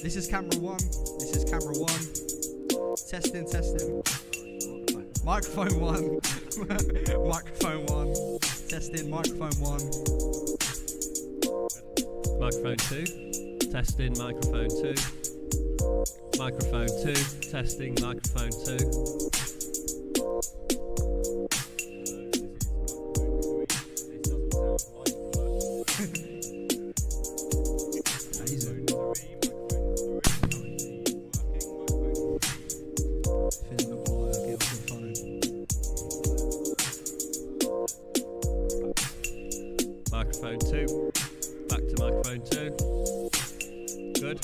This is camera one. This is camera one. Testing, testing. Microphone one. Microphone one. Testing, microphone one. Microphone two. Testing, microphone two. Microphone two. Testing, microphone two. Microphone two. Back to microphone two. Good.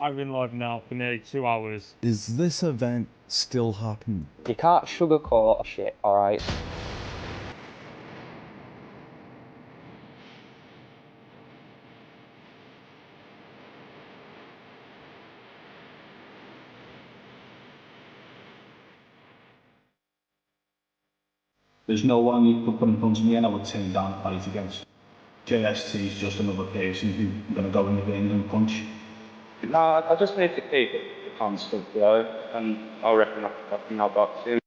I've been live now for nearly 2 hours. Is this event still happening? You can't sugarcoat shit, alright? There's no one you could put in front of me and I would turn down a fight against. JST is just another person who's going to go in the ring and punch. No, I just need to keep it constant, though, and I reckon I can outbox him.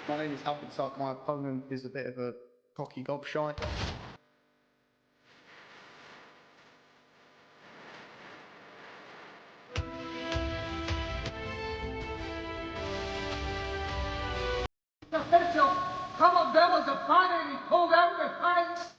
My name is Halford, so my opponent is a bit of a cocky gobshite. Come on, there was a fight and he pulled out the fight.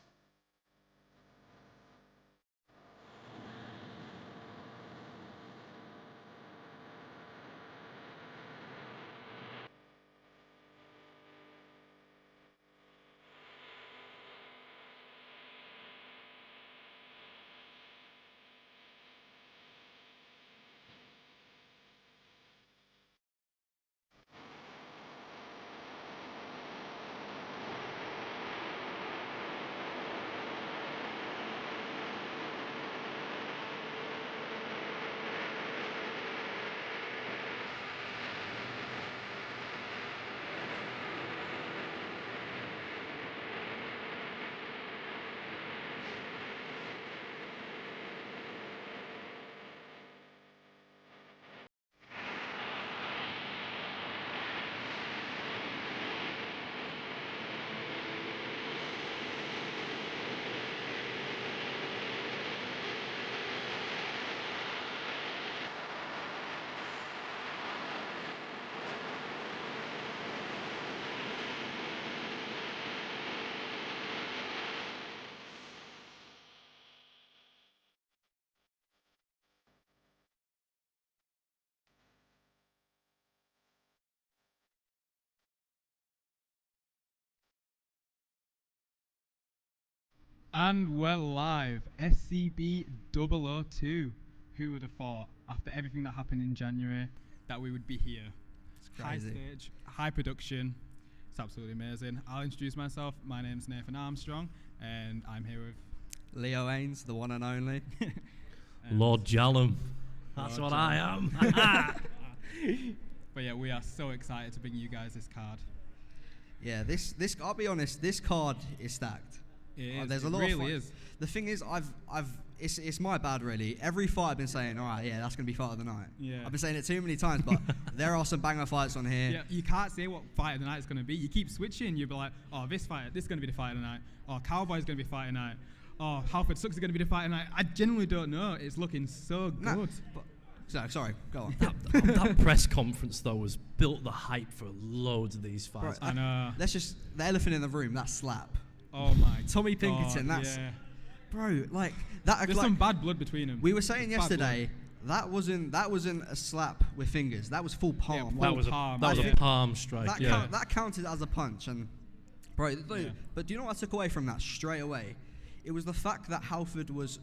And we're live. SCB 002. Who would have thought, after everything that happened in January, that we would be here? It's High crazy. stage, high production. It's absolutely amazing. I'll introduce myself. My name's Nathan Armstrong, and I'm here with Leo Ains, the one and only. Lord Callum. That's Lord what I am. But yeah, we are so excited to bring you guys this card. Yeah, this. I'll be honest. This card is stacked. It is. There's a It lot really of fight. is. The thing is, it's my bad really. Every fight I've been saying, all right, yeah, that's gonna be fight of the night. Yeah. I've been saying it too many times, but there are some banger fights on here. Yeah, you can't say what fight of the night is going to be. You keep switching. You'll be like, oh, this is going to be the fight of the night. Oh, Cowboy is going to be fight of the night. Oh, Halford Sucks is going to be the fight of the night. I genuinely don't know. It's looking so Nah, good. but, sorry, go on. that press conference, though, was built the hype for loads of these fights. I know. Let's just the elephant in the room. That slap. Oh my Tommy Pinkerton. God, That's yeah. bro. Like that. There's like, some bad blood between them. we were saying Bad yesterday. That wasn't a slap with fingers. That was full palm. full Like, that was palm, a yeah. palm strike. that, Yeah. that counted as a punch, and bro. Yeah. But do you know what I took away from that straight away? It was the fact that Halford was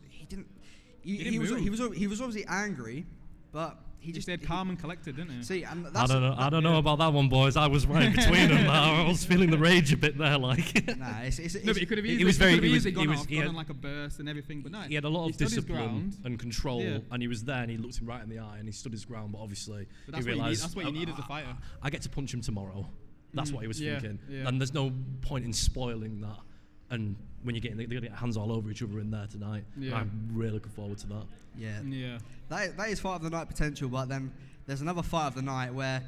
he was obviously angry, but he He just stayed calm and collected, didn't he? See, and I that's don't know about that one, boys. I was right between them. I was feeling the rage a bit there, like. Nah, it's No, but he could have he easily, was very- he could he have was- easily he gone was- off, he gone had- on like a burst and everything, but no. He had a lot of stood his discipline ground. and control, Yeah. and he was there, and he looked him right in the eye, and he stood his ground. But obviously, But that's he what you need. realised That's what you need as a fighter. I get to punch him tomorrow. That's what he was yeah, thinking, yeah. and there's no point in spoiling that. And when they're gonna get hands all over each other in there tonight, Yeah. I'm really looking forward to that. yeah. Yeah. That is fight of the night potential, but then there's another fight of the night where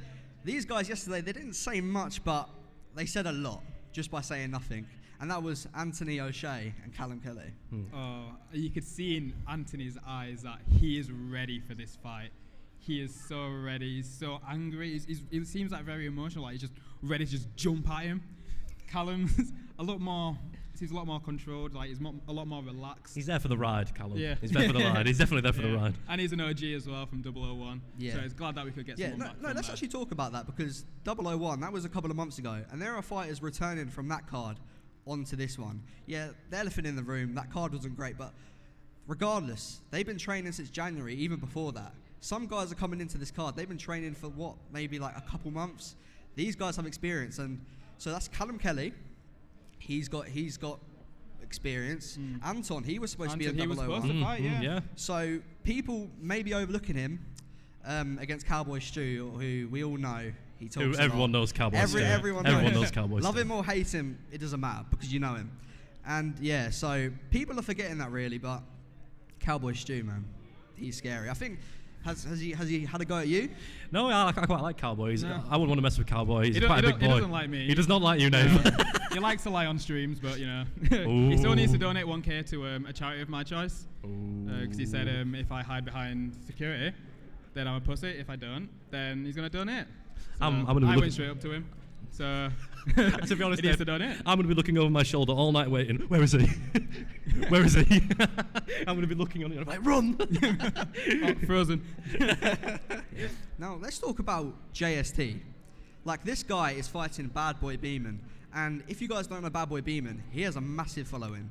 these guys yesterday, they didn't say much, but they said a lot just by saying nothing. And that was Anthony O'Shea and Callum Kelly. Oh, you could see in Anthony's eyes that he is ready for this fight. He is so ready. He's so angry. He seems like very emotional. Like he's just ready to just jump at him. Callum's a lot more seems a lot more controlled. Like he's a lot more relaxed. He's there for the ride, Callum. Yeah. He's there for the ride. He's definitely there for the Yeah. ride. And he's an OG as well from 001. Yeah. So it's glad that we could get Yeah, someone no, back no, from let's there. actually talk about that because 001, that was a couple of months ago, and there are fighters returning from that card onto this one. Yeah, the elephant in the room, that card wasn't great, but regardless, they've been training since January, even before that. Some guys are coming into this card, they've been training for what, maybe like a couple months. These guys have experience, and so that's Callum Kelly. He's got experience. Anton, he was supposed to be a 001. He was supposed to fight, yeah. So people may be overlooking him against Cowboy Stu, who we all know he talks a lot. Everyone knows Cowboy Stu. Everyone knows Cowboy Love Stu. him or hate him, it doesn't matter because you know him. And yeah, so people are forgetting that really, but Cowboy Stu, man, he's scary. I think has he had a go at you? No, I quite like Cowboy. No. I wouldn't want to mess with Cowboy. He's He quite a big boy. He doesn't like me. He does not like you, Nate. He likes to lie on streams, but he still needs to donate 1k to a charity of my choice. Because he said if I hide behind security, then I'm a pussy. If I don't, then he's gonna donate. So I went straight up to him. So to be honest, he needs to donate. I'm gonna be looking over my shoulder all night waiting. Where is he? Where is he? I'm gonna be looking on it. I'm like, run! Frozen. Now let's talk about JST. Like this guy is fighting Bad Boy Beaman, and if you guys don't know Bad Boy Beaman, he has a massive following.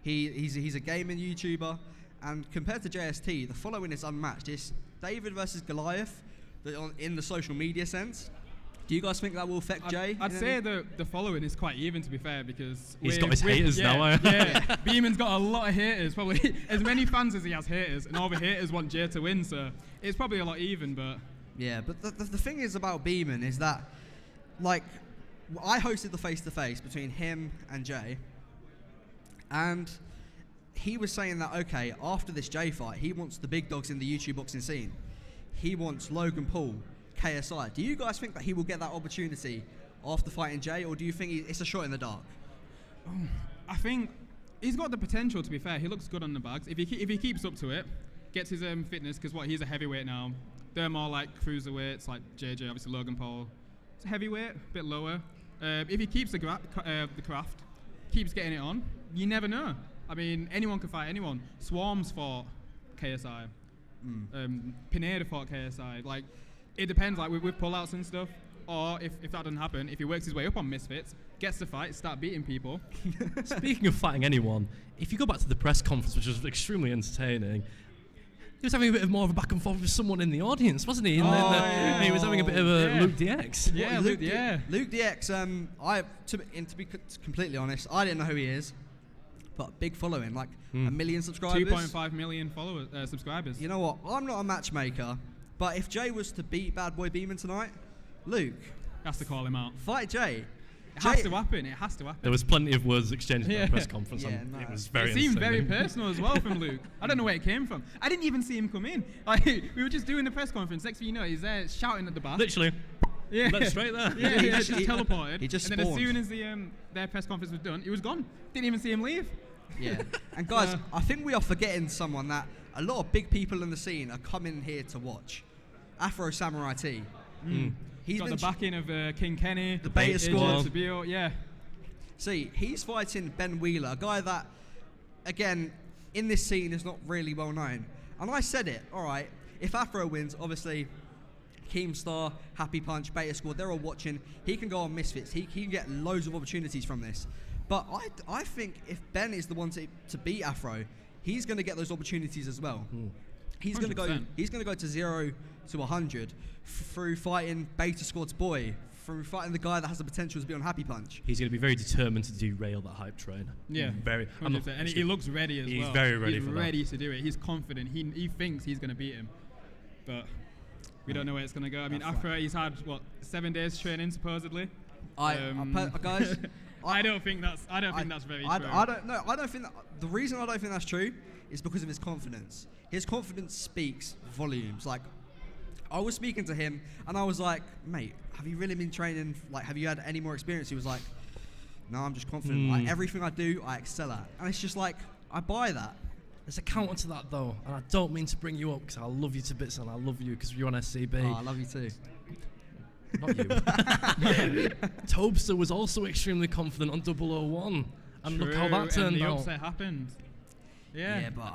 He's a gaming YouTuber, and compared to JST, the following is unmatched. It's David versus Goliath in the social media sense. Do you guys think that will affect Jay? I'd say the following is quite even, to be fair, because he's got his haters now. Yeah, Beeman's got a lot of haters, probably as many fans as he has haters, and all the haters want Jay to win, so it's probably a lot even, but... Yeah, but the thing is about Beaman is that, like, I hosted the face-to-face between him and Jay, and he was saying that, okay, after this Jay fight, he wants the big dogs in the YouTube boxing scene. He wants Logan Paul, KSI. Do you guys think that he will get that opportunity after fighting Jay, or do you think it's a shot in the dark? I think he's got the potential, to be fair. He looks good on the bags. If he keeps up to it, gets his fitness, because he's a heavyweight now. They're more like cruiserweights, like JJ, obviously Logan Paul. It's a heavyweight, a bit lower. If he keeps the craft, keeps getting it on, you never know. I mean, anyone can fight anyone. Swarms fought KSI. Pineda fought KSI. Like, it depends, like with pullouts and stuff. Or if that doesn't happen, if he works his way up on Misfits, gets to fight, start beating people. Speaking of fighting anyone, if you go back to the press conference, which was extremely entertaining, he was having a bit more of a back and forth with someone in the audience, wasn't he? And he was having a bit of a Luke DX. Yeah, Luke DX. To be completely honest, I didn't know who he is, but big following, like 1 million subscribers. 2.5 million subscribers. You know what? I'm not a matchmaker, but if Jay was to beat Bad Boy Beaman tonight, Luke has to call him out. Fight Jay. It has to happen. It has to happen. There was plenty of words exchanged at the press conference. Yeah, It was very. It seemed very personal as well from Luke. I don't know where it came from. I didn't even see him come in. Like, we were just doing the press conference. Next thing you know, he's there shouting at the back. Literally. Yeah. Left straight there. Yeah, he just teleported. He just and then spawned. as soon as their press conference was done, he was gone. Didn't even see him leave. Yeah. And guys, I think we are forgetting someone that a lot of big people in the scene are coming here to watch. Afro Samurai T. He's got the backing of King Kenny, the Beta Squad. Sabio, yeah. See, he's fighting Ben Wheeler, a guy that, again, in this scene is not really well known. And I said it, all right, if Afro wins, obviously, Keemstar, Happy Punch, Beta Squad, they're all watching. He can go on Misfits. He can get loads of opportunities from this. But I think if Ben is the one to beat Afro, he's going to get those opportunities as well. He's going to go. He's going to go to 0 to 100 through fighting Beta Squad's boy, through fighting the guy that has the potential to be on Happy Punch. He's going to be very determined to derail that hype train. Yeah, very. And he looks ready as well. He's very ready he's for ready to do it. He's confident. He thinks he's going to beat him, but we don't know where it's going to go. I mean, Afro, he's had 7 days training supposedly. Guys. I don't think that's very true. I don't know. I don't think that. The reason I don't think that's true is because of his confidence. His confidence speaks volumes. Like, I was speaking to him and I was like, mate, have you really been training? Like, have you had any more experience? He was like, no, I'm just confident. Like, everything I do, I excel at. And it's just like, I buy that. There's a counter to that though, and I don't mean to bring you up because I love you to bits and I love you because you're on SCB. Oh, I love you too. Not you. Tobster was also extremely confident on 001. And look how that turned and the out. upset happened. Yeah. Yeah, but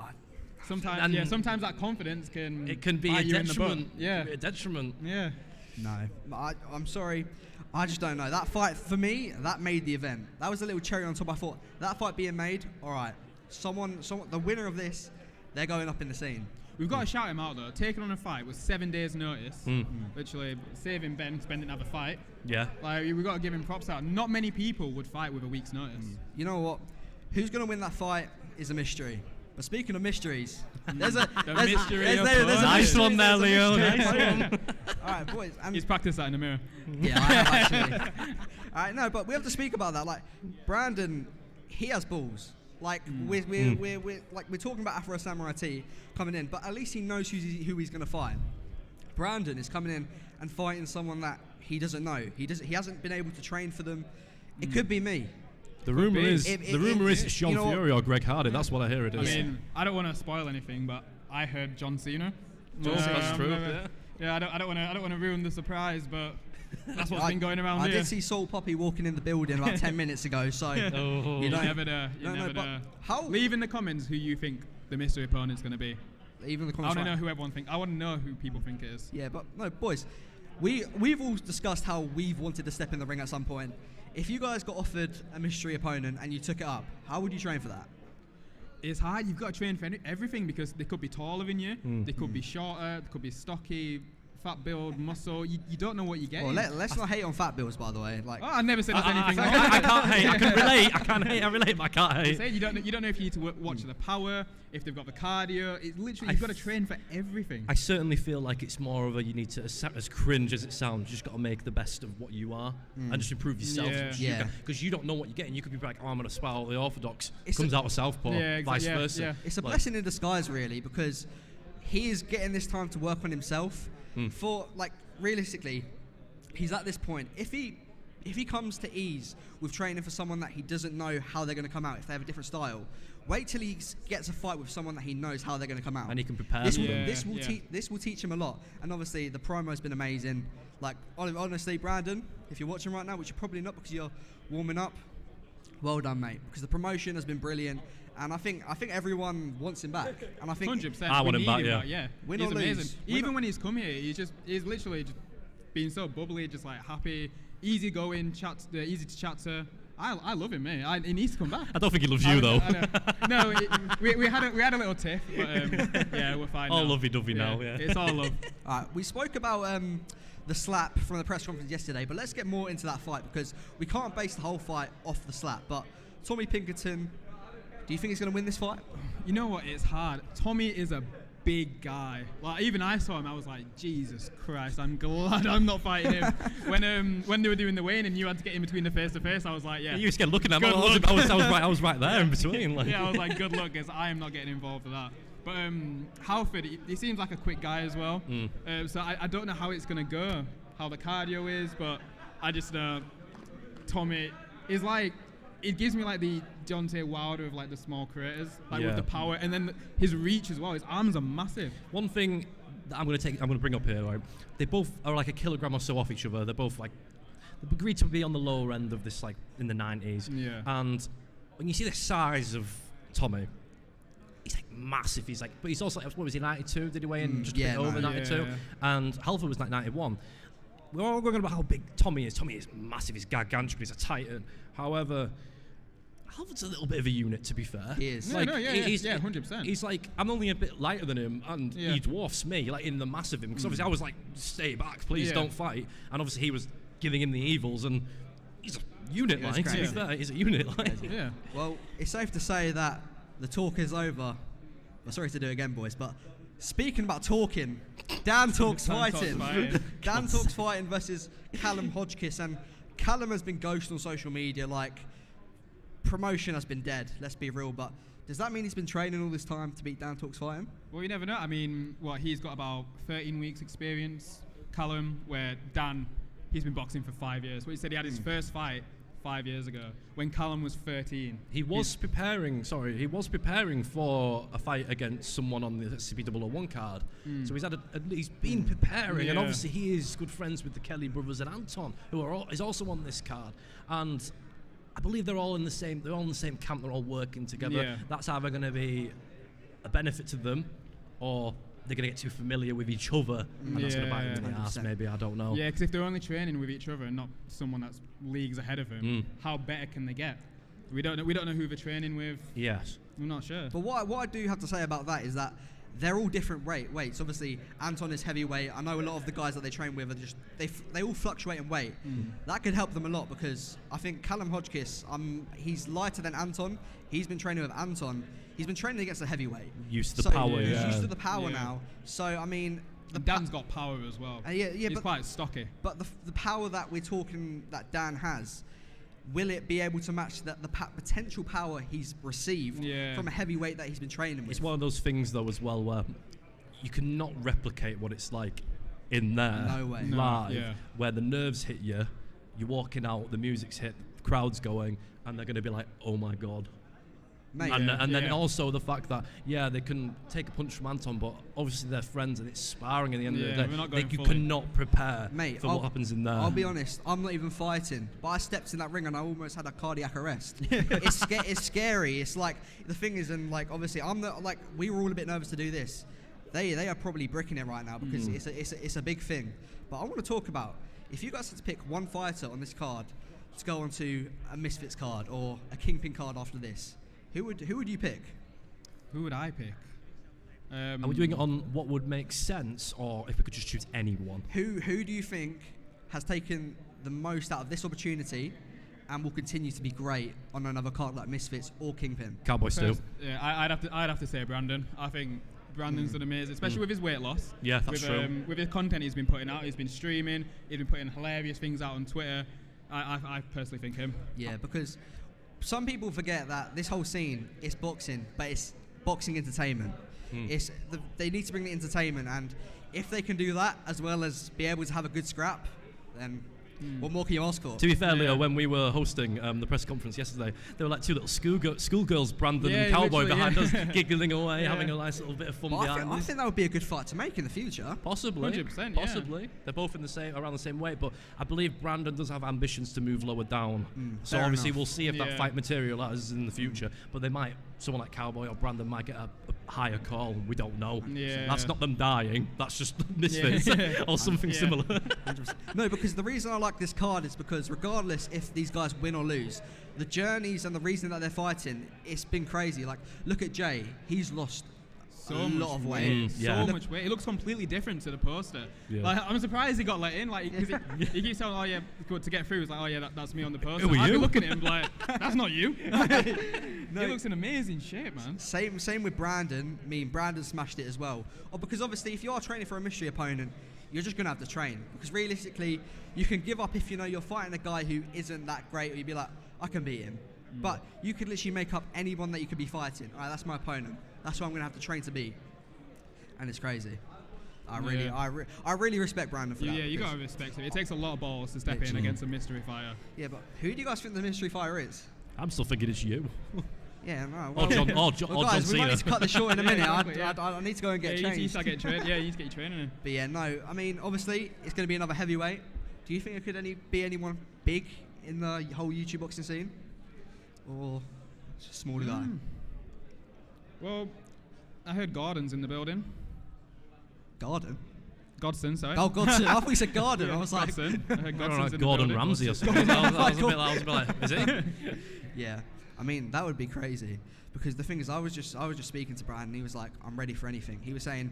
Sometimes, sometimes that confidence can It can be bite a you in the butt. detriment. Yeah. It can be a detriment. Yeah. no. I'm sorry. I just don't know. That fight, for me, that made the event. That was a little cherry on top. I thought, that fight being made, all right, someone, the winner of this, they're going up in the scene. We've got to shout him out though. Taking on a fight with 7 days' notice, Mm. literally saving Ben, because Ben didn't have a fight. Yeah. Like we've got to give him props out. Not many people would fight with a week's notice. You know what? Who's going to win that fight is a mystery. But speaking of mysteries, there's a mystery there's opponent. a Nice mystery- one there, there's a Leo. mystery Nice opponent. one. All right, boys. And He's practiced that in the mirror. yeah, I have actually. All right, no, but we have to speak about that. Like Brandon, he has balls. Like we're talking about Afro Samurai T coming in, but at least he knows who he's going to fight. Brandon is coming in and fighting someone that he doesn't know. He hasn't been able to train for them. It could be me. The rumor be. is it's Sean you know what? Fury or Greg Hardy. That's what I hear it I is. mean, I don't want to spoil anything, but I heard John Cena. That's true. Yeah, I don't want to ruin the surprise, but that's what's been going around I here. did see Soul Poppy walking in the building about 10 minutes ago, so Oh. you You don't never know. You don't know, never but know. how- Leave in the comments who you think the mystery opponent's going to be. even the I comments. want to right- know who everyone thinks. I want to know who people think it is. Yeah, but no, boys, we've all discussed how we've wanted to step in the ring at some point. If you guys got offered a mystery opponent and you took it up, how would you train for that? It's hard. You've got to train for everything because they could be taller than you. They could be shorter. They could be stocky, fat build, muscle. You don't know what you're getting. Well, let's not hate on fat bills, by the way. Like, Oh, I never said there's anything wrong. I can't hate. I can relate. I can't hate. I relate, but I can't I hate. say you don't know if you need to watch the power, if they've got the cardio. It's literally you've got to train for everything. I certainly feel like it's more of a you need to, as cringe as it sounds, you just got to make the best of what you are and just improve yourself. Yeah. Because you don't know what you're getting. You could be like, oh, I'm going to spar out the orthodox. It's Comes out of Southpaw, vice versa. Yeah. it's a Like, blessing in disguise, really, because he is getting this time to work on himself. For like, realistically, he's at this point. If he comes to ease with training for someone that he doesn't know how they're going to come out, if they have a different style, wait till he gets a fight with someone that he knows how they're going to come out. And he can prepare This for will, them. this will teach him a lot. And obviously, the promo's been amazing. Like, honestly, Brandon, if you're watching right now, which you're probably not because you're warming up, well done, mate. Because the promotion has been brilliant. And I think everyone wants him back. And I think 100%. I want we him need back, Yeah. Win He's or amazing. lose. Win Even or- when he's come here, he's literally just being so bubbly, just like happy, easy going, easy to chat to. I love him, mate. He needs to come back. I don't think he loves you, though. No, we had a little tiff, but yeah, we're fine. All now. lovey-dovey now, yeah. It's all love. All right, we spoke about the slap from the press conference yesterday, but let's get more into that fight because we can't base the whole fight off the slap. But Tommy Pinkerton, do you think he's going to win this fight? You know what? It's hard. Tommy is a big guy. Like even I saw him, I was like, Jesus Christ! I'm glad I'm not fighting him. when they were doing the weigh-in and you had to get in between the face to face, I was like, yeah. You just get looking at him. Good luck. I was right there in between. Like. Yeah, I was like, good luck, because I am not getting involved with that. But Halford, he seems like a quick guy as well. So I don't know how it's going to go, how the cardio is, but I just know Tommy is like, it gives me like the Deontay Wilder of like the small creators, like with the power, and then his reach as well. His arms are massive. One thing that I'm going to bring up here, right? They both are like a kilogram or so off each other. They're both like, they've agreed to be on the lower end of this, like in the 90s. Yeah. And when you see the size of Tommy, he's like massive. He's like, but he's also, what was he, 92? Did he weigh in just a bit over 92? Yeah. And Halford was like 91. We're all going about how big Tommy is. Tommy is massive. He's gargantuan. He's a titan. However, Halford's a little bit of a unit, to be fair. He is. No, Like, no, yeah, he's, yeah, 100%. He's like, I'm only a bit lighter than him, and he dwarfs me, like in the mass of him. Because obviously I was like, stay back, please don't fight. And obviously he was giving him the evils, and he's a unit, Yeah, it's like, to be crazy. fair. He's a unit, like. Yeah. Well, it's safe to say that the talk is over. Well, sorry to do it again, boys, but speaking about talking, Dan talks Dan talks fighting. fighting. Dan talks fighting versus Callum Hotchkiss, and Callum has been ghosted on social media. Like, promotion has been dead. Let's be real, but does that mean he's been training all this time to beat Dan talks fighting? Well, you never know. I mean, he's got about 13 weeks experience, Callum, where Dan, he's been boxing for 5 years. Well, he said he had his first fight 5 years ago when Callum was 13. He was preparing for a fight against someone on the SCB 001 card. So he's been preparing, and Yeah. obviously he is good friends with the Kelly brothers and Anton, who is also on this card. And I believe they're all in the same camp. They're all working together. Yeah. That's either going to be a benefit to them, or they're going to get too familiar with each other, and that's going to bite them in the ass. Maybe, I don't know. Yeah, because if they're only training with each other and not someone that's leagues ahead of them, how better can they get? We don't know who they're training with. Yes. I'm not sure. But what I do have to say about that is that they're all different weights. Obviously, Anton is heavyweight. I know a lot of the guys that they train with are just they all fluctuate in weight. That could help them a lot because I think Callum Hotchkiss, he's lighter than Anton. He's been training with Anton. He's been training against a heavyweight. Used to the power. He's used to the power now. So I mean, Dan's got power as well. He's quite stocky. But the power that we're talking that Dan has, will it be able to match the potential power he's received from a heavyweight that he's been training with? It's one of those things, though, as well, where you cannot replicate what it's like in there live, where the nerves hit you, you're walking out, the music's hit, the crowd's going, and they're going to be like, oh my God. Mate, and then also the fact that, they can take a punch from Anton, but obviously they're friends and it's sparring at the end of the day. You cannot prepare for what happens in there. I'll be honest, I'm not even fighting, but I stepped in that ring and I almost had a cardiac arrest. It's scary. It's like, the thing is, and like, obviously, we were all a bit nervous to do this. They are probably bricking it right now because it's a big thing. But I want to talk about, if you guys had to pick one fighter on this card to go onto a Misfits card or a Kingpin card after this, who would you pick? Who would I pick? Are we doing it on what would make sense, or if we could just choose anyone? Who do you think has taken the most out of this opportunity and will continue to be great on another card like Misfits or Kingpin? Cowboy Stu. Yeah, I'd have to say Brandon. I think Brandon's done amazing, especially with his weight loss. Yeah, that's true. With his content he's been putting out, he's been streaming, he's been putting hilarious things out on Twitter. I personally think him. Yeah, because some people forget that this whole scene is boxing, but it's boxing entertainment. They need to bring the entertainment, and if they can do that as well as be able to have a good scrap, then what more can you ask for? To be fair, Leo, when we were hosting the press conference yesterday, there were like two little schoolgirls, Brandon and Cowboy, behind us, giggling away, having a nice little bit of fun behind us. I think that would be a good fight to make in the future. Possibly. 100%, possibly. They're both around the same weight, but I believe Brandon does have ambitions to move lower down. So obviously we'll see if that fight materialises in the future. But someone like Cowboy or Brandon might get a higher call. We don't know. That's not them dying. That's just Misfits or something similar. No, because the reason I like this card is because regardless if these guys win or lose, the journeys and the reason that they're fighting, it's been crazy. Like, look at Jay. He's lost a lot of weight. So much weight. It looks completely different to the poster. Like, I'm surprised he got let in. Like, he keeps telling, good to get through. He's like, that's me on the poster. Who are I've you? been looking at him like, that's not you. He looks in amazing shape, man. Same with Brandon. Brandon smashed it as well. Because obviously, if you are training for a mystery opponent, you're just going to have to train. Because realistically, you can give up if you're fighting a guy who isn't that great, or you'd be like, I can beat him. But you could literally make up anyone that you could be fighting. All right, that's my opponent. That's what I'm going to have to train to beat. And it's crazy. I really respect Brandon for that. Yeah, you got to respect him. It takes a lot of balls to step in against a mystery fighter. Yeah, but who do you guys think the mystery fighter is? I'm still thinking it's you. Yeah, no. Or John guys, we might need to cut this short in a minute. Exactly, I need to go and get changed. You start getting trained. Yeah, you need to get your training in. But yeah, no. I mean, obviously, it's going to be another heavyweight. Do you think it could be anyone big in the whole YouTube boxing scene? Or just a smaller guy? Well, I heard Gordon's in the building. Garden? Godson, sorry. Oh, Godson. I thought you said Garden. I was like... Godson. I heard Godson's in Gordon the building. Ramsay or something. I was a bit like, is he? Yeah. I mean, that would be crazy. Because the thing is, I was just speaking to Brandon. He was like, I'm ready for anything. He was saying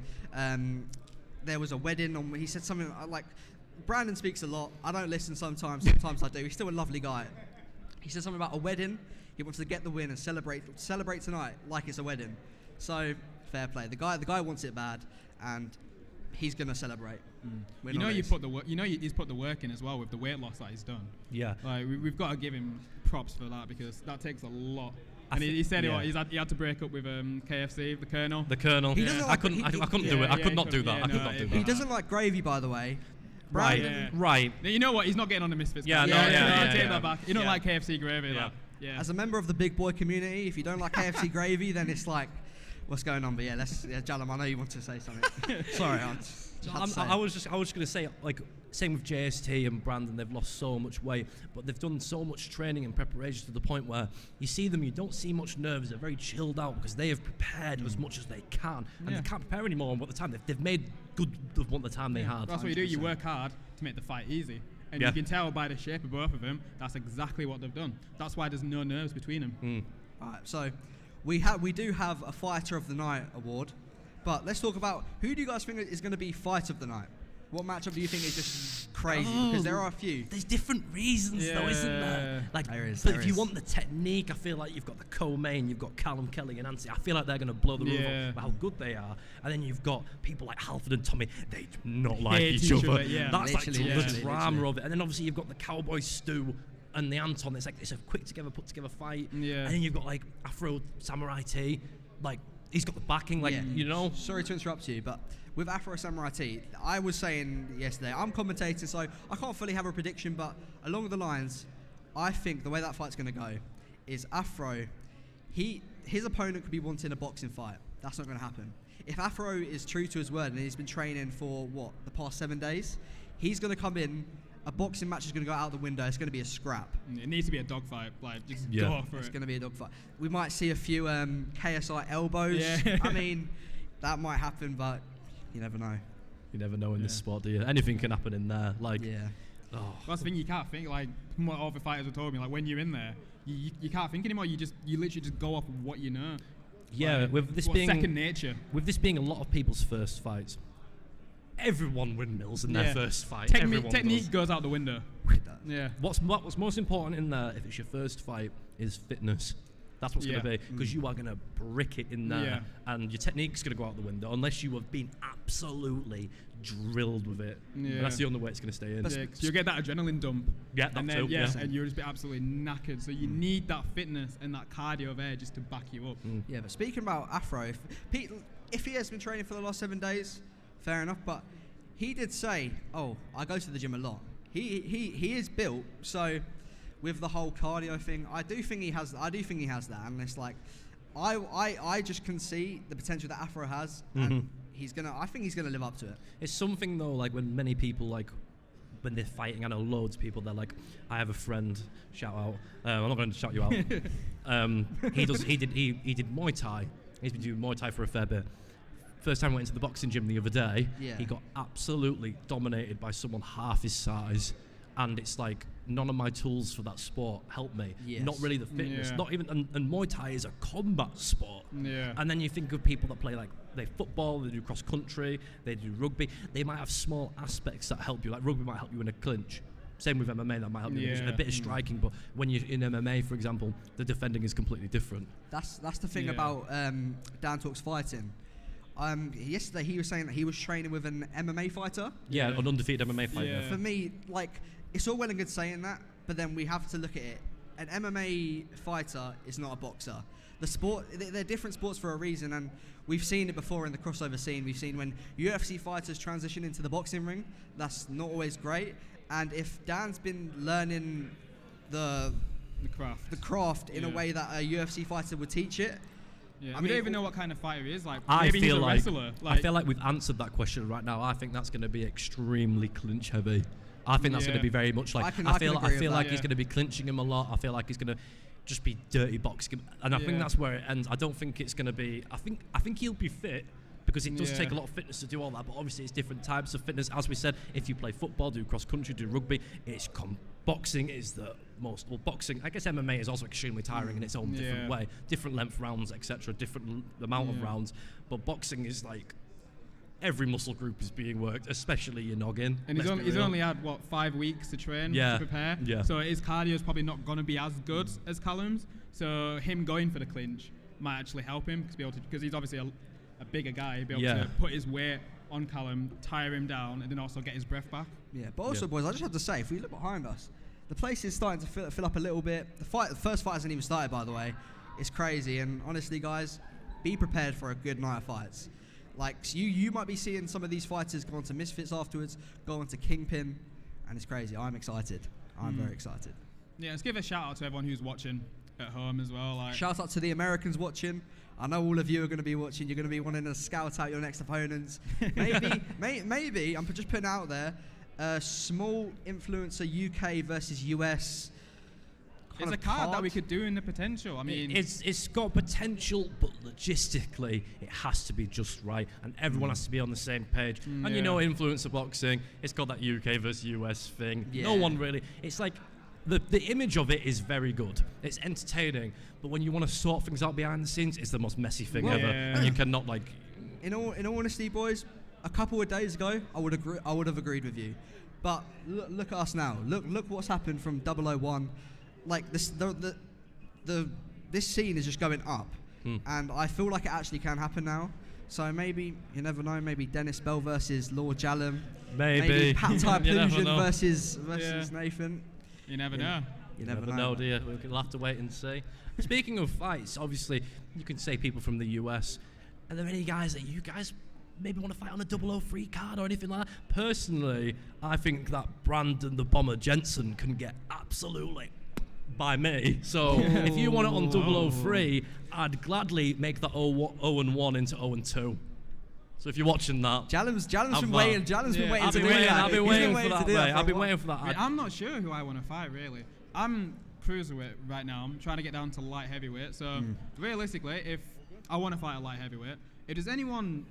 there was a wedding. He said something like, Brandon speaks a lot. I don't listen sometimes. Sometimes I do. He's still a lovely guy. He said something about a wedding. He wants to get the win and celebrate tonight like it's a wedding. So, fair play. The guy wants it bad, and he's gonna celebrate. He's put the work in as well with the weight loss that he's done. Yeah. Like we've got to give him props for that because that takes a lot. And he said he had to break up with KFC, the Colonel. The Colonel. I couldn't do it. I could not do that. He doesn't like gravy, by the way. Right. You know what? He's not getting on the Misfits. Yeah, take that back. You don't like KFC gravy. As a member of the big boy community, if you don't like KFC gravy, then it's like, what's going on. But yeah, Callum, I know you want to say something. Sorry, I was just going to say, like, same with JST and Brandon, they've lost so much weight, but they've done so much training and preparation to the point where you see them, you don't see much nerves. They're very chilled out because they have prepared as much as they can, and they can't prepare anymore on what the time they've made good of what the time they had. That's what you do. You work hard to make the fight easy, and you can tell by the shape of both of them. That's exactly what they've done. That's why there's no nerves between them. All right, so we do have a Fighter of the Night award, but let's talk about who do you guys think is going to be Fight of the Night? What matchup do you think is just crazy? Because there are a few. There's different reasons, though, isn't there? Like, but if you want the technique, I feel like you've got the co-main, you've got Callum, Kelly, and Nancy. I feel like they're going to blow the roof off how good they are. And then you've got people like Halford and Tommy. They do not like each other. That's like the drama of it. And then obviously you've got the Cowboy Stu and the Anton. It's like it's a quick together, put together fight. Yeah. And then you've got like Afro, Samurai T. Like, he's got the backing, like, you know. Sorry to interrupt you, but with Afro Samurai T, I was saying yesterday, I'm commentating, so I can't fully have a prediction, but along the lines, I think the way that fight's going to go is Afro, his opponent could be wanting a boxing fight. That's not going to happen. If Afro is true to his word and he's been training for, the past 7 days, he's going to come in, a boxing match is going to go out the window, it's going to be a scrap. It needs to be a dogfight, like, just go for it. It's going to be a dogfight. We might see a few KSI elbows. Yeah. I mean, that might happen, but you never know. You never know in this sport, do you? Anything can happen in there. Like, that's the thing, you can't think, like, from what all the fighters have told me, like, when you're in there, you can't think anymore, you literally just go off of what you know. Yeah, like, with this being second nature. With this being a lot of people's first fights, everyone windmills in their first fight. Technique goes out the window. Yeah. What's most important in there, if it's your first fight, is fitness. That's what's going to be, because you are going to brick it in there, and your technique's going to go out the window unless you have been absolutely drilled with it. Yeah. And that's the only way it's going to stay in. Yeah, you get that adrenaline dump. Yeah, that too. And you'll just be absolutely knackered. So you need that fitness and that cardio there just to back you up. Yeah, but speaking about Afro, if he has been training for the last 7 days, fair enough. But he did say, I go to the gym a lot. He is built, so with the whole cardio thing, I do think he has that, and it's like, I just can see the potential that Afro has, and I think he's gonna live up to it. It's something though, like when many people, like when they're fighting, I know loads of people, they're like, I have a friend, shout out, I'm not going to shout you out. He did Muay Thai. He's been doing Muay Thai for a fair bit. First time I went into the boxing gym the other day, he got absolutely dominated by someone half his size. And it's like, none of my tools for that sport help me. Yes. Not really the fitness, not even, and Muay Thai is a combat sport. Yeah. And then you think of people that play football, they do cross country, they do rugby. They might have small aspects that help you, like rugby might help you in a clinch. Same with MMA, that might help you in a bit of striking, but when you're in MMA, for example, the defending is completely different. That's the thing about Dan Talks Fighting. Yesterday he was saying that he was training with an MMA fighter. Yeah, an undefeated MMA fighter. Yeah. For me, like, it's all well and good saying that, but then we have to look at it. An MMA fighter is not a boxer. The sport, they're different sports for a reason, and we've seen it before in the crossover scene. We've seen when UFC fighters transition into the boxing ring, that's not always great. And if Dan's been learning the craft in a way that a UFC fighter would teach it, I don't even know what kind of fighter he is. Like, I maybe feel he's a wrestler. I feel like we've answered that question right now. I think that's going to be extremely clinch heavy. I think that's going to be very much like, I feel like he's going to be clinching him a lot. I feel like he's going to just be dirty boxing him, and I think that's where it ends. I don't think it's going to be. I think he'll be fit, because it does take a lot of fitness to do all that. But obviously, it's different types of fitness. As we said, if you play football, do cross country, do rugby, boxing is the most. Well, boxing, I guess MMA is also extremely tiring in its own different way, different length rounds, etc., different amount of rounds. But boxing is like, every muscle group is being worked, especially your noggin. And he's only had 5 weeks to train to prepare. Yeah. So his cardio is probably not going to be as good as Callum's. So him going for the clinch might actually help him because he's obviously a bigger guy. He'll be able to put his weight on Callum, tire him down, and then also get his breath back. Yeah, but also, boys, I just have to say, if we look behind us, the place is starting to fill up a little bit. The first fight hasn't even started, by the way. It's crazy, and honestly, guys, be prepared for a good night of fights. Like, you might be seeing some of these fighters go on to Misfits afterwards, go on to Kingpin, and it's crazy. I'm excited. I'm very excited. Yeah, let's give a shout out to everyone who's watching. at home as well. Like, shout out to the Americans watching. I know all of you are going to be watching. You're going to be wanting to scout out your next opponents. Maybe I'm just putting out there. Small influencer UK versus US. It's a card that we could do in the potential. I mean, it's got potential, but logistically, it has to be just right, and everyone has to be on the same page. And you know, influencer boxing, it's got that UK versus US thing. Yeah. No one really. It's like the image of it is very good. It's entertaining, but when you want to sort things out behind the scenes, it's the most messy thing ever, and you cannot like. In all honesty, boys, a couple of days ago, I would have agreed with you, but look at us now. Look what's happened from 001. Like this scene is just going up, and I feel like it actually can happen now. So maybe, you never know, maybe Dennis Bell versus Lord Jalem. Maybe Patai Plusion versus Nathan. You never know. You never know, do you? We'll have to wait and see. Speaking of fights, obviously, you can say people from the US. Are there any guys that you guys maybe want to fight on a 003 card or anything like that? Personally, I think that Brandon the Bomber Jensen can get absolutely by me. So if you want it on 003, I'd gladly make that 0-1 into 0-2. So if you're watching that, Jalem's been waiting. Jalem's been waiting to do that. I've been waiting for that, mate. I've been waiting for that. I mean, I'm not sure who I want to fight, really. I'm cruiserweight right now. I'm trying to get down to light heavyweight. So realistically, if I want to fight a light heavyweight, if there's anyone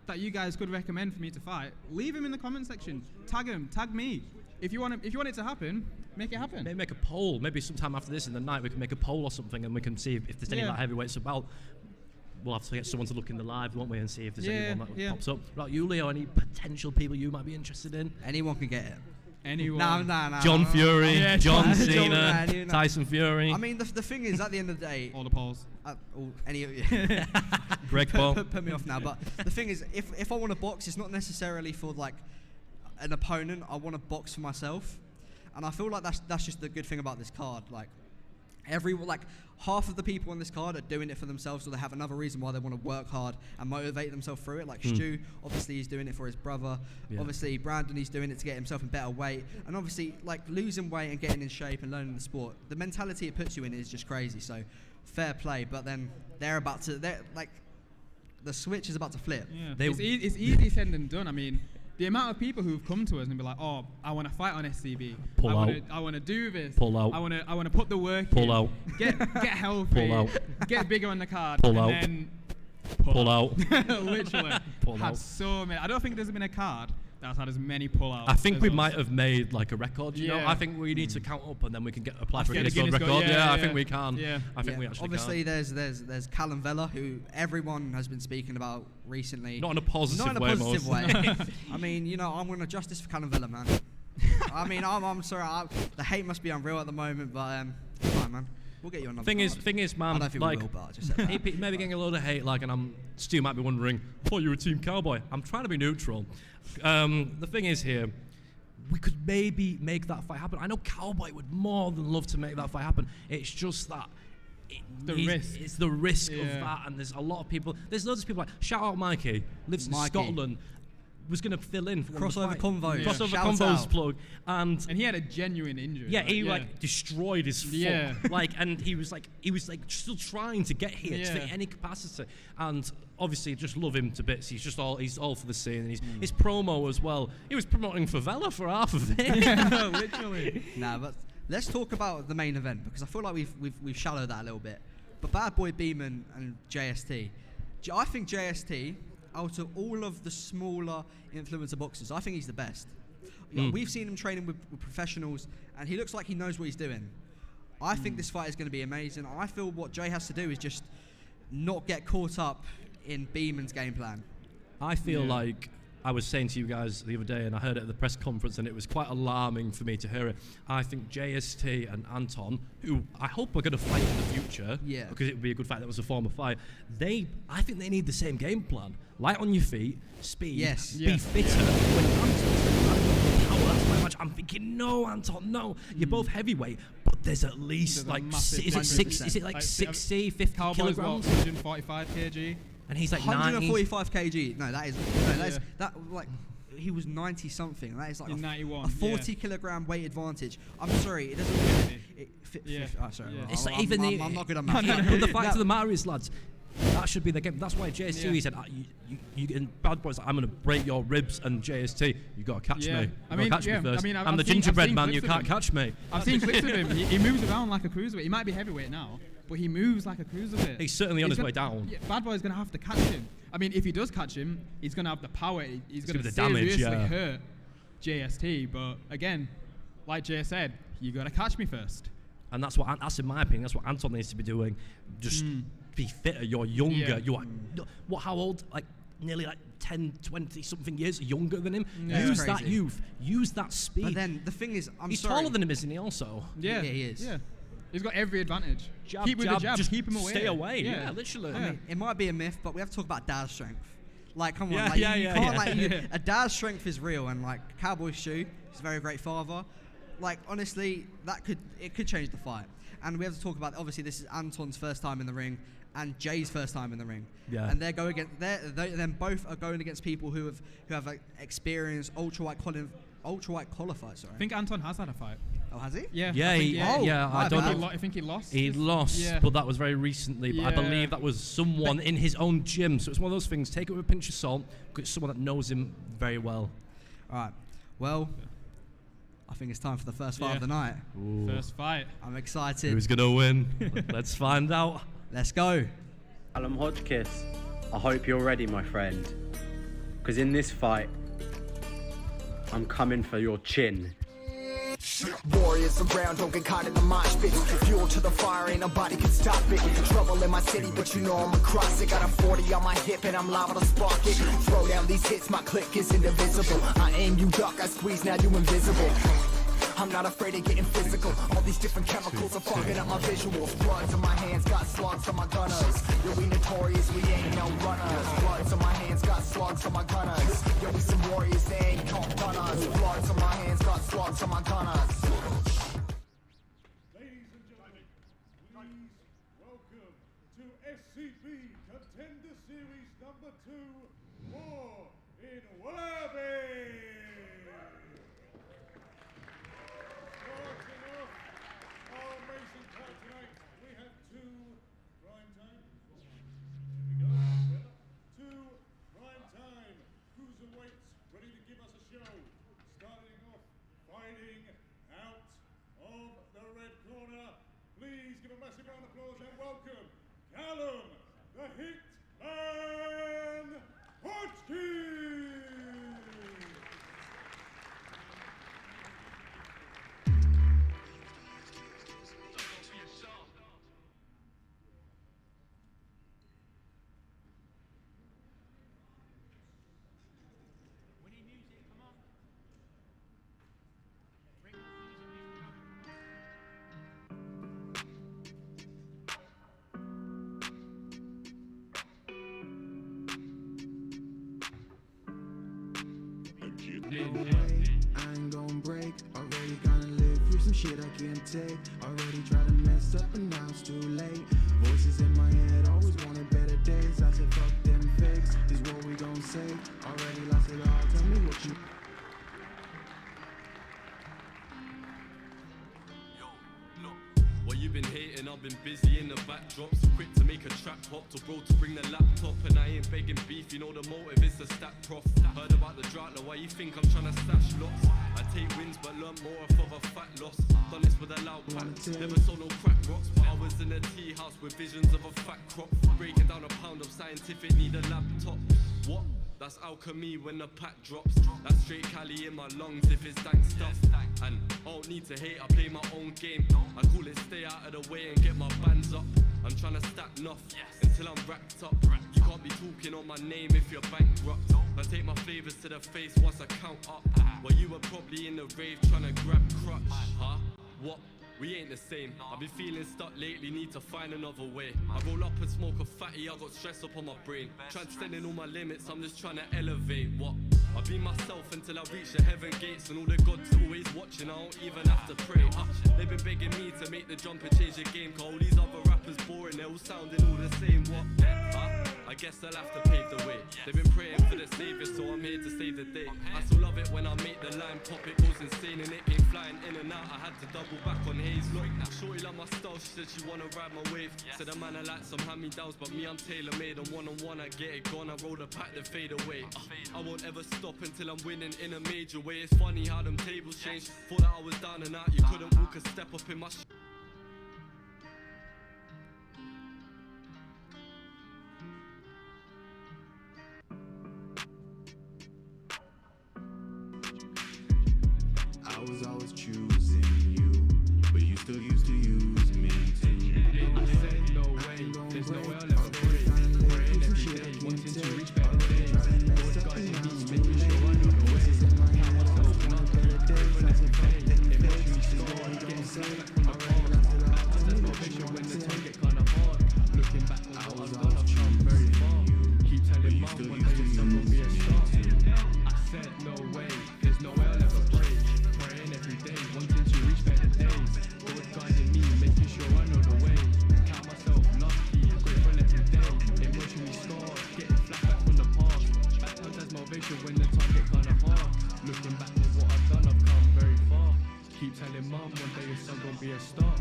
that you guys could recommend for me to fight, leave him in the comment section. Tag him. Tag me. If you want it to happen, make it happen. Maybe make a poll. Maybe sometime after this in the night we can make a poll or something, and we can see if there's any light heavyweights about. We'll have to get someone to look in the live, won't we, and see if there's anyone that pops up. Right, you, Leo, any potential people you might be interested in? Anyone can get it. Anyone. No. John Fury, John Cena, Tyson Fury. I mean, the thing is, at the end of the day, all the polls. Any of you. Greg Paul. Put me off now. But the thing is, if I want to box, it's not necessarily for like an opponent. I want to box for myself, and I feel like that's just the good thing about this card. Like half of the people on this card are doing it for themselves, so they have another reason why they want to work hard and motivate themselves through it. Like Stu, obviously he's doing it for his brother. Yeah. Obviously Brandon, he's doing it to get himself in better weight, and obviously like losing weight and getting in shape and learning the sport. The mentality it puts you in is just crazy. So fair play, but then they're like the switch is about to flip. Yeah. It's easy said than done. I mean, the amount of people who've come to us and be like, "Oh, I want to fight on SCB. I want to do this. Pull out. I want to put the work in. Pull out. Get healthy. Pull out. Get bigger on the card. Pull and out. Then pull out. Literally. Pull out. out. So many. I don't think there's been a card that's had as many pull-outs. I think we us. might have made like a record, you know? I think we need to count up and then we can apply for a Guinness Guinness record. Yeah, I think we can. Yeah. I think we actually obviously can. there's Callum Vella, who everyone has been speaking about recently. Not in a positive way. I mean, you know, I'm going to justice for Callum Vella, man. I mean, I'm sorry. The hate must be unreal at the moment, but fine, man. We'll get you another Thing is, man, I don't think like, we will, but I just said that. maybe getting a load of hate, like, and Stu might be wondering, I thought you were Team Cowboy. I'm trying to be neutral. The thing is here, we could maybe make that fight happen. I know Cowboy would more than love to make that fight happen. It's just that it's the risk of that, and there's a lot of people. There's loads of people like, shout out Mikey, lives in Scotland. Was going to fill in for crossover convo. Crossover convos plug, and he had a genuine injury. Yeah, he like destroyed his foot. Yeah. Like, and he was like still trying to get here to any capacity. And obviously, just love him to bits. He's all for the scene. And his promo as well. He was promoting Favela for half of it. Literally. Nah, but let's talk about the main event, because I feel like we've shallowed that a little bit. But Bad Boy Beaman and JST, I think JST, out of all of the smaller influencer boxers, I think he's the best. We've seen him training with professionals, and he looks like he knows what he's doing. I think this fight is going to be amazing. I feel what Jay has to do is just not get caught up in Beaman's game plan. I feel like I was saying to you guys the other day, and I heard it at the press conference, and it was quite alarming for me to hear it. I think JST and Anton, who I hope are going to fight in the future, because it would be a good fight, that was a former fight, I think they need the same game plan. Light on your feet, speed, be fitter. When Anton's power, that's my match. I'm thinking, no, Anton, no. You're both heavyweight, but there's at least like, is it like 60, 50 Cowboy's kilograms? 145 kg. And he's like 145 kg. No, that is like he was 90 something. That is like 91, a 40 kilogram weight advantage. I'm sorry, it Sorry. Yeah. It's like even I'm not good at math. But the fact of the matter is, lads, that should be the game. That's why JST he said, you and Bad Boy's like, I'm going to break your ribs, and JST, you got to catch me. Catch me first. I'm the gingerbread man, you can't catch me. I've seen clips of him. He moves around like a cruiserweight. He might be heavyweight now, but he moves like a cruiserweight. He's certainly on his way down. Yeah, Bad Boy's going to have to catch him. I mean, if he does catch him, he's going to have the power. He's going to seriously hurt JST. But again, like Jay said, you got to catch me first. And that's in my opinion, that's what Anton needs to be doing. Just be fitter. You're younger. Yeah. You are how old? Like nearly 10, 20 something years younger than him. Yeah. Use that youth. Use that speed. But then the thing is, he's taller than him, isn't he? Also. Yeah, he is. Yeah. He's got every advantage. Jab, keep with jab, the jab. just Keep him away. Stay away. Yeah, literally. I mean, it might be a myth, but we have to talk about dad's strength. Like, come on, Yeah, like, yeah, you yeah, can't, yeah. like, a dad's strength is real, and like Cowboy Shoe, he's a very great father. Like, honestly, it could change the fight. And we have to talk about, obviously, this is Anton's first time in the ring and Jay's first time in the ring. Yeah. And they both are going against people who have like, experienced ultra-white qualified. Sorry. I think Anton has had a fight. Oh, has he? Yeah. Yeah, I don't know. I think he lost. He lost, Yeah. but that was very recently. But I Yeah. believe that was someone in his own gym. So it's one of those things. Take it with a pinch of salt. Because it's someone that knows him very well. All right. Well, I think it's time for the first fight of the night. Ooh. First fight. I'm excited. Who's gonna win? Let's find out. Let's go. Callum Hotchkiss, I hope you're ready, my friend. Because in this fight, I'm coming for your chin. Warriors around, don't get caught in the mosh pit. Fuel to the fire, ain't nobody can stop it. Trouble in my city, but you know I'm across it. Got a 40 on my hip and I'm liable to spark it. Throw down these hits, my click is indivisible. I aim, you duck, I squeeze, now you invisible. I'm not afraid of getting physical. All these different chemicals are fogging up my visuals. Bloods on my hands, got slugs on my gunners. Yo, we notorious, we ain't no runners. Bloods on my hands, got slugs on my gunners. Yo, we some warriors, they ain't can't done us. Bloods on my hands, got slugs on my gunners. Ladies and gentlemen, please welcome to SCB Contender Series number 2, War in Worthing. Starting off our amazing card tonight, we have 2 prime time. There we go. 2 prime time cruiserweights ready to give us a show. Starting off, fighting out of the red corner. Please give a massive round of applause and welcome Callum, the Hitman Hotchkiss. I ain't gon' break, already gonna live through some shit I can't take. Already tried to mess up and now it's too late. Voices in my head, always wanted better days. I said fuck them fakes, is what we gon' say. Already lost it all, tell me what you... While you've been hating, I've been busy in the backdrops. Quick to make a trap hop, to bro to bring the laptop. And I ain't begging beef, you know the motive is to stack prof. Heard about the drought, now why you think I'm trying to stash lots? I take wins but learn more off of a fat loss. Done this with a loud pack, never saw no crack rocks. But I was in a tea house with visions of a fat crop. Breaking down a pound of scientific, need a laptop. What? That's alchemy when the pack drops. That's straight Cali in my lungs if it's dank stuff. And I don't need to hate, I play my own game. I call it stay out of the way and get my bands up. I'm trying to stack enough until I'm racked up. You can't be talking on my name if you're bankrupt. I take my flavors to the face once I count up. Well, you were probably in the rave trying to grab crutch. Huh? What? We ain't the same. I've been feeling stuck lately, need to find another way. I roll up and smoke a fatty, I got stress up on my brain. Transcending all my limits, I'm just trying to elevate. What? I'll be myself until I reach the heaven gates. And all the gods always watching, I don't even have to pray. They've been begging me to make the jump and change the game. Cause all these other rappers boring, they're all sounding all the same. What? I I guess I'll have to pave the way. They've been praying for the savior, so I'm here to save the day. I still love it when I make the line pop, it goes insane and it came flying in and out. I had to double back on Hayes. Look, shorty like my style, she said she wanna ride my wave. Said a man I like some hand-me-downs, but me I'm tailor-made. And one-on-one I get it gone, I roll the pack then fade away. I won't ever stop until I'm winning in a major way. It's funny how them tables change. Thought that I was down and out, you couldn't walk a step up in my I was always choosing you, but you still used to use me too. I said no way, there's no way I'll ever break. Praying every day, wanting to reach better days. God's guiding me, making sure I know the way. Count myself not pray for let's pay. Emotionally scarred, getting saved back from the past. Back to the motivation when the time get kinda hard. Looking back on what I've done, I've come very far. Keep telling mum one day your son will be a star. I said no way, there's no way I'll ever break. Praying every day, wanting to reach better days. God guiding me, making sure I know the way. Count myself lucky, grateful every day. Emotionally scarred, getting flat back from the past. Back times as motivation when the time get kinda hard. Looking back on what I've done, I've come very far. Keep telling mum one day your son gon' be a star.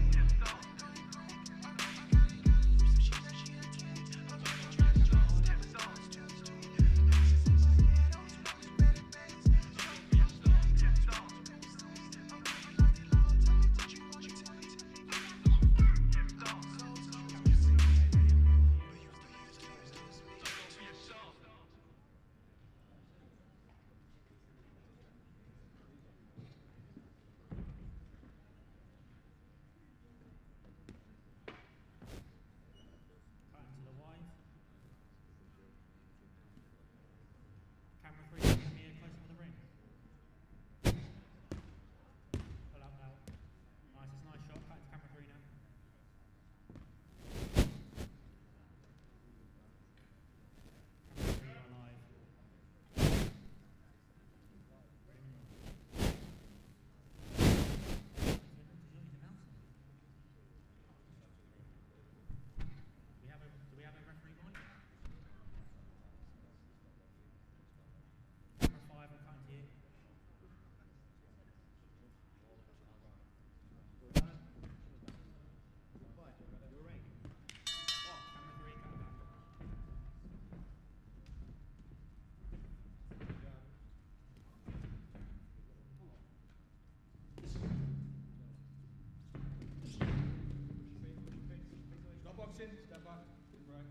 Step back, right.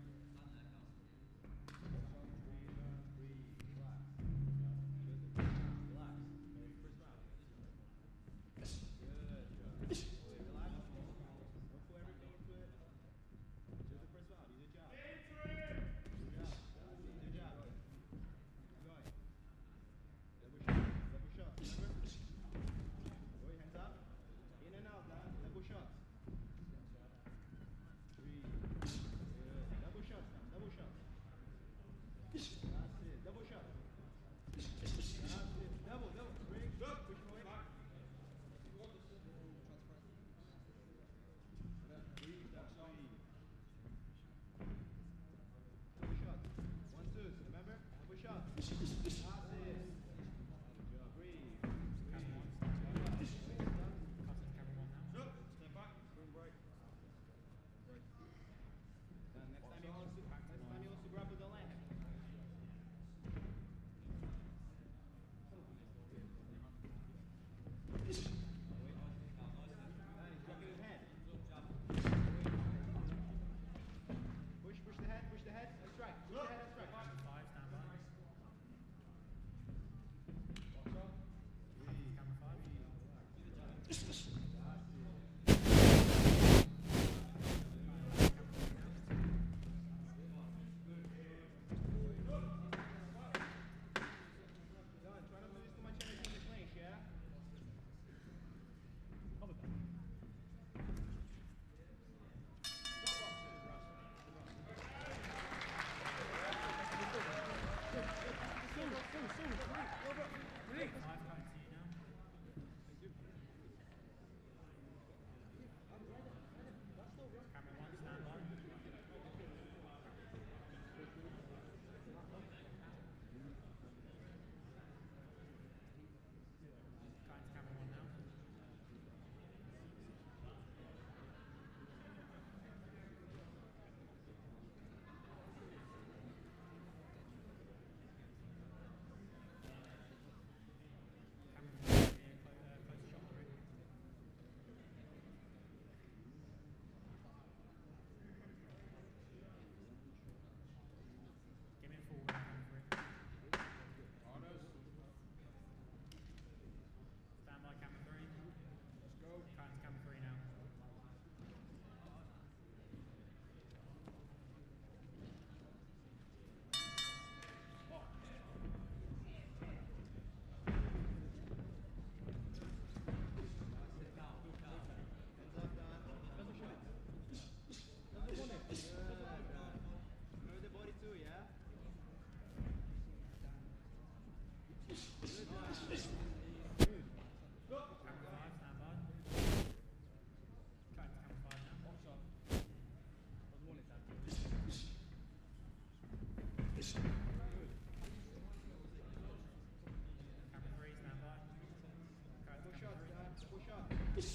Go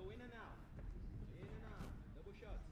in and out. In and out. Double shots.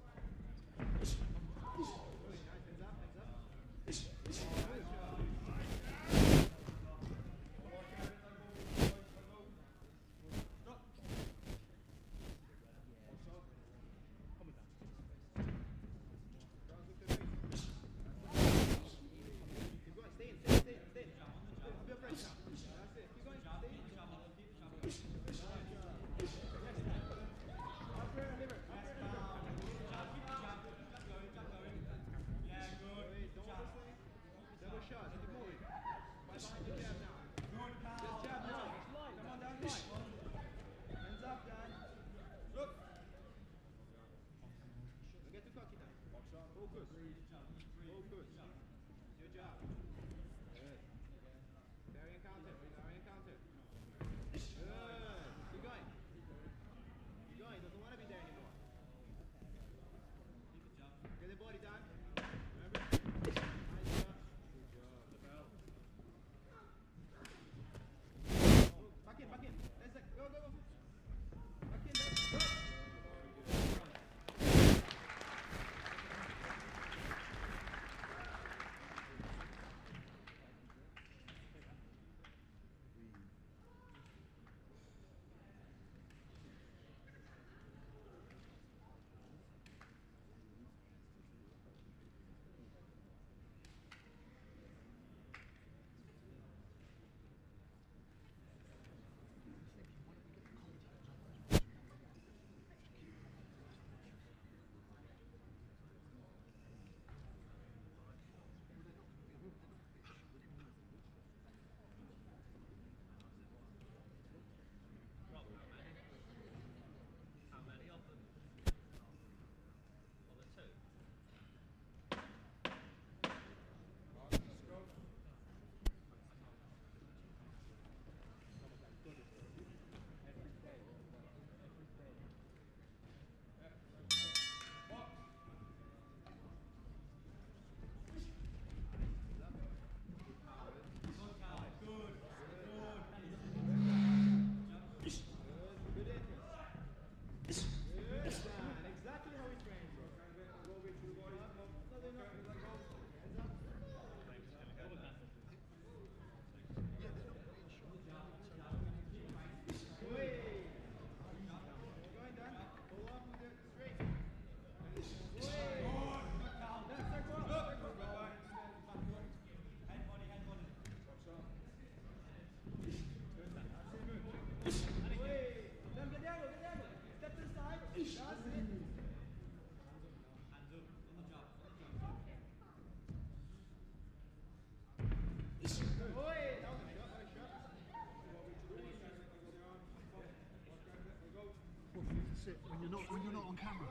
Sit when you're not on camera.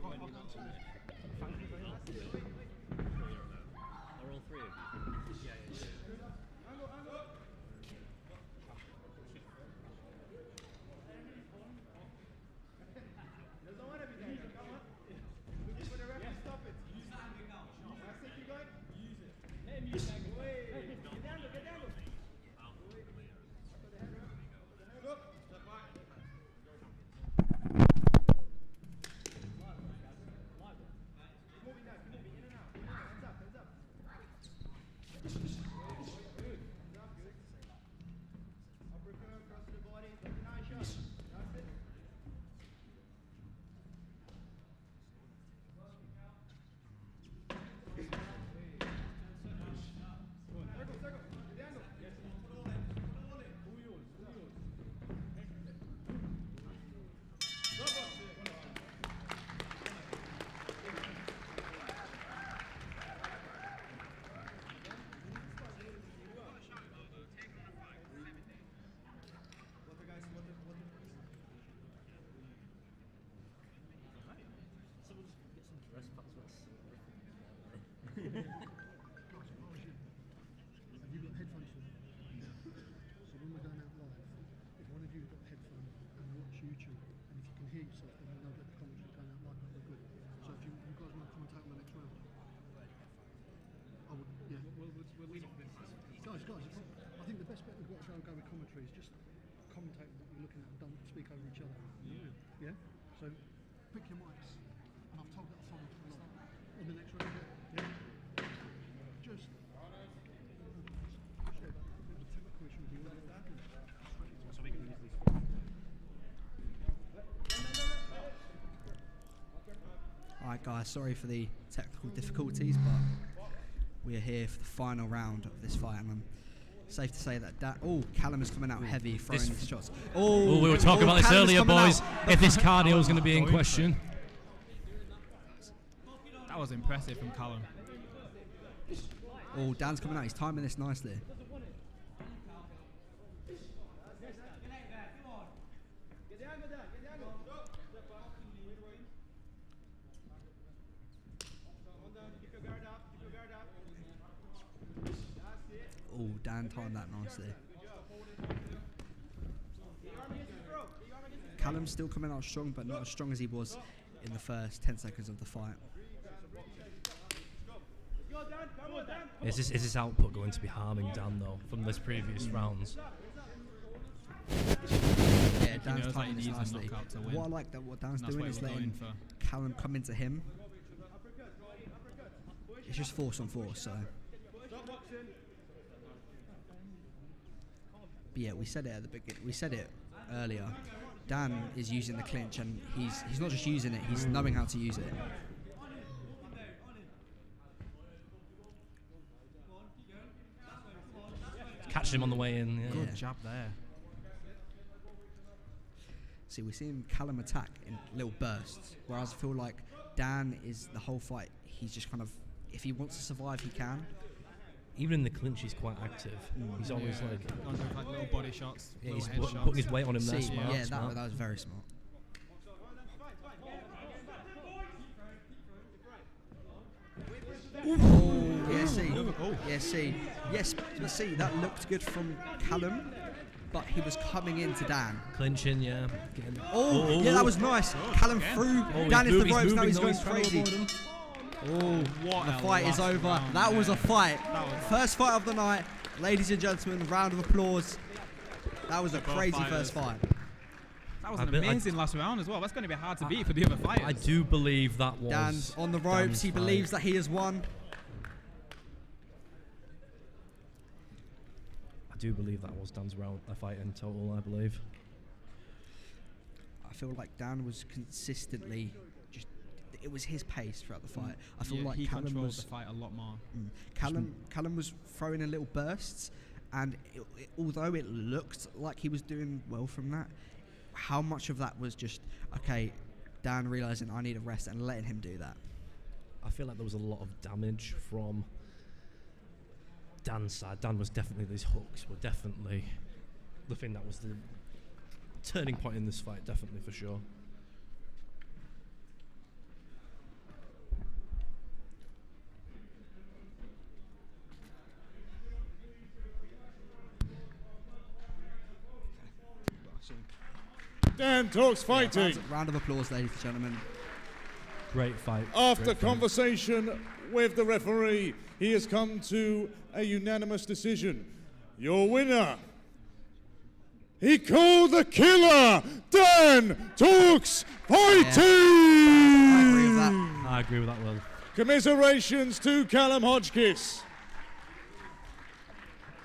Right, I'll go and turn. Are all three of you? Yeah. There's no one every day. Come on. Looking for the ref to stop it. Use that angle now. That's it, keep going. Use it. Let him use that angle. Get down, get down. Look. Step back. Moving now, in and out. Hands up. Guys, I think the best bet we've got to go with commentary is just commentate what you're looking at and don't speak over each other. Yeah? So pick your mics, and I've told that song on the next round. Yeah? Just share that. The technical issue with the audio. So we can use these. Alright guys, sorry for the technical difficulties, but we are here for the final round of this fight, and I'm safe to say that Callum is coming out heavy, throwing these shots. We were talking about this earlier, boys. If this cardio is going to be in question. That was impressive from Callum. Dan's coming out. He's timing this nicely. Dan timed that nicely. Callum's still coming out strong, but not as strong as he was in the first 10 seconds of the fight. Is this output going to be harming Dan, though, from this previous rounds? Yeah, Dan's timing this nicely. What I like that what Dan's doing is letting Callum come into him. It's just force on force, so... But yeah, we said it at the beginning. We said it earlier. Dan is using the clinch, and he's not just using it; he's knowing how to use it. Catch him on the way in. Yeah. Good jab there. See, we're seeing Callum attack in little bursts, whereas I feel like Dan is the whole fight. He's just kind of, if he wants to survive, he can. Even in the clinch, he's quite active. He's always like little body shots. Yeah, he's putting his weight on him there. Smart, yeah, smart. That was very smart. Yes, but see, that looked good from Callum, but he was coming into Dan. Clinching, yeah. Yeah, that was nice. Callum threw Dan into the ropes, now he's going crazy. The fight is over. That was a fight. First fight of the night. Ladies and gentlemen, round of applause. That was a crazy first fight. That was an amazing last round as well. That's going to be hard to beat for the other fighters. I do believe that was Dan's on the ropes. He believes that he has won. I do believe that was Dan's fight in total, I believe. I feel like Dan was consistently just... It was his pace throughout the fight. I feel like he Callum controlled was... the fight a lot more. Callum was throwing in little bursts, and although it looked like he was doing well from that, how much of that was just, okay, Dan realising I need a rest and letting him do that? I feel like there was a lot of damage from Dan's side. Dan was definitely, these hooks were definitely the thing that was the turning point in this fight, definitely for sure. Dan talks fighting. Round of applause, ladies and gentlemen. Great fight. After conversation with the referee, he has come to a unanimous decision. Your winner, he called the killer, Dan talks fighting. I agree with that. I agree with that, Will. Commiserations to Callum Hotchkiss.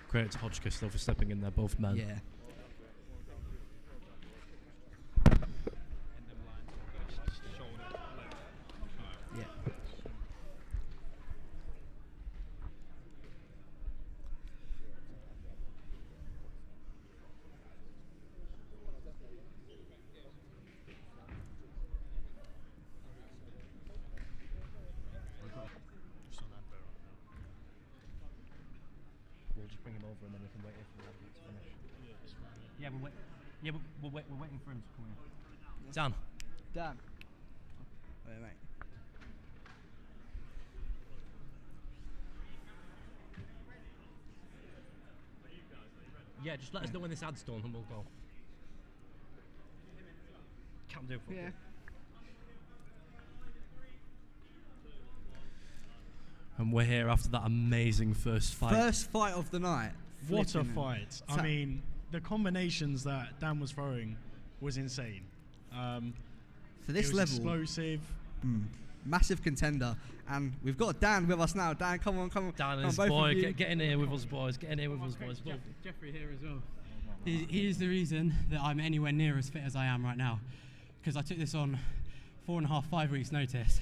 Credit to Hotchkiss though for stepping in there, both men. Yeah. We'll just bring him over and then we can wait for him to finish. We're waiting for him to come in. Dan. Wait, mate. Yeah, just let us know when this ad's done and we'll go. Can't do it. Yeah. And we're here after that amazing first fight. First fight of the night. What a Flipping fight. hell. I mean, the combinations that Dan was throwing was insane. For this it was level, explosive. Massive contender. And we've got Dan with us now. Dan, come on. Dan Come and his both boy, of you. get in here with us, boys. Get in here with us, boys. Jeffrey here as well. He is the reason that I'm anywhere near as fit as I am right now, because I took this on 4.5, 5 weeks notice,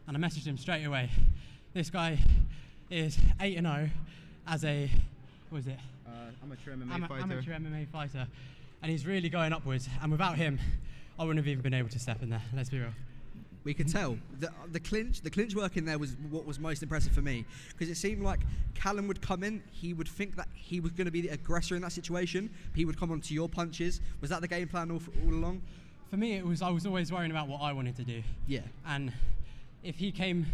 and I messaged him straight away. This guy is 8-0 as a, what is it? Amateur MMA fighter. Amateur MMA fighter, and he's really going upwards. And without him, I wouldn't have even been able to step in there. Let's be real. We could tell the clinch work in there was what was most impressive for me, because it seemed like Callum would come in, he would think that he was going to be the aggressor in that situation. He would come onto your punches. Was that the game plan all along? For me, it was. I was always worrying about what I wanted to do. Yeah. And if he came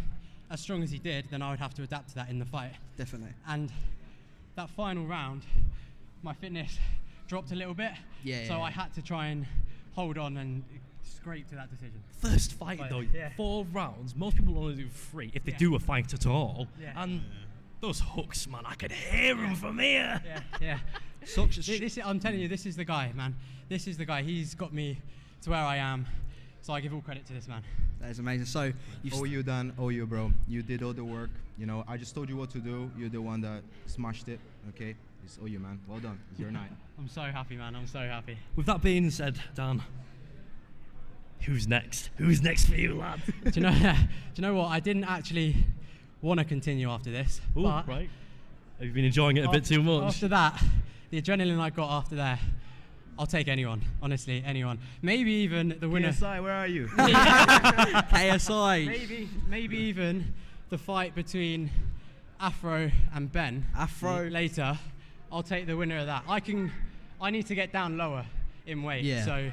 as strong as he did, then I would have to adapt to that in the fight. Definitely. And that final round, my fitness dropped a little bit. Yeah. So I had to try and hold on and scrape to that decision. First fight though, yeah. 4 rounds. Most people only do 3 if they do a fight at all. Yeah. And those hooks, man, I could hear them from here. Yeah. I'm telling you, this is the guy, man. This is the guy. He's got me to where I am. So I give all credit to this man. That is amazing. So you Dan, you bro. You did all the work. You know, I just told you what to do. You're the one that smashed it. Okay, it's all you, man. Well done. It's your night. I'm so happy, man. I'm so happy. With that being said, Dan, who's next? Who's next for you, lad? Do you know what? I didn't actually want to continue after this. Ooh, but right. Have you been enjoying it a bit too much? After that, the adrenaline I got after there, I'll take anyone. Honestly, anyone. Maybe even the winner. KSI, where are you? KSI. Maybe even the fight between Afro and Ben. Afro later. I'll take the winner of that. I need to get down lower in weight. Yeah. So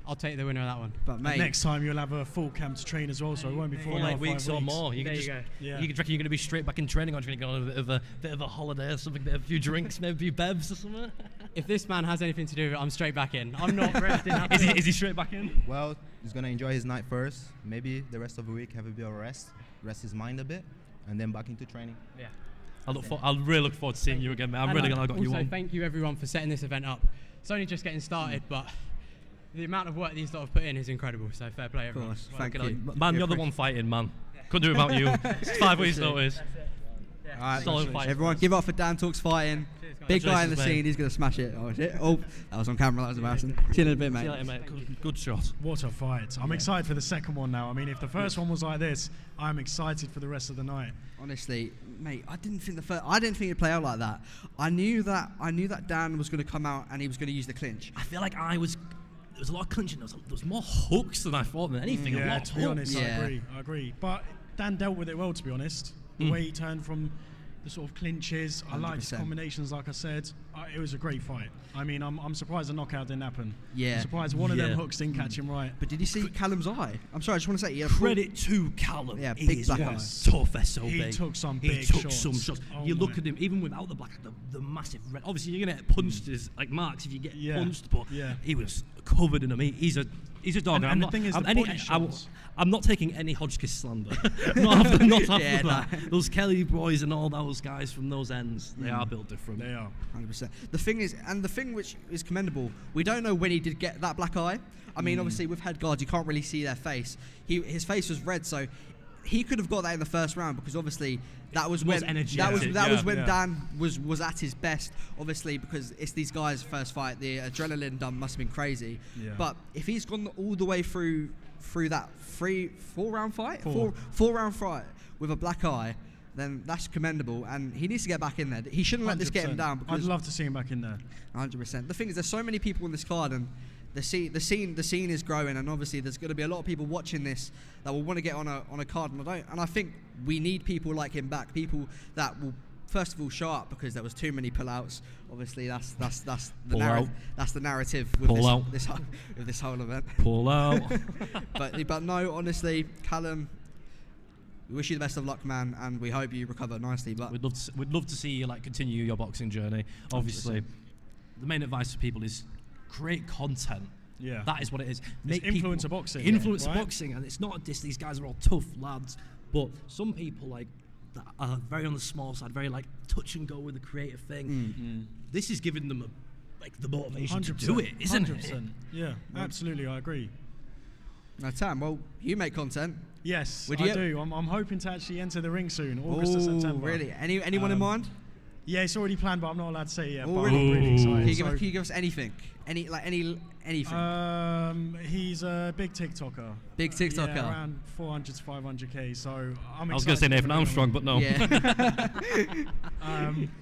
I'll take the winner of that one. But mate, Next time you'll have a full camp to train as well, so it won't be 4 8 weeks or more. There you go. You reckon you're going to be straight back in training, or do you think you're going to go on a bit of a holiday or something, a few drinks, maybe a few bevs or something? If this man has anything to do with it, I'm straight back in. I'm not resting. Is he straight back in? Well, he's gonna enjoy his night first. Maybe the rest of the week have a bit of rest his mind a bit, and then back into training. Yeah. I'll really look forward to seeing you again, man. I'm really glad I got you on. Also, thank you everyone for setting this event up. It's only just getting started, but the amount of work these lot have put in is incredible. So fair play, everyone. Of course, thank you. Man, you're the one fighting, man. Couldn't do it without you. It's 5 weeks notice. All right, Solid fight. everyone, give up for Dan Talks Fighting. Big guy in the Congratulations, scene. mate. He's gonna smash it. Oh shit! Oh, that was on camera. That was embarrassing. See you in a bit, mate. See you later, mate. Good shot. What a fight. I'm excited for the second one now. I mean, if the first one was like this, I'm excited for the rest of the night. Honestly, mate, I didn't think it'd play out like that. I knew that Dan was going to come out and he was going to use the clinch. I feel like there was a lot of clinching. There was more hooks than I thought than anything. A lot Yeah, of to be hooks. honest, I agree. But Dan dealt with it well, to be honest. The way he turned from the sort of clinches, I liked his 100%. combinations, like I said. It was a great fight. I mean, I'm surprised the knockout didn't happen. Yeah. I'm surprised one of them hooks didn't catch him right. But did you see Callum's eye? I'm sorry, I just want to say, Credit to Callum. Yeah, He big is black a eyes. tough SOB. He took some He big took shots. some shots. Oh You look my. at him, even without the black, the massive red. Obviously, you're gonna get punched as like marks if you get punched, but he was covered in them. He's a dog. And the thing is, the body shots. I'm not taking any Hotchkiss slander. not after Yeah, that. Those Kelly boys and all those guys from those ends, they are built different. They are. 100%. The thing is, and the thing which is commendable, we don't know when he did get that black eye. I mean, obviously with head guards, you can't really see their face. His face was red, so he could have got that in the first round because obviously that was when Dan was at his best. Obviously because it's these guys' first fight, the adrenaline dump must have been crazy. Yeah. But if he's gone all the way through that four round fight with a black eye, then that's commendable, and he needs to get back in there. He shouldn't let this get him 100%. down. Because I'd love to see him back in there. 100%. The thing is, there's so many people in this card, and the scene is growing, and obviously there's going to be a lot of people watching this that will want to get on a card, and I think we need people like him back, people that will first of all show up, because there was too many pullouts. Obviously, that's the narrative with this whole event. Pull out. but no, honestly, Callum, we wish you the best of luck, man, and we hope you recover nicely. But we'd love to see you continue your boxing journey. Obviously, 100%. the main advice for people is create content. Yeah, that is what it is. It's influencer boxing. Influencer right? boxing, and it's not a diss. These guys are all tough lads, but some people that are very on the small side, very like touch and go with the creative thing. This is giving them the motivation to do it, isn't 100%. it? Yeah, absolutely, I agree. Now, Tam, well, you make content. Yes, Would I you- do. I'm hoping to actually enter the ring soon, August or September. Really? Anyone in mind? Yeah, it's already planned, but I'm not allowed to say it yet. Oh, But really? I'm really excited. Can you give us anything? Anything? He's a big TikToker. Big TikToker. Yeah, around 400 to 500k. So I'm excited. I was going to say Nathan Armstrong, but no. Yeah.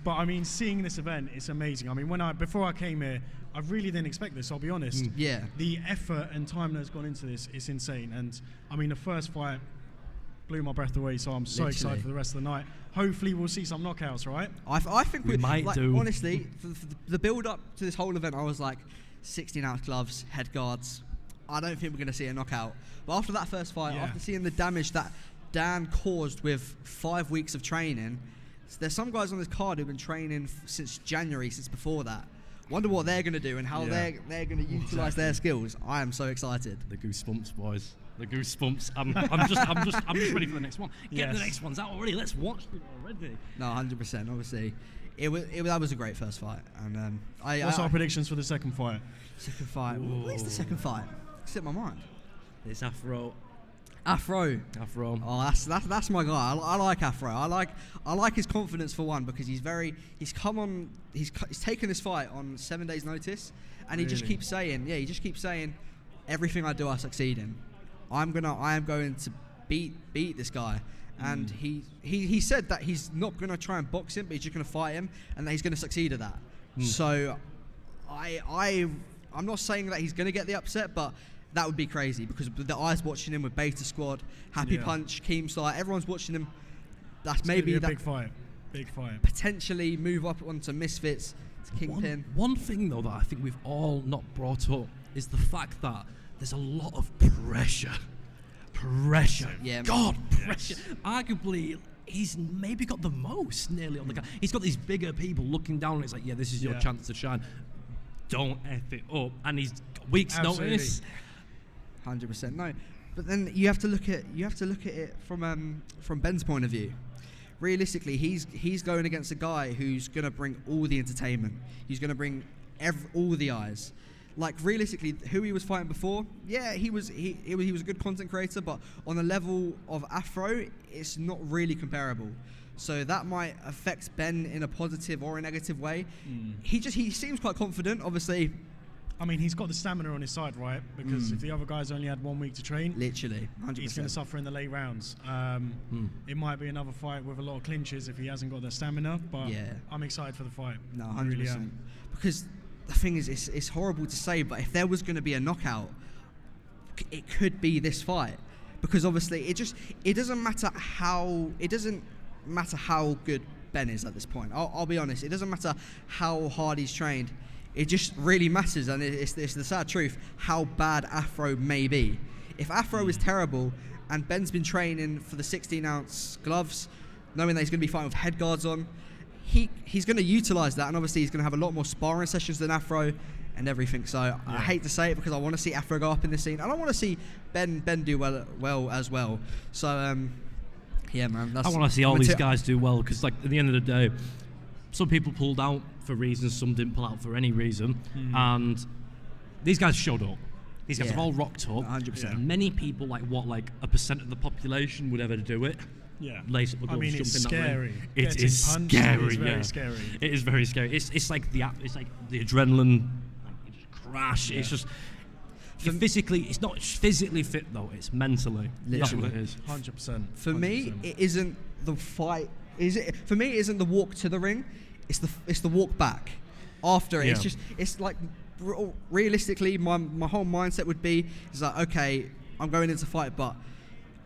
But I mean, seeing this event, it's amazing. I mean, before I came here, I really didn't expect this. I'll be honest. Yeah. The effort and time that's gone into this is insane. And I mean, the first fight blew my breath away. So I'm so excited for the rest of the night. Hopefully, we'll see some knockouts, right? I think We might do. Honestly, for the build up to this whole event, I was like, 16-ounce gloves, head guards. I don't think we're going to see a knockout. But after that first fight, after seeing the damage that Dan caused with 5 weeks of training, there's some guys on this card who've been training since January, since before that. Wonder what they're going to do and how they're going to utilise their skills. I am so excited. The goosebumps, boys. The goosebumps. I'm just ready for the next one. Get the next ones out already. Let's watch it already. No, 100%. Obviously, that was a great first fight. And What's our predictions for the second fight? Second fight. Where's the second fight? It's in my mind. It's Afro. Afro. Oh, that's my guy. I like Afro. I like his confidence for one because he's taken this fight on 7 days' notice, and he just keeps saying, everything I do, I succeed in. I am going to beat this guy. And he said that he's not going to try and box him, but he's just going to fight him, and that he's going to succeed at that. So, I'm not saying that he's going to get the upset, but that would be crazy because the eyes watching him with Beta Squad, Happy Punch, Keemstar, everyone's watching him. That's It's maybe gonna be a big fight. Potentially move up onto Misfits to Kingpin. One thing though that I think we've all not brought up is the fact that there's a lot of pressure. Yeah. God, pressure. Arguably, he's maybe got the most nearly on the guy. He's got these bigger people looking down and it's like, yeah, this is your chance to shine. Don't F it up. And he's got weeks notice. 100%. No. But then you have to look at it from Ben's point of view. Realistically, he's going against a guy who's going to bring all the entertainment. He's going to bring all the eyes. Like realistically, who he was fighting before, yeah, he was a good content creator, but on the level of Afro, it's not really comparable. So that might affect Ben in a positive or a negative way. He seems quite confident, obviously. I mean, he's got the stamina on his side, right? Because if the other guys only had 1 week to train, literally, 100%. He's going to suffer in the late rounds. It might be another fight with a lot of clinches if he hasn't got the stamina, but I'm excited for the fight. No, 100%. I really am. Because the thing is, it's horrible to say, but if there was going to be a knockout, it could be this fight. Because obviously, it doesn't matter how good Ben is at this point. I'll be honest, it doesn't matter how hard he's trained. It just really matters, and it's the sad truth, how bad Afro may be. If Afro is terrible, and Ben's been training for the 16-ounce gloves, knowing that he's going to be fighting with head guards on, he's going to utilise that, and obviously he's going to have a lot more sparring sessions than Afro and everything. So I hate to say it because I want to see Afro go up in this scene, and I want to see Ben do well as well. So yeah, man. I want to see all these guys do well because, like, at the end of the day, some people pulled out for reasons, some didn't pull out for any reason, and these guys showed up. These guys have all rocked up. 100%. Many people, like 1% of the population would ever do it. Yeah. Lace up the gloves, it's jump in that scary. ring. It is Punched, scary. it's very scary. It is very scary. It's like the adrenaline, like you just crash. It's just. It's not physically fit though. It's mentally. That's what it is. 100%. For me, it isn't the fight. For me, it isn't the walk to the ring. It's the walk back after it. It's like realistically, my whole mindset would be is like, okay, I'm going into fight, but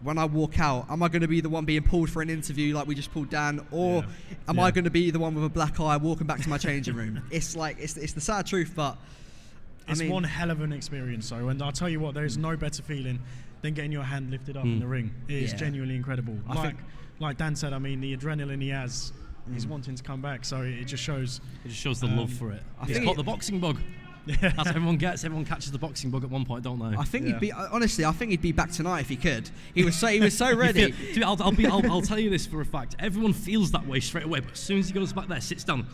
when I walk out, am I going to be the one being pulled for an interview like we just pulled Dan, or am I going to be the one with a black eye walking back to my changing room? It's like it's the sad truth, but it's one hell of an experience, though, and I'll tell you what, there is no better feeling than getting your hand lifted up in the ring. It is genuinely incredible. Like Dan said, I mean, the adrenaline he has, he's wanting to come back, so it just shows. It just shows the love for it. He's got the boxing bug. That's what everyone gets. Everyone catches the boxing bug at one point, don't they? I think he'd be honestly. I think he'd be back tonight if he could. He was so ready. Dude, I'll tell you this for a fact. Everyone feels that way straight away, but as soon as he goes back there, sits down.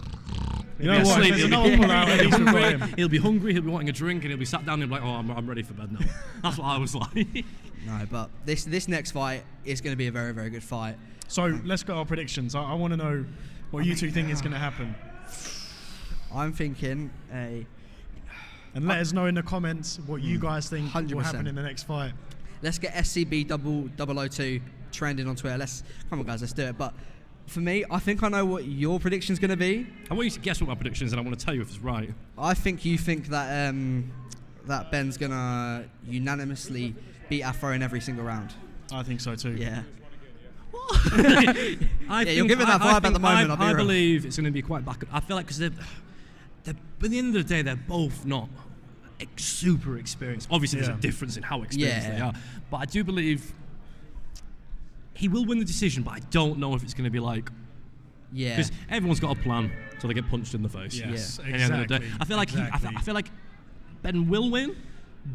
You know what? There's another pull out at least for him. He'll be hungry. He'll be wanting a drink, and he'll be sat down and he'll be like, "Oh, I'm ready for bed now." That's what I was like. No, but this next fight is going to be a very, very good fight. So let's get our predictions. I want to know what you two think is going to happen. I'm thinking And let us know in the comments what you guys think 100%. will happen in the next fight. Let's get SCB 002 trending on Twitter. Come on, guys, let's do it. But for me, I think I know what your prediction's going to be. I want you to guess what my prediction is, and I want to tell you if it's right. I think you think that that Ben's going to unanimously beat Afro in every single round. I think so too. Yeah. You're giving that vibe at the moment. I believe it's going to be quite back. I feel like because they're at the end of the day, they're both not super experienced. Obviously, there's a difference in how experienced they are. But I do believe he will win the decision, but I don't know if it's going to be like... Yeah. Because everyone's got a plan, so they get punched in the face. Yes, At the end of the day. I feel like I feel like Ben will win,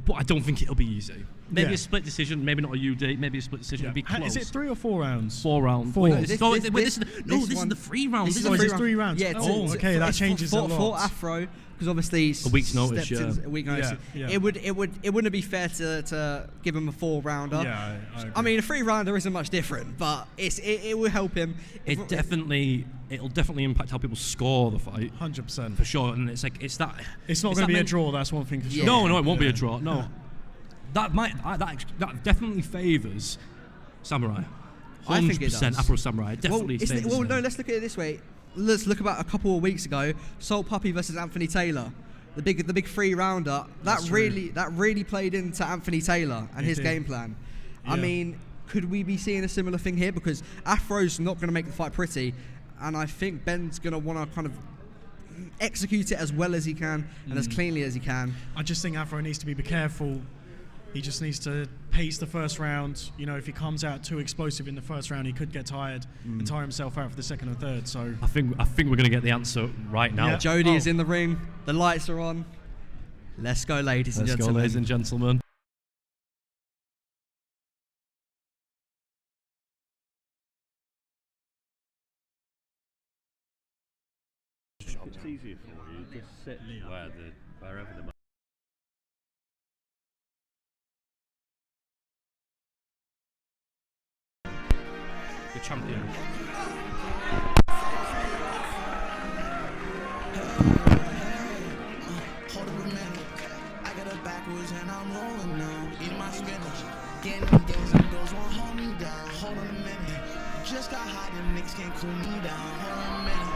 but I don't think it'll be easy. Maybe a split decision, maybe not a UD, maybe a split decision. It'll be close. Is it 3 or 4 rounds? 4 rounds. 4. This is the 3 round. This is 3 rounds. Yeah, okay, that changes a lot. For Afro, because obviously a week's notice. A week notice. Yeah. It wouldn't be fair to give him a 4-rounder. Yeah, I mean, a 3-rounder isn't much different, but it will help him. It'll definitely impact how people score the fight. 100% for sure. And it's that. It's not going to be a draw. That's one thing for sure. No, it won't be a draw. No. That definitely favours Samurai. 100%. I think it does. Afro Samurai definitely favours. Well, no. Let's look at it this way. Let's look about a couple of weeks ago. Salt Puppy versus Anthony Taylor, the big 3-rounder. That really played into Anthony Taylor and his game plan. Yeah. I mean, could we be seeing a similar thing here? Because Afro's not going to make the fight pretty, and I think Ben's going to want to kind of execute it as well as he can and as cleanly as he can. I just think Afro needs to be careful. He just needs to pace the first round. You know, if he comes out too explosive in the first round, he could get tired and tire himself out for the second and third. So I think we're going to get the answer right now. Yeah. Jody is in the ring. The lights are on. Let's go, ladies and gentlemen. Let's go, ladies and gentlemen. It's easier for you. Just sit wherever the The champion. Hold up a minute. I got it backwards and I'm rolling now. Eating my spinach. Getting them games and girls won't hold me down. Hold on a minute. Just got hot and niggas can't cool me down. Hold on a minute.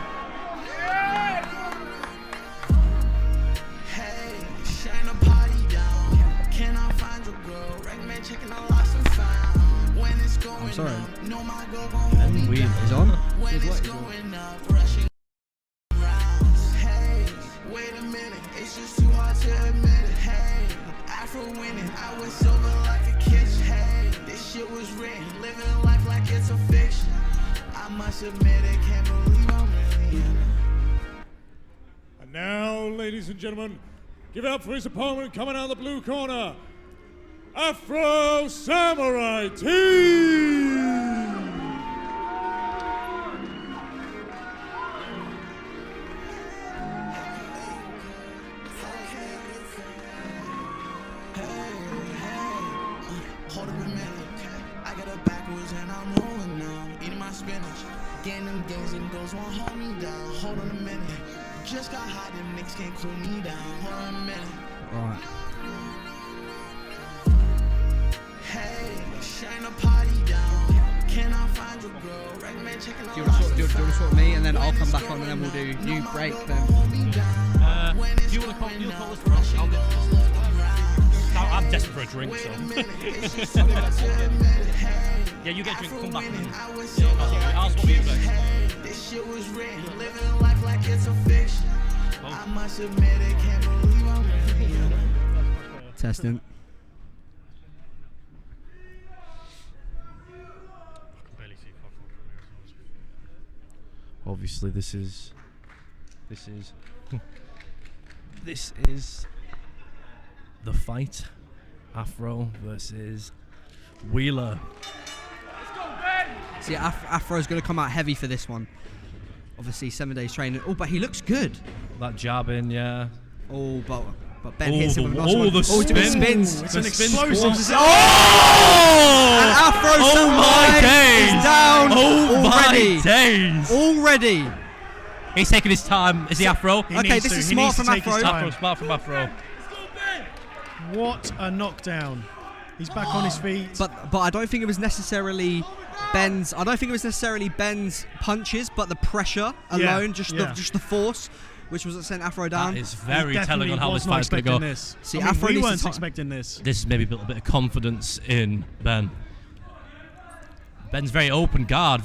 Hey, shine a party down. Can I find your girl? Recommend checking out lost and found. When it's going up, no my girl gon' hold me down. He's on. When it's going up, rushing rounds. Hey, wait a minute, it's just too hard to admit it. Hey, Afro winning, I was sober like a kitchen. Hey, this shit was written, living life like it's a fiction. I must admit it, can't believe I'm really in it. And now, ladies and gentlemen, give it up for his opponent coming out of the blue corner, Afro Samurai Team! Hold up a minute, I got it backwards and I'm rolling now. Eating my spinach, getting them games and girls won't hold me down. Hold on a minute, just got hot and niggas can't cool me down. Hold on a minute. Right. Hey, shine a party down. Can I find your girl? Recommend checking out. Do you want to sort me, and then I'll come back on, and then we'll do new break then. Do you want to call us for us? I'll get I'm desperate for a drink, so. Yeah, you get a drink, come back. I'll swap you back. This shit was written, living life like it's a fiction. I must admit it, can't believe I'm really. Testing. Obviously, this is This is the fight. Afro versus Wheeler. See, Afro's going to come out heavy for this one. Obviously, 7 days training. Oh, but he looks good. That jabbing, yeah. Oh, but Ben hits him with a nice the spins. It's an explosive. And Afro is down already. My days. Already. He's taking his time. Is he Afro? Okay, this is smart from Afro. Smart from Afro. What a knockdown. He's back on his feet. But I don't think it was necessarily Ben's. I don't think it was necessarily Ben's punches, but the pressure alone, just the force, which was what sent Afro down. That is very telling on how this fight's going to go. This. See, Afro we weren't expecting this. This has maybe built a bit of confidence in Ben. Ben's very open guard.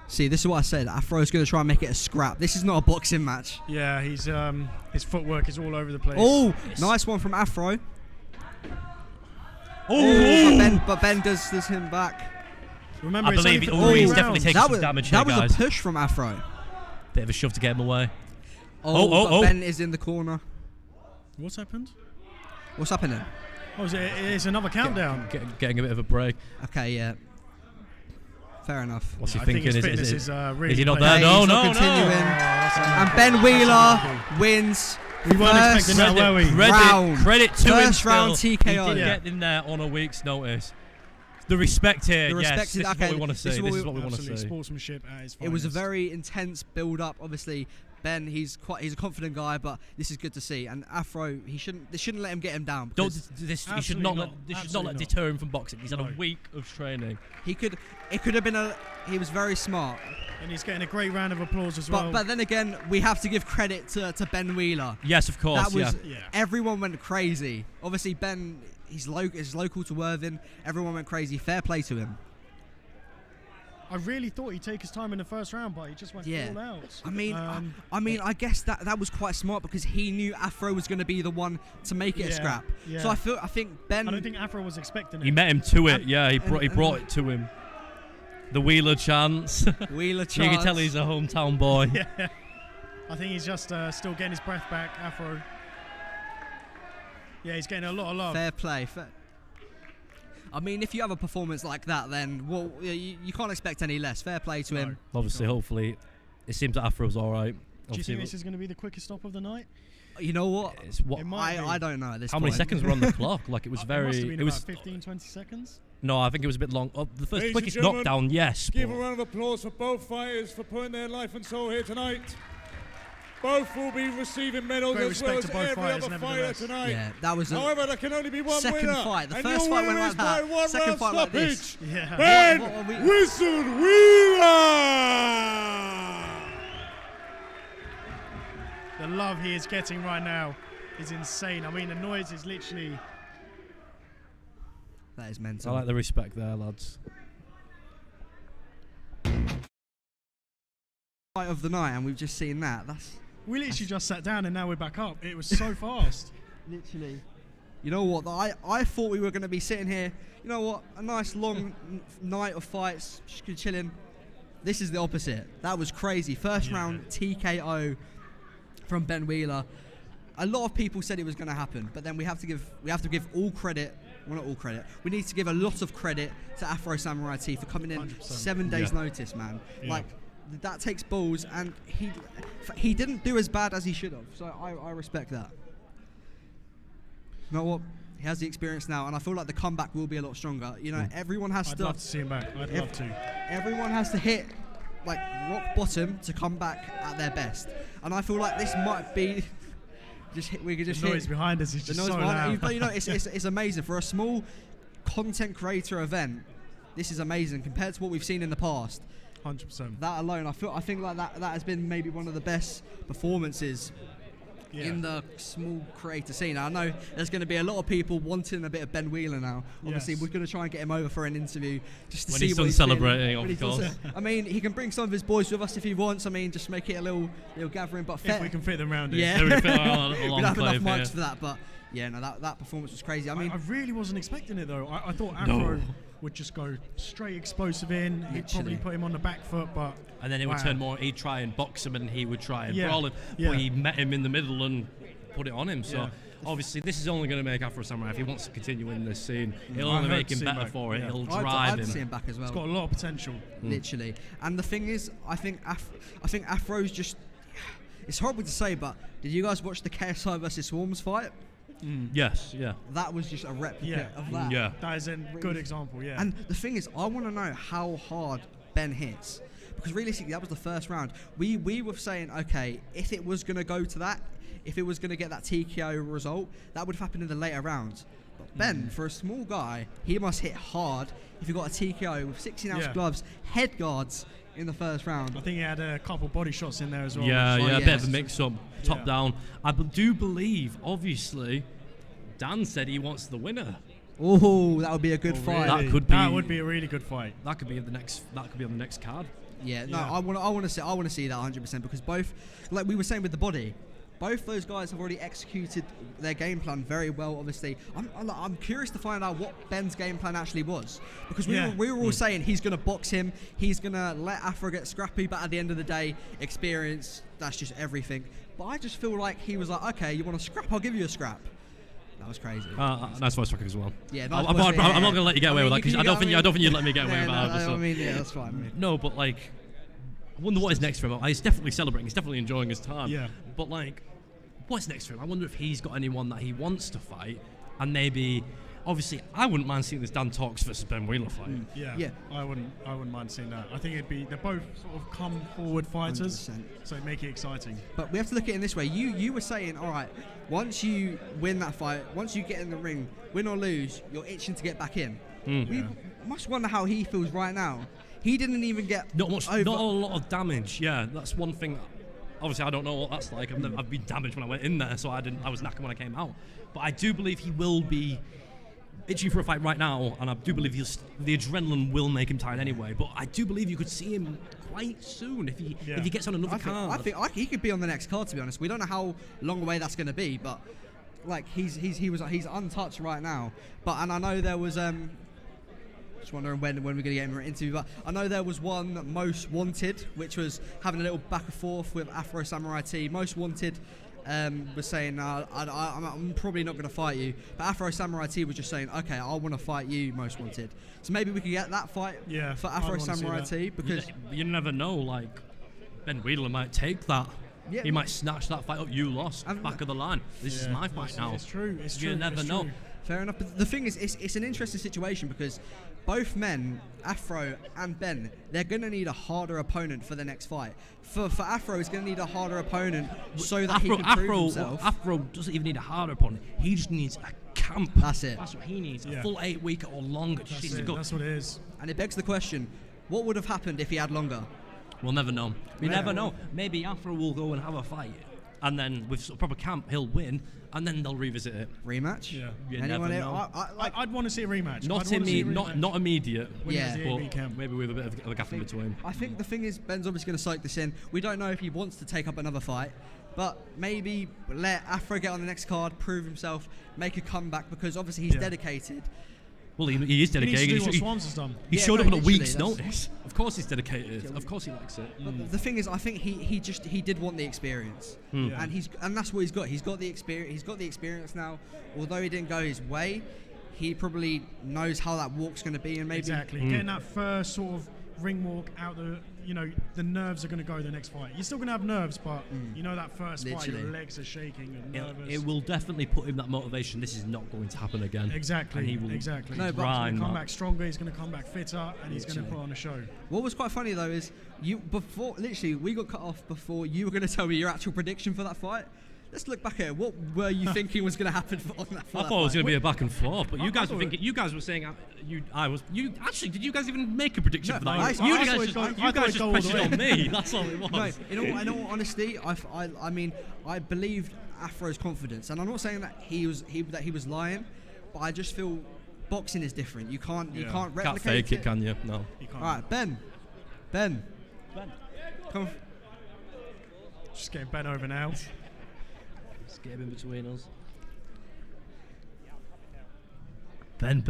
See, this is what I said. Afro's going to try and make it a scrap. This is not a boxing match. Yeah, he's his footwork is all over the place. Oh, nice one from Afro. But Ben does him back. Remember, I believe he's definitely taking some damage here, guys. That was a push from Afro. Bit of a shove to get him away. But Ben is in the corner. What's happened? What's happening? Oh, it's another countdown. Getting a bit of a break. Okay, yeah. Fair enough. What's he thinking? Is he not there? No. Continuing. And Ben Wheeler wins. We weren't expecting that, were we? Credit to him. First round TKO. He did get in there on a week's notice. The respect here, this is what we want to see. This is what we want to see. Sportsmanship at his finest. It was a very intense build-up. Obviously, Ben, he's a confident guy, but this is good to see. And Afro, they shouldn't let him get him down. You should not let deter him from boxing. He's had a week of training. It could have been he was very smart. And he's getting a great round of applause as well. But then again, we have to give credit to Ben Wheeler. Yes, of course. That was everyone went crazy. Obviously, Ben, he's local to Worthing. Everyone went crazy. Fair play to him. I really thought he'd take his time in the first round, but he just went all out. I guess that was quite smart because he knew Afro was going to be the one to make it a scrap. Yeah. So I think Ben. I don't think Afro was expecting it. He met him to it. He brought it to him. The Wheeler chance. Wheeler chance. You can tell he's a hometown boy. Yeah. I think he's just still getting his breath back, Afro. Yeah, he's getting a lot of love. Fair play. I mean, if you have a performance like that, then you can't expect any less. Fair play to him. Obviously, hopefully, it seems that Afro's all right. Do you think this is going to be the quickest stop of the night? You know what? I don't know at this point. How many seconds were on the clock? Like, it was very... It was about 15, 20 seconds? No, I think it was a bit long. The first quickest gentlemen, knockdown, yes. Give a round of applause for both fighters for putting their life and soul here tonight. Both will be receiving medals as well as every other fighter tonight. Yeah, that was However, there can only be one second winner. fight. The and first your fight went winner like is by that. one Second round fight like stoppage. this. Yeah. Ben Whistle Wheeler! The love he is getting right now is insane. I mean, the noise is literally... That is mental. I like the respect there, lads. Fight of the night, and we've just seen that. We literally just sat down and now we're back up. It was so fast. Literally. You know what? I thought we were going to be sitting here. You know what? A nice long night of fights, just chilling. This is the opposite. That was crazy. First round TKO from Ben Wheeler. A lot of people said it was going to happen, but then we have to give all credit. Well, not all credit. We need to give a lot of credit to Afro Samurai T for coming in 100%. 7 days notice, man. Yeah. Like, that takes balls, and he didn't do as bad as he should have. So I respect that. You know what? He has the experience now, and I feel like the comeback will be a lot stronger. You know, everyone has to. I'd love to see him back. I'd love to. Everyone has to hit like rock bottom to come back at their best, and I feel like this might be. We could just the hit noise behind us is just so loud. loud. You know, it's amazing for a small content creator event. This is amazing compared to what we've seen in the past. 100%. That alone, I think like that has been maybe one of the best performances in the small creator scene. I know there's going to be a lot of people wanting a bit of Ben Wheeler now. Obviously, we're going to try and get him over for an interview just to see what he's celebrating, of course. I mean, he can bring some of his boys with us if he wants. I mean, just make it a little gathering. But if we can fit them around, yeah, we can fit our we don't have enough mics for that. But yeah, no, that performance was crazy. I mean, I really wasn't expecting it though. I thought Afro would just go straight explosive in. He'd probably Literally. put him on the back foot, but And then it would wow. turn more. He'd try and box him, and he would try and Yeah, brawl him. yeah. But he met him in the middle and put it on him. So Yeah. obviously, this is only going to make Afro Samurai if he wants to continue in this scene. It'll I only hope make to him see him better back, for it. yeah. It'll I'd drive see him. him back as well. He's got a lot of potential. Literally. And the thing is, I think Afro's just. It's horrible to say, but did you guys watch the KSI versus Swarms fight? Yes, yeah. That was just a replica Yeah. of that. Yeah. That is a good example, yeah. And the thing is, I want to know how hard Ben hits. Because realistically, that was the first round. We were saying, okay, if it was going to go to that, if it was going to get that TKO result, that would have happened in the later rounds. But Ben, for a small guy, he must hit hard if he got a TKO with 16-ounce Yeah. gloves, head guards in the first round. I think he had a couple body shots in there as well. Yeah, Oh, yeah, a yeah. bit of a mix-up, top Yeah. down. I do believe, obviously, Dan said he wants the winner. Oh, that would be a good fight. That could be. That would be a really good fight. That could be the next. That could be on the next card. Yeah, no, Yeah. I want to see that 100% because both, like we were saying with the body, both those guys have already executed their game plan very well. Obviously, I'm curious to find out what Ben's game plan actually was because we were all saying he's gonna box him, he's gonna let Afro get scrappy, but at the end of the day, experience, that's just everything. But I just feel like he was like, okay, you want a scrap? I'll give you a scrap. That was crazy. Nice voice tracking as well. Yeah, I'm nice not voice, yeah. going to let you get away with that because I don't think you'd let me get away Yeah, with no, that. I mean, yeah, that's fine. Mate. No, but like, I wonder what is next for him. He's definitely celebrating. He's definitely enjoying his time. Yeah. But like, what's next for him? I wonder if he's got anyone that he wants to fight, and maybe, obviously, I wouldn't mind seeing this Dan Talks versus Ben Wheeler fight. Yeah. I wouldn't mind seeing that. I think they're both sort of come forward fighters, 100%. so make it exciting. But we have to look at it in this way. You were saying, all right, once you win that fight, once you get in the ring, win or lose, you're itching to get back in. We must wonder how he feels right now. He didn't even get Not much, over. not a lot of damage. Yeah, that's one thing. Obviously, I don't know what that's like. I've been damaged when I went in there, so I was knackered when I came out. But I do believe he will be itching for a fight right now, and I do believe the adrenaline will make him tired anyway. But I do believe you could see him quite soon if he gets on another card. I think he could be on the next card. To be honest, we don't know how long away that's going to be, but like he's untouched right now. And I know there was just wondering when we're going to get him an interview. But I know there was one Most Wanted, which was having a little back and forth with Afro Samurai T. Most Wanted was saying, I'm probably not going to fight you. But Afro Samurai T was just saying, okay, I want to fight you, Most Wanted. So maybe we could get that fight for Afro Samurai T because you never know. Like Ben Wheeler might take that. Yeah, he might snatch that fight up. You lost. Back of the line. This is my fight now. It's true. It's true. You never know. Fair enough. But the thing is, it's an interesting situation because both men, Afro and Ben, they're going to need a harder opponent for the next fight. For Afro, he's going to need a harder opponent so that he can prove himself. Afro doesn't even need a harder opponent. He just needs a camp. That's it. That's what he needs. A full 8 week or longer. Just needs to go. That's what it is. And it begs the question, what would have happened if he had longer? We'll never know. We never know. Maybe Afro will go and have a fight, and then with sort of proper camp, he'll win, and then they'll revisit it. Rematch? Yeah. You Anyone never else? know. I'd want to see a rematch. Not immediate. Yeah. But maybe with a bit of a gap in between. I think the thing is, Ben's obviously going to soak this in. We don't know if he wants to take up another fight, but maybe let Afro get on the next card, prove himself, make a comeback, because obviously he's dedicated. Well, he is dedicated. He needs to do what Swans has done. He showed up on a week's notice. Of course he's dedicated. Of course he likes it. But the thing is, I think he did want the experience, and that's what he's got. He's got the experience. He's got the experience now. Although he didn't go his way, he probably knows how that walk's going to be, and maybe getting that first sort of ring walk out the nerves are going to go the next fight. You're still going to have nerves, but that first fight, your legs are shaking and nervous. It will definitely put him that motivation. This is not going to happen again. Exactly. And he will exactly. No, but he's going to come back stronger. He's going to come back fitter, and he's going to put on a show. What was quite funny though is we got cut off before you were going to tell me your actual prediction for that fight. Let's look back at it. What were you thinking was going to happen on that fight? I thought it was going to be a back and forth, but you guys were thinking. You guys were saying. Actually, did you guys even make a prediction for that? You guys just pressured on me. That's all it was. No, in all honesty, I mean, I believed Afro's confidence, and I'm not saying that he was lying, but I just feel boxing is different. You can't replicate Can't fake it, can you? No. You can't. All right, Ben. Come. Just getting Ben over now. Just get him in between us. Ben.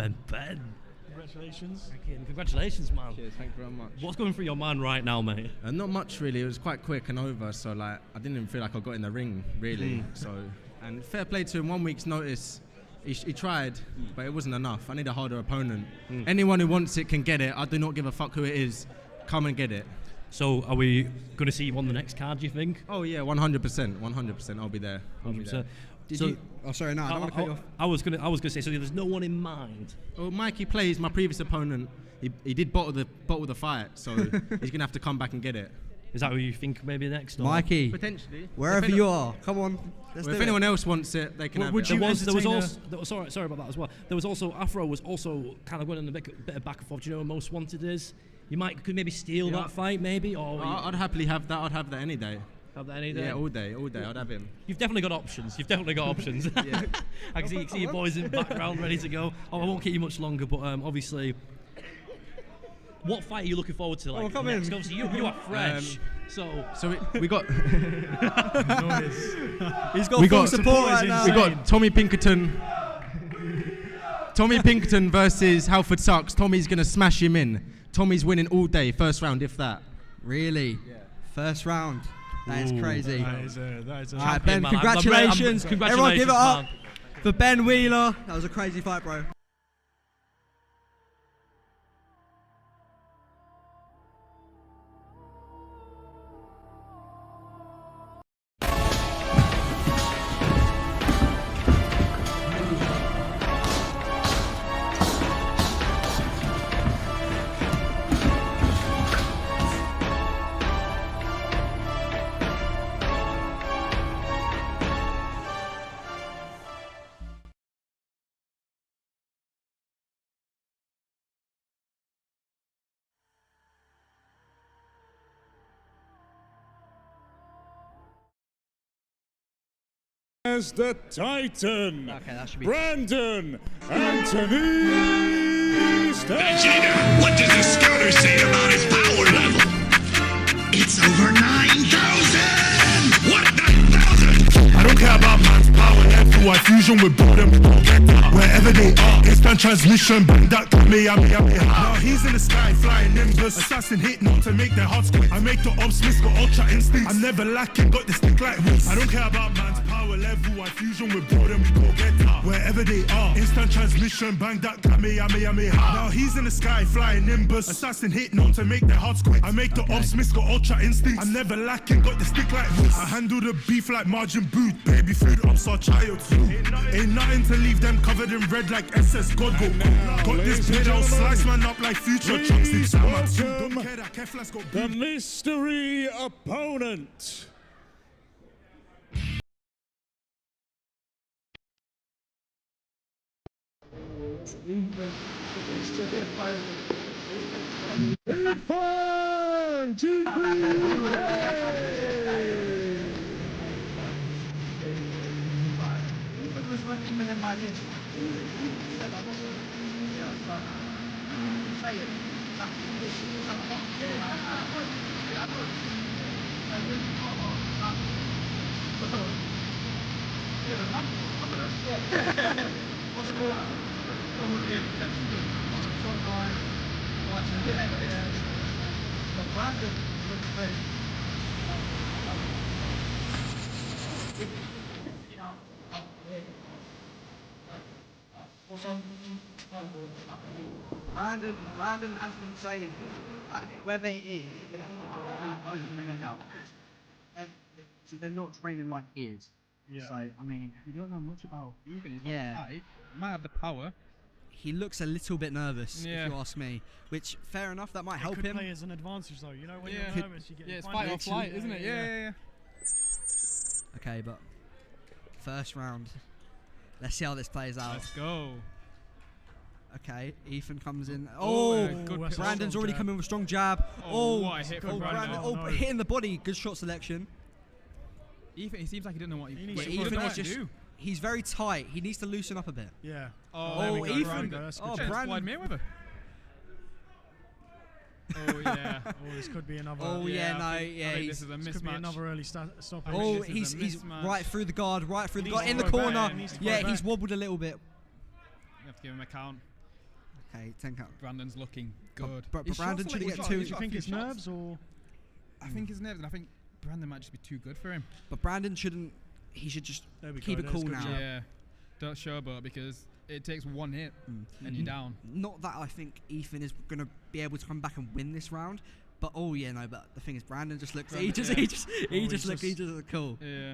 Congratulations. Congratulations, man. Cheers, thank you very much. What's going through your mind right now, mate? Not much really. It was quite quick and over, so like I didn't even feel like I got in the ring really. So, and fair play to him. 1 week's notice. He tried, but it wasn't enough. I need a harder opponent. Anyone who wants it can get it. I do not give a fuck who it is. Come and get it. So, are we going to see you on the next card, do you think? Oh, yeah, 100%. 100%. I'll be there. 100%. Did you? Oh, sorry, no, I don't want to cut you off. I was gonna say, so there's no one in mind. Well, Mikey plays, my previous opponent. He did bottle the fight, so he's going to have to come back and get it. Is that who you think maybe next? Or? Mikey. Potentially. Wherever you are, come on. If anyone else wants it, they can have it. There was also sorry about that as well. There was also Afro was also kind of going in a bit of back and forth. Do you know what Most Wanted is? You could maybe steal that fight, maybe, or I'd happily have that. I'd have that any day. Have that any day? Yeah, all day. I'd have him. You've definitely got options. Yeah. I can see your boys in the background ready to go. I won't keep you much longer, but obviously, what fight are you looking forward to? Like, next? Obviously, you are fresh. So we got. He's got full support right now. We got Tommy Pinkerton. Tommy Pinkerton versus Halford sucks. Tommy's gonna smash him in. Tommy's winning all day, first round, if that. Really? Yeah. First round. That is crazy. That is a all right, Ben, congratulations. Everyone give it up for Ben Wheeler. That was a crazy fight, bro. As the Titan, Brandon Anthony Vegeta, what does the scouter say about his power level? It's over 9,000! What, 9,000? I don't care about man's power level. I fusion with boredom, wherever they are. Instant transmission, bang that Kamehameha. Now he's in the sky, flying nimbus. Assassin hit not to make their hearts quit. I make the ops miss, got ultra instincts. I'm never lacking, got the stick like this. I don't care about man's power level. I fusion with boredom, go get out. Wherever they are. Instant transmission, bang that Kamehameha. Now he's in the sky, flying nimbus. Assassin hit not to make their hearts quit. I make the ops miss, got ultra instincts. I'm never lacking, got the stick like this. I handle the beef like margin boot. Baby food, ops are child too. Ain't nothing to leave them covered in red like SS God go. Got this bitch, I'll slice man up like future chunks. The mystery opponent. Brandon has been saying whether it is, they're not training like he is. Yeah. So, I mean, you don't know much about. Yeah. He might have the power. He looks a little bit nervous, Yeah. if you ask me. Which, fair enough, that might help could him. play as an advantage though. You know, when Yeah. you're nervous, you get Yeah, it's fight fight or flight, isn't it? Yeah. Okay, but first round. Let's see how this plays out. Let's go. Okay, Ethan comes in. Oh, Oh, good Brandon's strong already jab. come in with a strong jab. Oh, what a hit from Brandon. Brandon. Oh, Oh, no. hitting the body. Good shot selection. Ethan, he seems like he doesn't know what he But doesn't Ethan know is what to just. do. He's very tight. He needs to loosen up a bit. Yeah. Oh, there we go. Ethan. Brandon. Oh, Floyd Brandon. Mayweather. Oh yeah. Oh, this could be another. Oh yeah, no, yeah. This is a This could be mismatch. another early stoppage. Oh, This is a he's mismatch. right through the guard, right through the Needs guard, to in the throw it corner. back, needs to throw Yeah, it he's back. wobbled a little bit. You have to give him a count. Okay, 10 count. Brandon's looking good. But His Brandon shots should are like- get he's two. got- he's Do you got a think few it's shots. nerves or? I think it's nerves, and I think Brandon might just be too good for him. But Brandon shouldn't. He should just There we keep go, it cool there's good now. Yeah, don't showboat because it takes one hit and you're down. Not that I think Ethan is going to be able to come back and win this round, but but the thing is, Brandon just looks. He just looks cool. Yeah.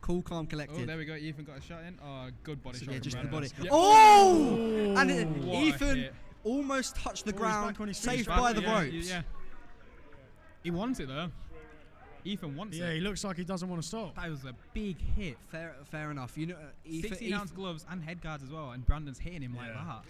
Cool, calm, collected. Oh, there we go. Ethan got a shot in. Oh, good body So, shot. yeah, from just the Brandon. body. Yeah. Oh! And What a Ethan hit. almost touched the he's ground, back on his feet. saved He's by back, the Yeah, ropes. yeah. He wants it though. Ethan wants it. Yeah, he looks like he doesn't want to stop. That was a big hit. Fair enough. You know, 16-ounce gloves and head guards as well, and Brandon's hitting him like that.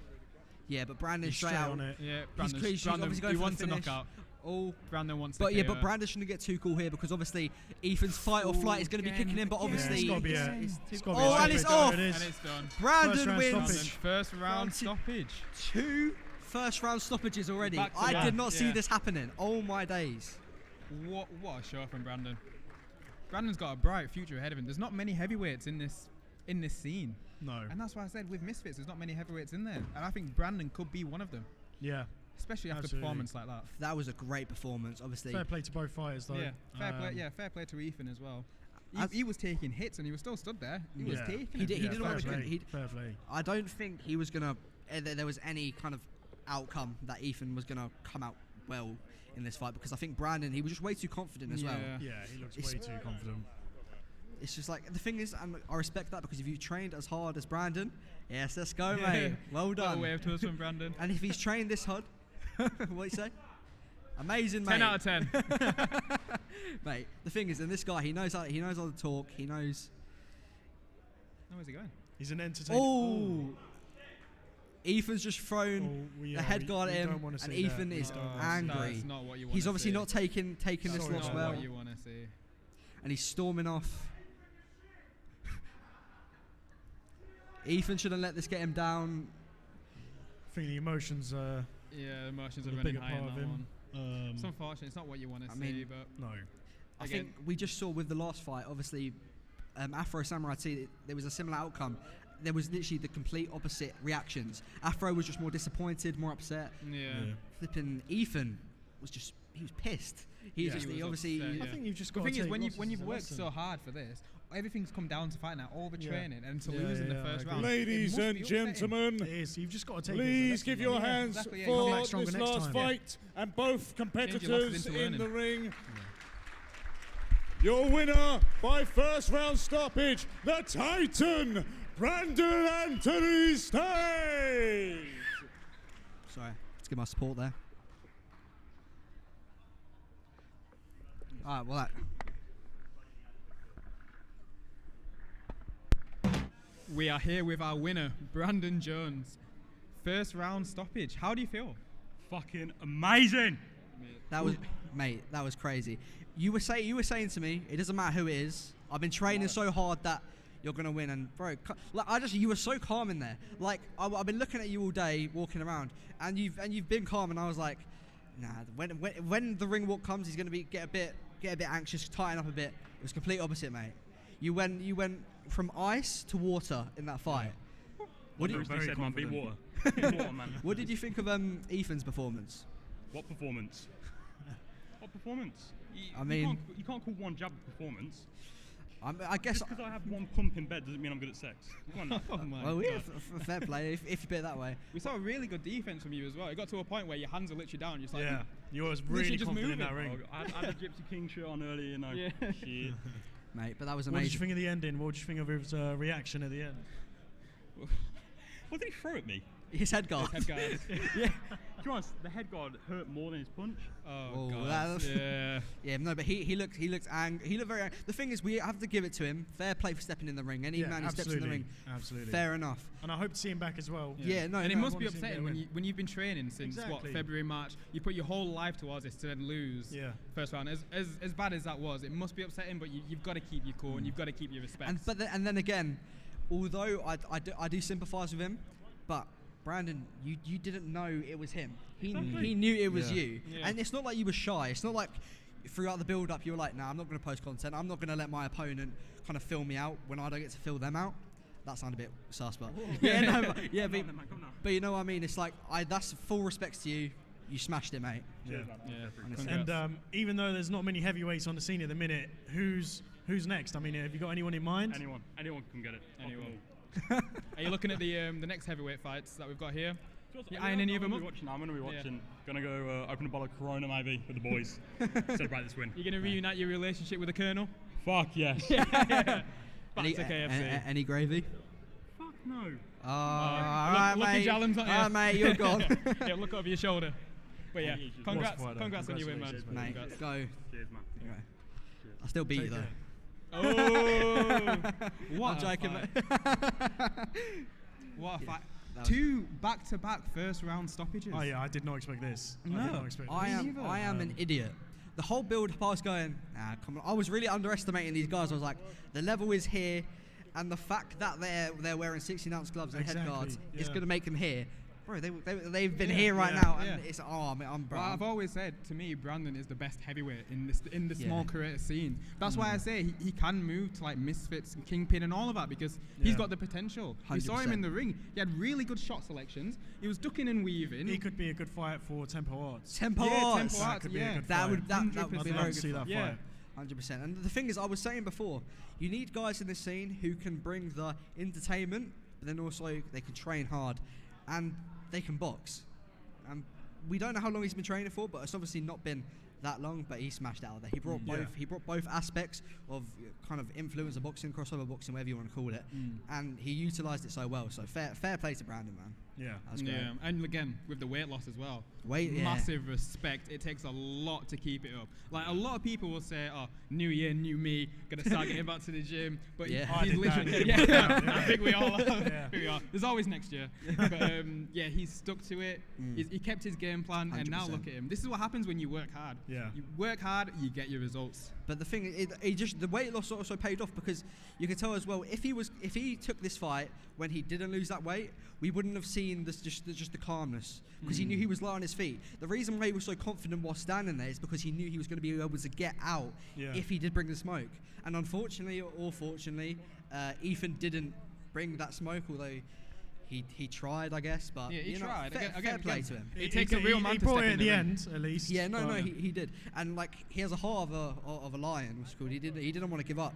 Yeah, but Brandon He's straight straight out on it. Yeah, He's obviously going he for wants the a finish. knockout. Oh, Brandon wants. but the yeah, KO. but Brandon shouldn't get too cool here because obviously Ethan's fight or flight is going to be kicking in. But obviously, it's gotta be it's gotta be oh, a and it's stoppage. off. There it is. And it's done. Brandon First round wins. stoppage. First round stoppage. 2 first-round stoppages already. Back to I back. did not see Yeah. this happening. Oh my days. What a show from Brandon. Brandon's got a bright future ahead of him. There's not many heavyweights in this scene. No. And that's why I said with Misfits, there's not many heavyweights in there. And I think Brandon could be one of them. Yeah. Especially after Absolutely. a performance like that. That was a great performance, obviously. Fair play to both fighters, though. Yeah, fair play to Ethan as well. As- He was taking hits and he was still stood there. He was taking He them. did. He didn't want fair to. play. Fair play. I don't think he was gonna. There was any kind of outcome that Ethan was gonna come out well in this fight because I think Brandon he was just way too confident as well. Yeah, he looks It's- way too confident. It's just like the thing is, and I respect that because if you trained as hard as Brandon, yes, let's go, mate. Well done. Wave to us from Brandon. And if he's trained this hard, what you say? Amazing, mate. 10 out of 10. Mate, the thing is, and this guy, he knows how to talk. He knows. Oh, where's he going? He's an entertainer. Oh. Ethan's just thrown the head guard at him, and Ethan is angry. That's not what you want He's to obviously see. not taking this That's loss not well, what you want to see. and he's storming off. Ethan shouldn't let this get him down. I think the emotions are. Yeah, the emotions the are running bigger high in part that of him. one. It's unfortunate. It's not what you want to I see, mean, but No. I Again- think we just saw with the last fight, obviously, Afro Samurai T, there was a similar outcome. There was literally the complete opposite reactions. Afro was just more disappointed, more upset. Yeah. Flipping Ethan was just, he was pissed. He was obviously. upset, I yeah. think you've just The got thing to is, take when losses you've as a worked lesson. so hard for this, everything's come down to fight now. All the Yeah. training and to Yeah, lose in the yeah, first I round. agree. it Ladies must and be upsetting. gentlemen, It is. You've just got to take it as a please lesson, give yeah. your Yeah, hands exactly, yeah. Come for back stronger this next last time. fight and both competitors losses into in learning. the ring. Your winner by first round stoppage, the Titan, Brandon Anthony State. Sorry, let's give my support there. Alright, well that. We are here with our winner, Brandon Jones. First round stoppage. How do you feel? Fucking amazing. That was, mate, that was crazy. You were saying to me, it doesn't matter who it is. I've been training so hard that you're gonna win, and bro, like you were so calm in there. Like I've been looking at you all day, walking around, and you've been calm, and I was like, nah. When the ring walk comes, he's gonna get a bit anxious, tighten up a bit. It was complete opposite, mate. You went from ice to water in that fight. What did did you said, man? Be water. Water, man. What did you think of Ethan's performance? What performance? What performance? I mean- you can't call one jab a performance. I guess. Just because I have one pump in bed doesn't mean I'm good at sex. Come on now. Oh my Well, yeah, God. fair play if you put it that way. We saw a really good defense from you as well. It got to a point where your hands are literally down. You're just like, Yeah, you was literally really just confident in that moving. ring. I had a Gypsy King shirt on earlier, you know. Yeah. Shit. Mate, but that was What did you amazing. think of the ending? What did you think of his reaction at the end? What did he throw at me? His head guard. His head guard. Yeah. To be honest, the head guard hurt more than his punch. Oh, Oh, God. Yeah. Yeah, no, but he looked angry. He looked very angry. The thing is, we have to give it to him. Fair play for stepping in the ring. Any Yeah, man who steps in the absolutely. ring, Absolutely. fair enough. And I hope to see him back as well. Yeah, no, and it no, must I be wanna see him get a upsetting win. when you've been training since what, Exactly. February, March. You put your whole life towards this to then lose. Yeah. First round. As bad as that was, it must be upsetting. But you've got to keep your cool and you've got to keep your respect. And then again, although I do sympathise with him, but Brandon, you didn't know it was him. He knew it was you. Yeah. And it's not like you were shy. It's not like throughout the build-up you were like, nah, I'm not going to post content. I'm not going to let my opponent kind of fill me out when I don't get to fill them out. That sounded a bit sus, but yeah, no, but you know what I mean. It's like that's full respect to you. You smashed it, mate. Yeah. And even though there's not many heavyweights on the scene at the minute, who's next? I mean, have you got anyone in mind? Anyone can get it. Anyone. Are you looking at the next heavyweight fights that we've got here? You eyeing any of them up? I'm going to be watching. Gonna go open a bottle of Corona maybe with the boys. Celebrate this win. You're going to reunite your relationship with the Colonel? Fuck yes. Back to KFC. Any gravy? Fuck no. Alright, mate. Alright, mate, you're gone. Yeah, look over your shoulder. But yeah, congrats on your win, man. Mate, go. Cheers, man. Okay. I still beat you though. Oh, what? I'm joking, mate. What a fight! 2 back-to-back first-round stoppages. Oh yeah, I did not expect this. No, I am an idiot. The whole build, I was going, come on. I was really underestimating these guys. I was like, the level is here, and the fact that they're wearing 16-ounce gloves and head guards is going to make them here. Bro, they've been here right now, and it's I'm bro. Well, I've always said, to me, Brandon is the best heavyweight in the small creator scene. That's why I say he can move to like Misfits and Kingpin and all of that because he's got the potential. 100%. We saw him in the ring. He had really good shot selections. He was ducking and weaving. He could be a good fight for Tempo Arts. Tempo Arts. That could be a good that fight. would be very good. That fight. 100%. And the thing is, I was saying before, you need guys in this scene who can bring the entertainment, but then also they can train hard. And they can box. We don't know how long he's been training for, but it's obviously not been that long, but he smashed out there. He brought both aspects of kind of influencer boxing, crossover boxing, whatever you want to call it, and he utilised it so well. So fair play to Brandon, man. Yeah, that's great. Yeah, and again with the weight loss as well. Massive respect. It takes a lot to keep it up. Like a lot of people will say, "Oh, new year, new me, gonna start getting back to the gym." But he's literally, I think we all are. We are. There's always next year. But he's stuck to it. He kept his game plan, 100%. And now look at him. This is what happens when you work hard. Yeah. You work hard, you get your results. But the thing is, the weight loss also paid off because you can tell as well if he took this fight when he didn't lose that weight, we wouldn't have seen this just the calmness because he knew he was light on his feet. The reason why he was so confident while standing there is because he knew he was going to be able to get out if he did bring the smoke. And unfortunately or fortunately, Ethan didn't bring that smoke, although he tried, I guess. But he tried. Fair play to him. It takes a real man to brought step it in at the end, at least. Yeah, he did. And like he has a heart of a lion, which is called. He didn't want to give up.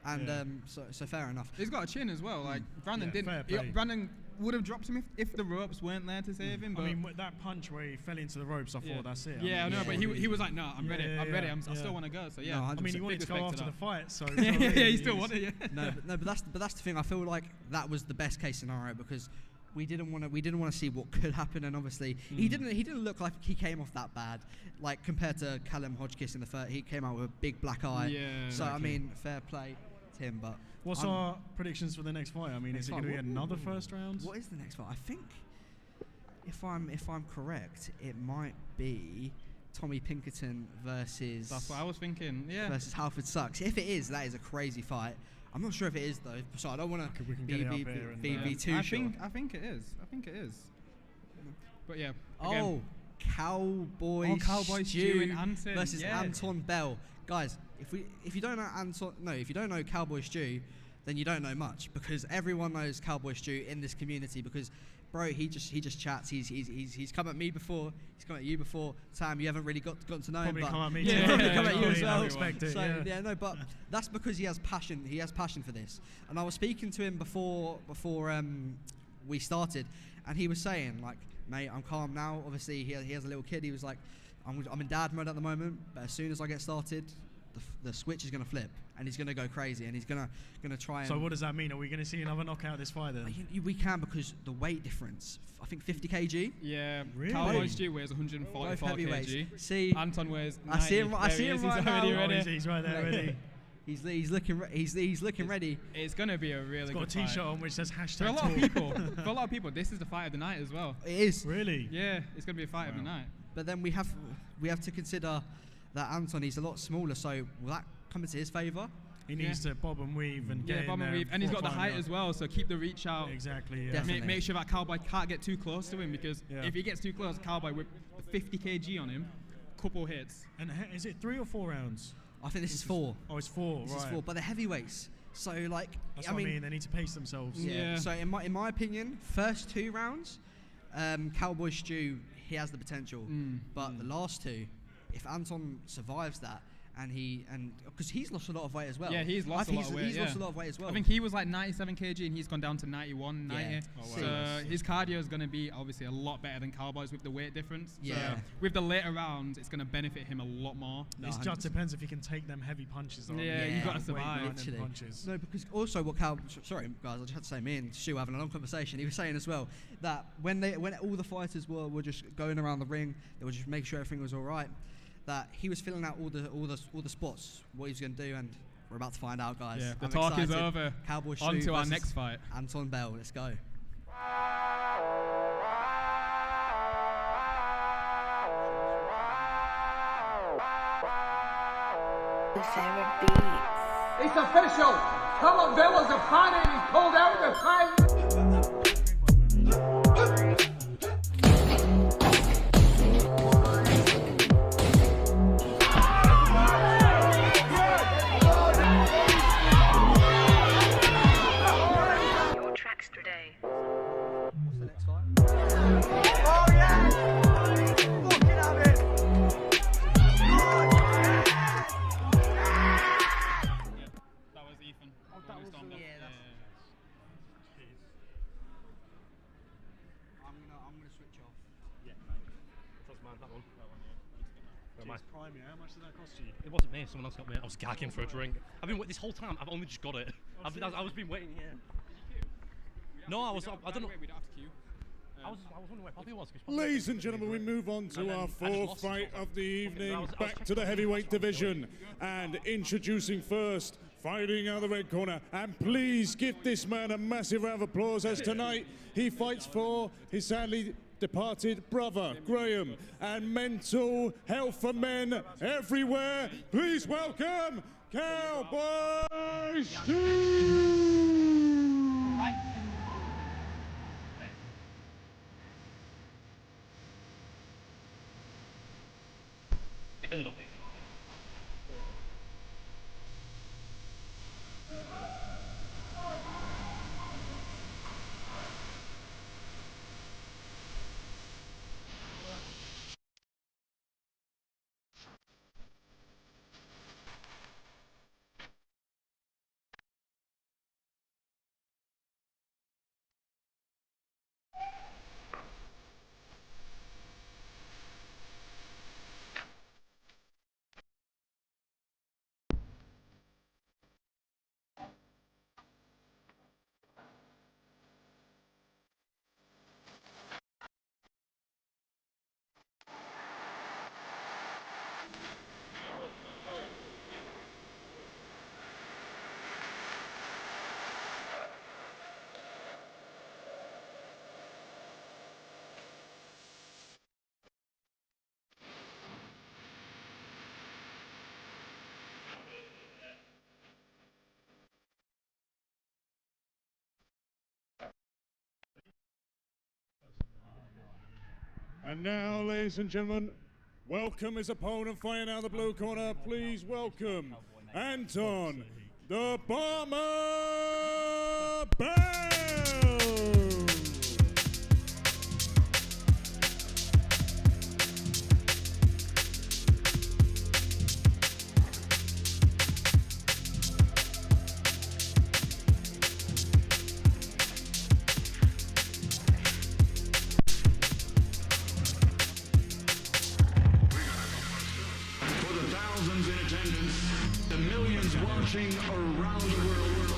And so fair enough. He's got a chin as well. Like Brandon didn't. Brandon would have dropped him if the ropes weren't there to save him. But I mean, with that punch where he fell into the ropes, I thought that's it. Yeah, I know, but he was like, no, I'm ready. I'm ready. I still want to go. So yeah. No, I mean, he wanted to go after the fight, so he still wanted. Yeah. No, but that's the thing. I feel like that was the best case scenario because we didn't want to see what could happen, and obviously he didn't look like he came off that bad, like compared to Callum Hotchkiss in the third. He came out with a big black eye. Yeah. So exactly. I mean, fair play to him. But what's our predictions for the next fight? I mean, is it going to be another first round? What is the next fight? I think if I'm correct, it might be Tommy Pinkerton versus. That's what I was thinking. Yeah. Versus Halford Sucks. If it is, that is a crazy fight. I'm not sure if it is though, so I don't want to be too sure. I think it is. But yeah. Again. Cowboy Stew and Anton versus Anton Bell. Guys, if you don't know Cowboy Stew, then you don't know much because everyone knows Cowboy Stew in this community because. Bro, he just chats. He's come at me before. He's come at you before. Sam, you haven't really gotten to know probably him. Come at me too. Probably come at you as well. It, But that's because he has passion. He has passion for this. And I was speaking to him before we started, and he was saying like, mate, I'm calm now. Obviously, he has a little kid. He was like, I'm in dad mode at the moment, but as soon as I get started, the switch is going to flip and he's going to go crazy and he's going to try and... So what does that mean? Are we going to see another knockout this fight then? We can because the weight difference, I think 50 kg. Yeah, really? Cowboy Stew weighs 144 kg. See, Anton weighs 90. I see him right now. He's right there already. He's looking ready. It's going to be a really good fight. He's got a t-shirt on which says hashtag for a lot of people, this is the fight of the night as well. It is. Really? Yeah, it's going to be a fight of the night. But then we have to consider that Anton, he's a lot smaller, so will that come into his favour? He needs to bob and weave and get in there. And he's got the height as well, so keep the reach out. Exactly, yeah. Make sure that Cowboy can't get too close to him because if he gets too close, Cowboy with 50 kg on him, couple hits. And is it 3 or 4 rounds? I think this is 4. Oh, it's 4, This is 4, but they're heavyweights. So like, That's what I mean. They need to pace themselves. Yeah. So in my opinion, first 2 rounds, Cowboy Stew, he has the potential. But the last 2, if Anton survives that, and because he's lost a lot of weight as well. Yeah, he's lost a lot of weight. He's lost a lot of weight as well. I think he was like 97 kg and he's gone down to 91, 90. Yeah. So his cardio is going to be obviously a lot better than Cowboy's with the weight difference. Yeah. So with the later rounds, it's going to benefit him a lot more. It just depends if he can take them heavy punches. Yeah, you've got to survive. Literally. No, because also what sorry guys, I just had to say, me and Stu having a long conversation. He was saying as well that when all the fighters were just going around the ring, they were just making sure everything was all right. That he was filling out all the spots, what he's going to do, and we're about to find out, guys. Yeah, the I'm talk excited. is over. Cowboy Stew On to our versus next fight. Anton Bell, let's go. It's official. Callum Bell is a fan and he's pulled out of the fight. Your tracks today. What's the next fight? Oh yeah! Fucking have it! That was Ethan. Oh, that was I'm gonna switch off. Yeah, mate. Trust man, that one. Jeez, prime, yeah. How much did that cost you? It wasn't me. Someone else got me. I was gagging for a drink. I've been this whole time. I've only just got it. I was been waiting here. No, I don't know. We'd have to queue. I was wondering where Poppy was. Ladies and gentlemen, we move on to our fourth fight of the evening, back to the heavyweight division. And introducing first, fighting out of the red corner. And please give this man a massive round of applause, as tonight he fights for his sadly departed brother, Graham, and mental health for men everywhere. Please welcome Cowboy Stew! And now, ladies and gentlemen, welcome his opponent fighting out of the blue corner. Please welcome Anton, the Bomber Bell! For the thousands in attendance, the millions watching around the world.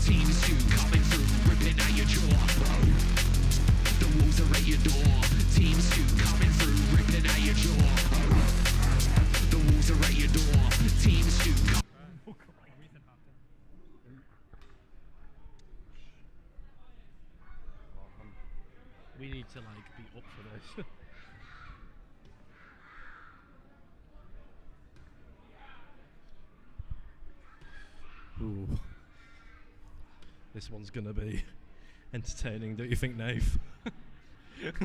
Teams two coming through, ripping out your jaw. The wolves are at your door. Teams two coming through, ripping out your jaw. The wolves are at your door. Teams two. We need to like be up for this. This one's gonna be entertaining, don't you think, Nave? It's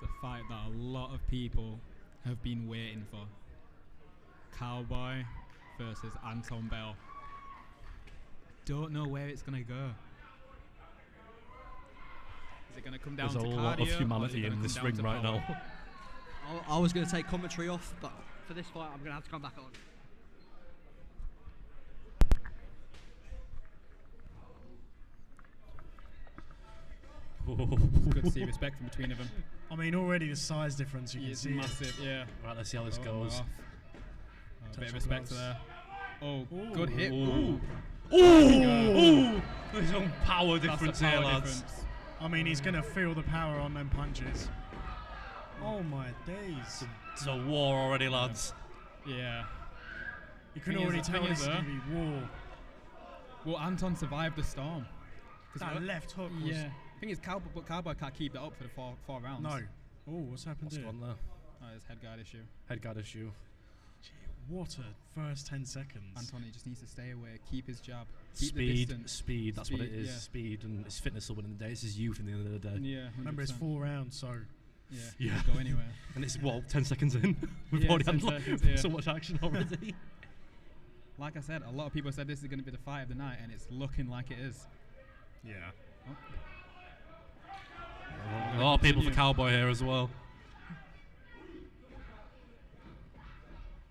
a fight that a lot of people have been waiting for. Cowboy versus Anton Bell. Don't know where it's gonna go. Is it gonna come down There's to a cardio? lot of or is it humanity gonna in come this down ring to right power? now. I was going to take commentary off, but for this fight, I'm going to have to come back on. It's good to see respect from between of them. I mean, already the size difference, you can It's see. massive, yeah. Right, let's see how this goes. Off. A bit of respect there. Oh, Ooh. good hit. Ooh. Ooh. Ooh. There's some power That's the difference power here, lads. difference. I mean, he's going to feel the power on them punches. Oh my days. It's a war already, lads. Yeah. You can Thing already is- tell thing this is, is going to be war. Well, Anton survived the storm. 'Cause That what- left hook was... Yeah. Thing is, Cowboy can't keep that up for the four rounds. No. Oh, what's happened What's here? gone there? Oh, it's head guard issue. Head guard issue. What a first 10 seconds. Anton, he just needs to stay away, keep his jab, keep the Speed, distance. speed, that's what it is. yeah. Speed and his fitness will win in the day. It's his youth in the end of the day. Yeah, 100%. Remember, it's 4 rounds, so... Yeah, Yeah. could go anywhere. And it's, what, 10 seconds in? We've Yeah, already 10 had like, seconds, yeah. so much action already. Like I said, a lot of people said this is going to be the fight of the night, and it's looking like it is. Yeah. A lot of people for Cowboy here as well.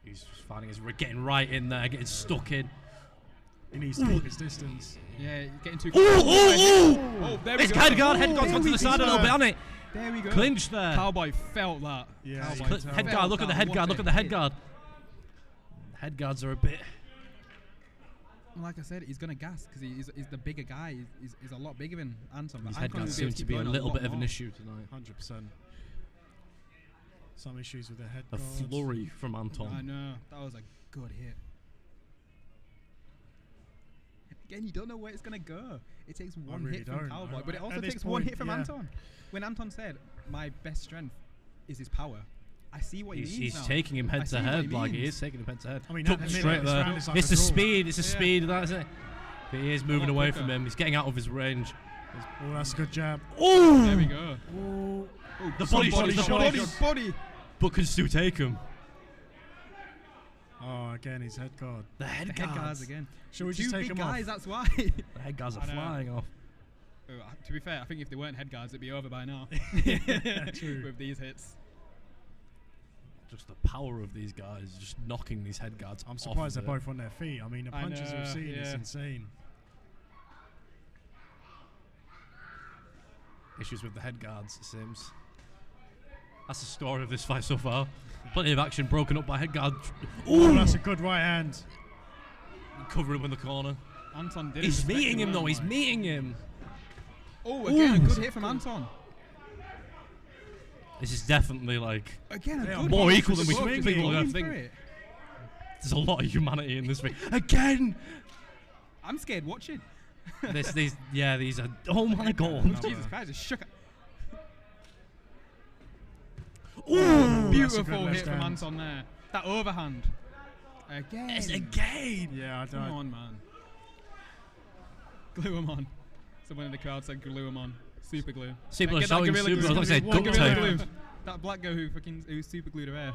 He's just finding his getting right in there, getting stuck in. He needs to keep his distance. Yeah, getting too Ooh, ooh, ooh! Oh, there we It's go. head guard There gone to we the side a go. little bit, hasn't it? There we go. Clinch there. Cowboy felt that. Yeah, Cowboy you can tell. Head felt guard, look at the that. head What guard, a look at the head hit. guard. Head guards are a bit... Like I said, he's going to gas because he's the bigger guy. He's a lot bigger than Anton. These but head Anton guards will seem able to be a keep going little lot bit of an more. issue tonight. 100%. Some issues with the head A guards. flurry from Anton. I know. That was a good hit. Again, you don't know where it's going to go. It takes one really hit from don't. Cowboy, but it also At this takes one point, hit from yeah. Anton. When Anton said, my best strength is his power, I see what he means He's now. taking him I head see to what head, like he means. is taking him head to head. I mean, Took at him the straight minute, this there. round is like It's a the draw. speed, it's the Yeah. speed, that's it. But he is moving lot away quicker. from him. He's getting out of his range. Oh, that's a good jab. Ooh! There we go. Oh, The body shot, the body shot. Body. But can Stu take him? oh, again, his head guard. The head The guards. head guards again. Shall we Two just take big him off? guys, that's why. The head guards are I know. flying off. Oh, to be fair, I think if they weren't head guards, it'd be over by now. True. With these hits. Just the power of these guys, just knocking these head guards I'm off surprised they're of it. both on their feet. I mean, the I punches know, we've seen is yeah. insane. Issues with the head guards, it seems. That's the story of this fight so far. Plenty of action broken up by head guard. Oh, that's a good right hand. Cover him in the corner. Anton did. He's meeting him though, he's meeting him. Oh, again, Ooh. a good hit from Anton. This is definitely like Again, a They good are more hit. equal than we Both think just we're going gonna for think. it. There's a lot of humanity in this thing. Again! I'm scared watching. These are. Oh my god! Jesus Christ, just shook it. Ooh! Beautiful left hit from hand. Anton there. That overhand. Again. It's again! Yeah, I Come don't. on, man. Glue him on. Someone in the crowd said glue him on. Super glue. People are Get that shouting gorilla super glue. glue. I thought they said That duct gorilla tape. glue. That black guy who's super glued her hair.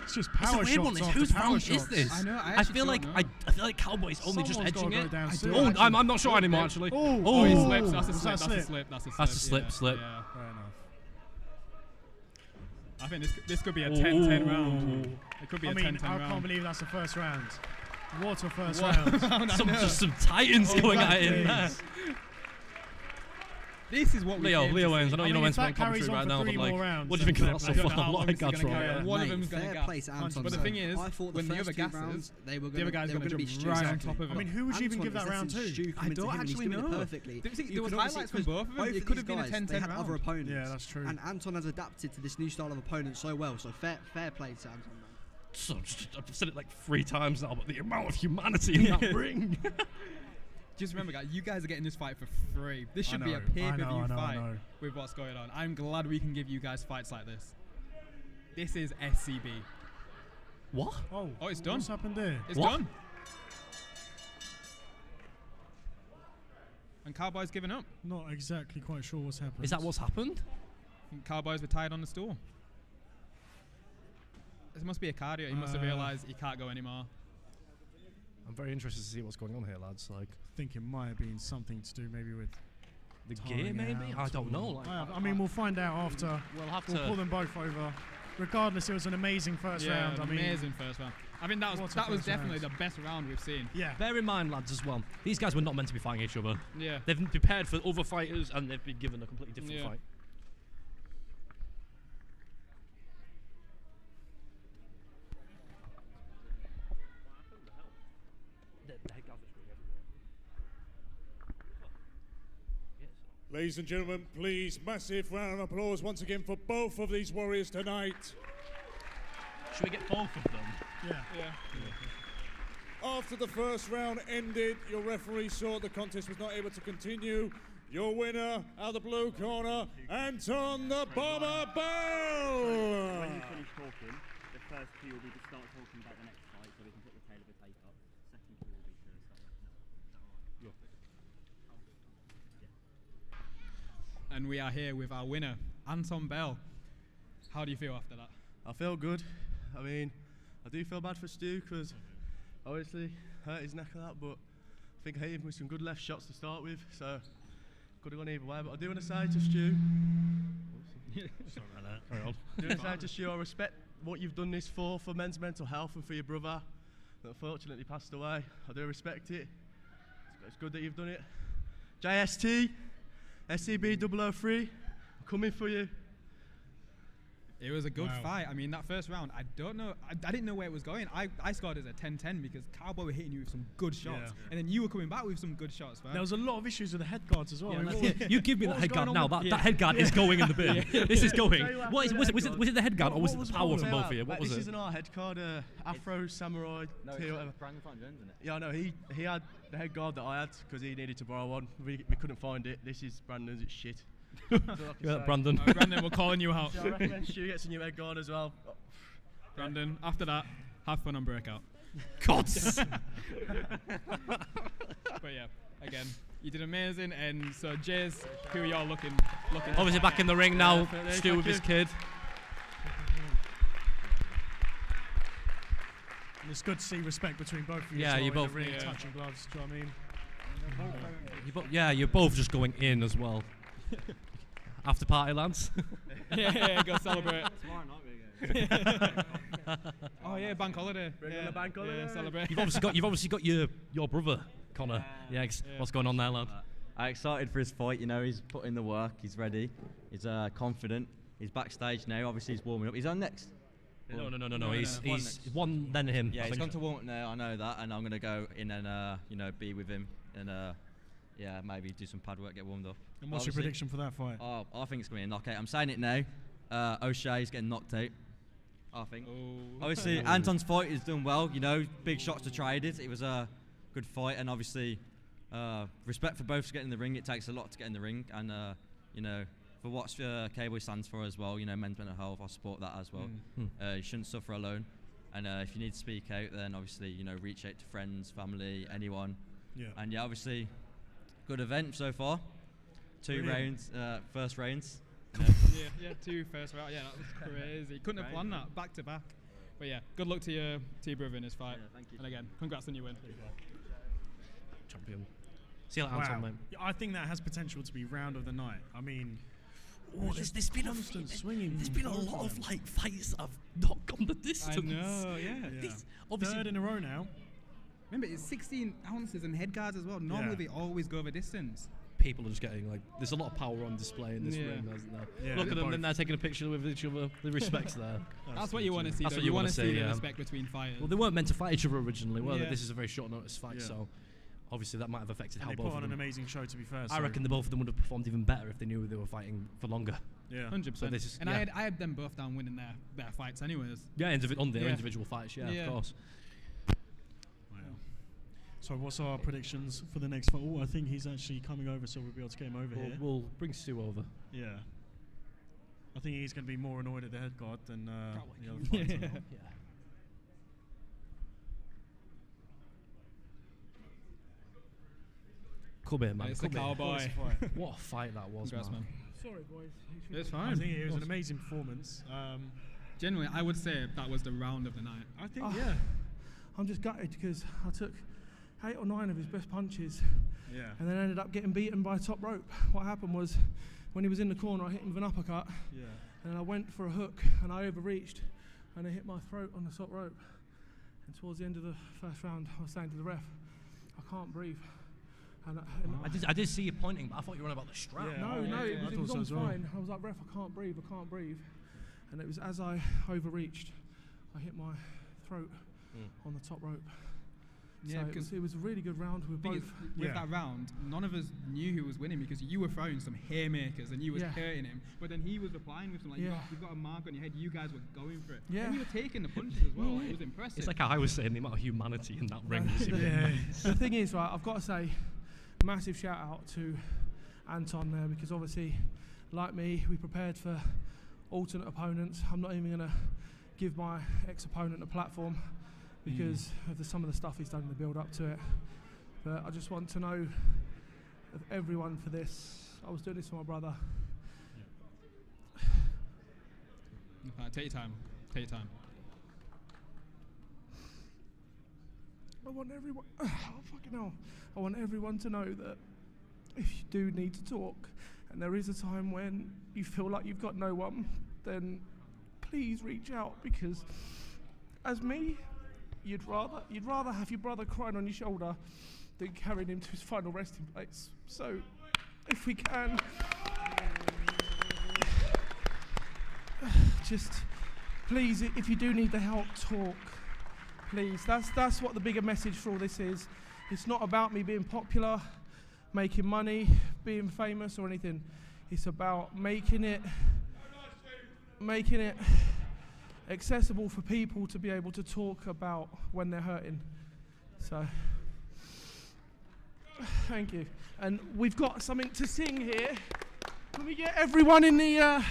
It's just It's a power weird shots one. after Whose power round shots. is this? I know, I I actually feel don't like know. I feel like Cowboy's only just Someone's edging gotta go it. down I soon. don't Oh, I'm not sure anymore actually. Oh, Oh, he Oh. slips. That's a Was slip. that That's a slip? slip. That's a slip. That's a slip, yeah, slip. Yeah. Fair enough. I think this could be a 10-10 round. Ooh. It could be I a mean, 10-10 I round. can't believe that's the first round. What a first What? round. I know. Just some titans Oh, going at it in black there. days. This is what we came to Leo see. Waynes, I know I you're mean, not if meant to that be carries on commentary on right for now, but 3 like, more rounds, what do you think of then that so fair play. far? A lot of head guards gonna thrown. carry on. One of Mate, them's gonna fair gas. play to Anton. But the though. thing is, I thought the when the first other two gasses, rounds, they were the other guy's they were gonna be jump straight right on at top me. of I it. mean, who would you even Anton give that is round letting to? Stu come I into don't him and he's actually doing it know. perfectly. There was You could highlights obviously- from both of them. both It of could have these been a guys, 10-10 they had round. other opponents. Yeah, that's true. And Anton has adapted to this new style of opponent so well. So fair play to Anton. Man. So, I've said it like 3 times now, but the amount of humanity in that ring. Just remember, guys, you guys are getting this fight for free. This I should be a know, pay-per-view I know, I fight know. with what's going on. I'm glad we can give you guys fights like this. This is SCB. What? Oh, it's done. What's happened there? It's done. And Cowboy's given up. Not exactly quite sure what's happened. Is that what's happened? I think Cowboy's retired on the stool. This must be a cardio. He must have realised he can't go anymore. I'm very interested to see what's going on here, lads. Like, I think it might have been something to do maybe with the gear, maybe? I don't know. Like, I mean, we'll find out after. We'll pull them both over. Regardless, it was an amazing first round. I mean, amazing first round. I mean, that was definitely the best round we've seen. Yeah. Bear in mind, lads, as well, these guys were not meant to be fighting each other. Yeah. They've been prepared for other fighters, and they've been given a completely different fight. Ladies and gentlemen, please, massive round of applause once again for both of these warriors tonight. Should we get both of them? Yeah. After the first round ended, your referee saw the contest was not able to continue. Your winner, out of the blue corner, Anton the Bomber Bell! When you finish talking, the first cue will be to start talking about the next fight so we can put the tail of the tape up. Second cue will be to start. And we are here with our winner, Anton Bell. How do you feel after that? I feel good. I mean, I do feel bad for Stu because obviously hurt his neck and that, but I think I hit him with some good left shots to start with, so could have gone either way. But I do want to say to Stu, Sorry about that. Carry on. I do want to say to Stu, I respect what you've done this for men's mental health and for your brother that unfortunately passed away. I do respect it. It's good that you've done it. JST, SCB 003, I'm coming for you. It was a good fight. I mean, that first round, I don't know. I didn't know where it was going. I scored it as a 10-10 because Cowboy were hitting you with some good shots. And then you were coming back with some good shots, man. There was a lot of issues with the head guards as well. Yeah, I mean, you give me that head guard now. That head guard is going in the bin. This is going. Was it the head guard or was it the power from both of you? What was it? This isn't our head guard. Afro, Samurai, T, whatever. Yeah, no, he had the head guard that I had because he needed to borrow one. We couldn't find it. This is Brandon's. It's shit. Brandon. Brandon, we're calling you out. So I recommend Stu gets a new head guard as well. Brandon, after that, have fun on Breakout. Gods. But yeah, again, you did amazing. And so, Jays, who are y'all looking? Obviously back in the ring now. Stu with his kid. And it's good to see respect between both of you. Yeah, you both really touching gloves. Do you know what I mean? You're both just going in as well. After party, lads. yeah, go celebrate. Tomorrow night we're going. Oh yeah, bank holiday. Regular bank holiday. Yeah, celebrate. You've obviously got your brother, Connor. What's going on there, lad? I'm excited for his fight. You know, he's put in the work. He's ready. He's confident. He's backstage now. Obviously, he's warming up. He's on next. No. He's one then him. Yeah, he's gone to warm up now. I know that, and I'm gonna go in and be with him and maybe do some pad work, get warmed up. And what's your prediction for that fight? Oh, I think it's gonna be a knockout. I'm saying it now. O'Shea's getting knocked out. I think. Obviously, Anton's fight is doing well. You know, big shots to traded. It was a good fight, and obviously, respect for both to get in the ring. It takes a lot to get in the ring, and for what Cowboy stands for as well. You know, men's mental health. I support that as well. You shouldn't suffer alone, and if you need to speak out, then obviously reach out to friends, family, anyone. Yeah. And yeah, obviously, good event so far. Two rounds, first rounds. Yeah, 2 first round. Yeah, that was crazy. Couldn't have planned that back to back. But yeah, good luck to your brother in his fight. Yeah, thank you. And again, congrats on your win. Champion. See you later, Anton, mate. I think that has potential to be round of the night. I mean, there's been constant swinging. There's been a lot of fights that have not gone the distance. I know, yeah. Obviously, third in a row now. Remember, it's 16 ounces and head guards as well. Normally they always go the distance. People are just getting there's a lot of power on display in this ring, isn't there? Yeah, Look at them, then they're taking a picture with each other. The respect's there. That's what you want to see. That's though. what you want to see the yeah. respect between fighters. Well, they weren't meant to fight each other originally, were they? Yeah. This is a very short notice fight, so obviously that might have affected And how they both put of on them. an amazing show, to be fair. I reckon the both of them would have performed even better if they knew they were fighting for longer. Yeah, 100%. So this is, and I had them both down winning their fights anyways. Yeah, on their individual fights. Yeah, of course. So what's our predictions for the next fight? Oh, I think he's actually coming over, so we'll be able to get him over here. We'll bring Stu over. Yeah. I think he's going to be more annoyed at the head guard than the other fighter. Come here, man. It's Come the here. Cowboy. What a fight that was, Congrats, man. man. Sorry, boys. It's fine. I think it was an amazing performance. Genuinely, I would say that was the round of the night. I think, yeah. I'm just gutted because I took 8 or 9 of his best punches. Yeah. And then ended up getting beaten by top rope. What happened was, when he was in the corner, I hit him with an uppercut. Yeah. And then I went for a hook, and I overreached, and I hit my throat on the top rope. And towards the end of the first round, I was saying to the ref, I can't breathe. And I did see you pointing, but I thought you were on about the strap. No, it was on fine. I was like, ref, I can't breathe. And it was as I overreached, I hit my throat on the top rope. Yeah, so because it was a really good round. With both. With that round, none of us knew who was winning because you were throwing some haymakers and you was hurting him. But then he was replying with some like, you've got a mark on your head. You guys were going for it. Yeah. And you were taking the punches as well. Like, it was impressive. It's like how I was saying, the amount of humanity in that ring. The thing is, right, I've got to say, massive shout out to Anton there because obviously, like me, we prepared for alternate opponents. I'm not even going to give my ex-opponent a platform because of some of the stuff he's done in the build-up to it. But I just want to know of everyone for this. I was doing this for my brother. Take your time. Take your time. I want everyone. Oh, fucking hell. I want everyone to know that if you do need to talk, and there is a time when you feel like you've got no one, then please reach out because, as me, you'd rather have your brother crying on your shoulder than carrying him to his final resting place. So, if we can, just please, if you do need the help, talk. Please, that's what the bigger message for all this is. It's not about me being popular, making money, being famous or anything. It's about making it accessible for people to be able to talk about when they're hurting. So, thank you. And we've got something to sing here. Can we get everyone in the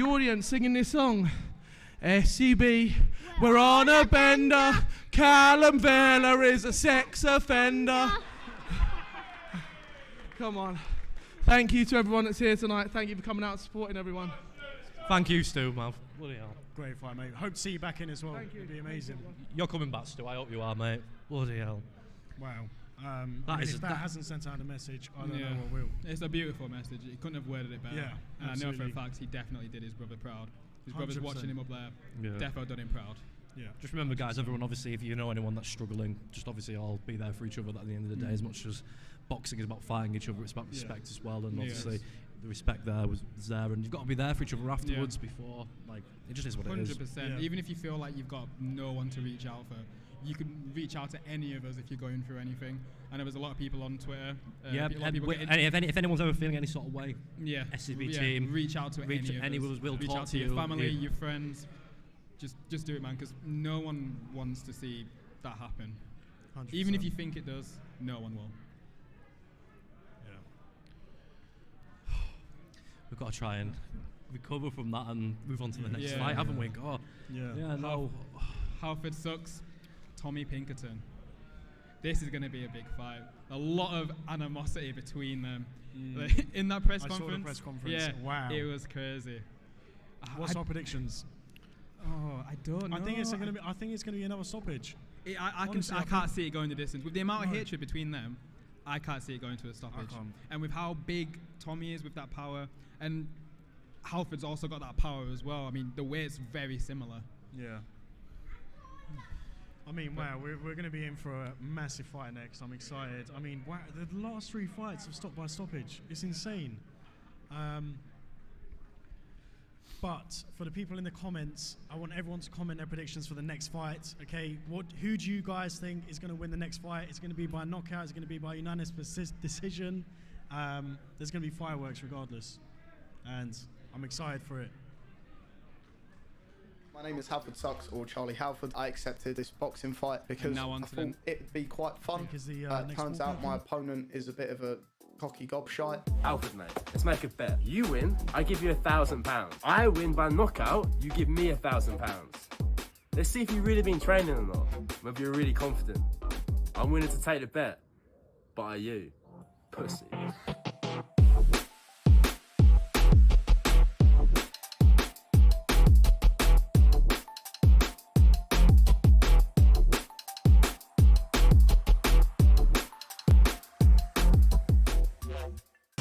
audience singing this song? SCB, we're on a bender. Callum Vela is a sex offender. Come on. Thank you to everyone that's here tonight. Thank you for coming out and supporting everyone. Thank you, Stu, man. Bloody hell. Great fight, mate. Hope to see you back in as well. Thank you. It'd be amazing. You're coming back, Stu. I hope you are, mate. Bloody hell. Wow. That if that hasn't sent out a message, I don't know what will. It's a beautiful message. He couldn't have worded it better. Yeah, and absolutely. I know for a fact he definitely did his brother proud. His brother's 100%. watching him up there. Yeah. Defo done him proud. Yeah. Just remember, guys, everyone, obviously, if you know anyone that's struggling, just obviously all be there for each other at the end of the day. As much as boxing is about fighting each other, it's about respect as well. And obviously, the respect there was there, and you've got to be there for each other afterwards. Before, like, it just is what it is. 100%. Even if you feel like you've got no one to reach out for, you can reach out to any of us if you're going through anything. I know there's a lot of people on Twitter. If anyone's ever feeling any sort of way, SCB team, reach out to any of us. We'll reach talk out to to you. your family, your friends. Just do it, man, because no one wants to see that happen. 100%. Even if you think it does, no one will. We've got to try and recover from that and move on to the next fight, haven't we? God. Yeah, no. Halford sucks. Tommy Pinkerton. This is going to be a big fight. A lot of animosity between them. In that press conference. I saw the press conference. Yeah, wow. It was crazy. What's our predictions? Oh, I don't know. I think it's going to be another stoppage. I can't see it going the distance. With the amount of hatred between them, I can't see it going to a stoppage. And with how big Tommy is with that power, and Halford's also got that power as well. I mean, the weight's very similar. Yeah. I mean, wow, we're going to be in for a massive fight next. I'm excited. I mean, wow, the last 3 fights have stopped by stoppage. It's insane. But for the people in the comments, I want everyone to comment their predictions for the next fight. Okay, who do you guys think is going to win the next fight? It's going to be by knockout. It's going to be by unanimous decision. There's going to be fireworks regardless, and I'm excited for it. My name is Halford Sucks, or Charlie Halford. I accepted this boxing fight because I thought it'd be quite fun. Turns out my opponent is a bit of a cocky gobshite. Halford, mate, let's make a bet. You win, I give you £1,000. I win by knockout, you give me £1,000. Let's see if you've really been training or not, whether you're really confident. I'm willing to take the bet, but are you? pussy.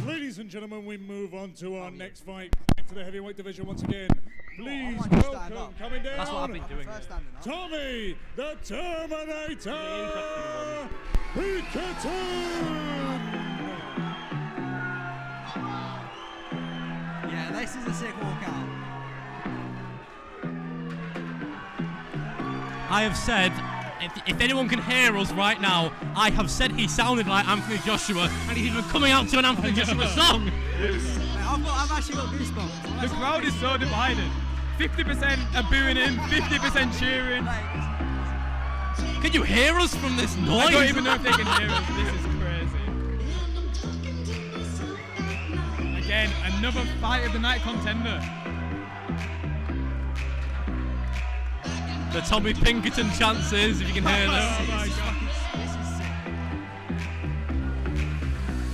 Ladies and gentlemen, we move on to our next fight. Back to the heavyweight division once again. Please welcome, coming down, That's what I've been doing. Tommy the Terminator Pinkerton! Yeah, this is a sick walkout. I have said, if anyone can hear us right now, I have said he sounded like Anthony Joshua, and he's even coming out to an Anthony Joshua song. I've actually got goosebumps. The crowd is so divided. 50% are booing him, 50% cheering. Can you hear us from this noise? I don't even know if they can hear us. This is crazy. Again, another fight of the night contender. The Tommy Pinkerton chances, if you can hear them. Oh my God.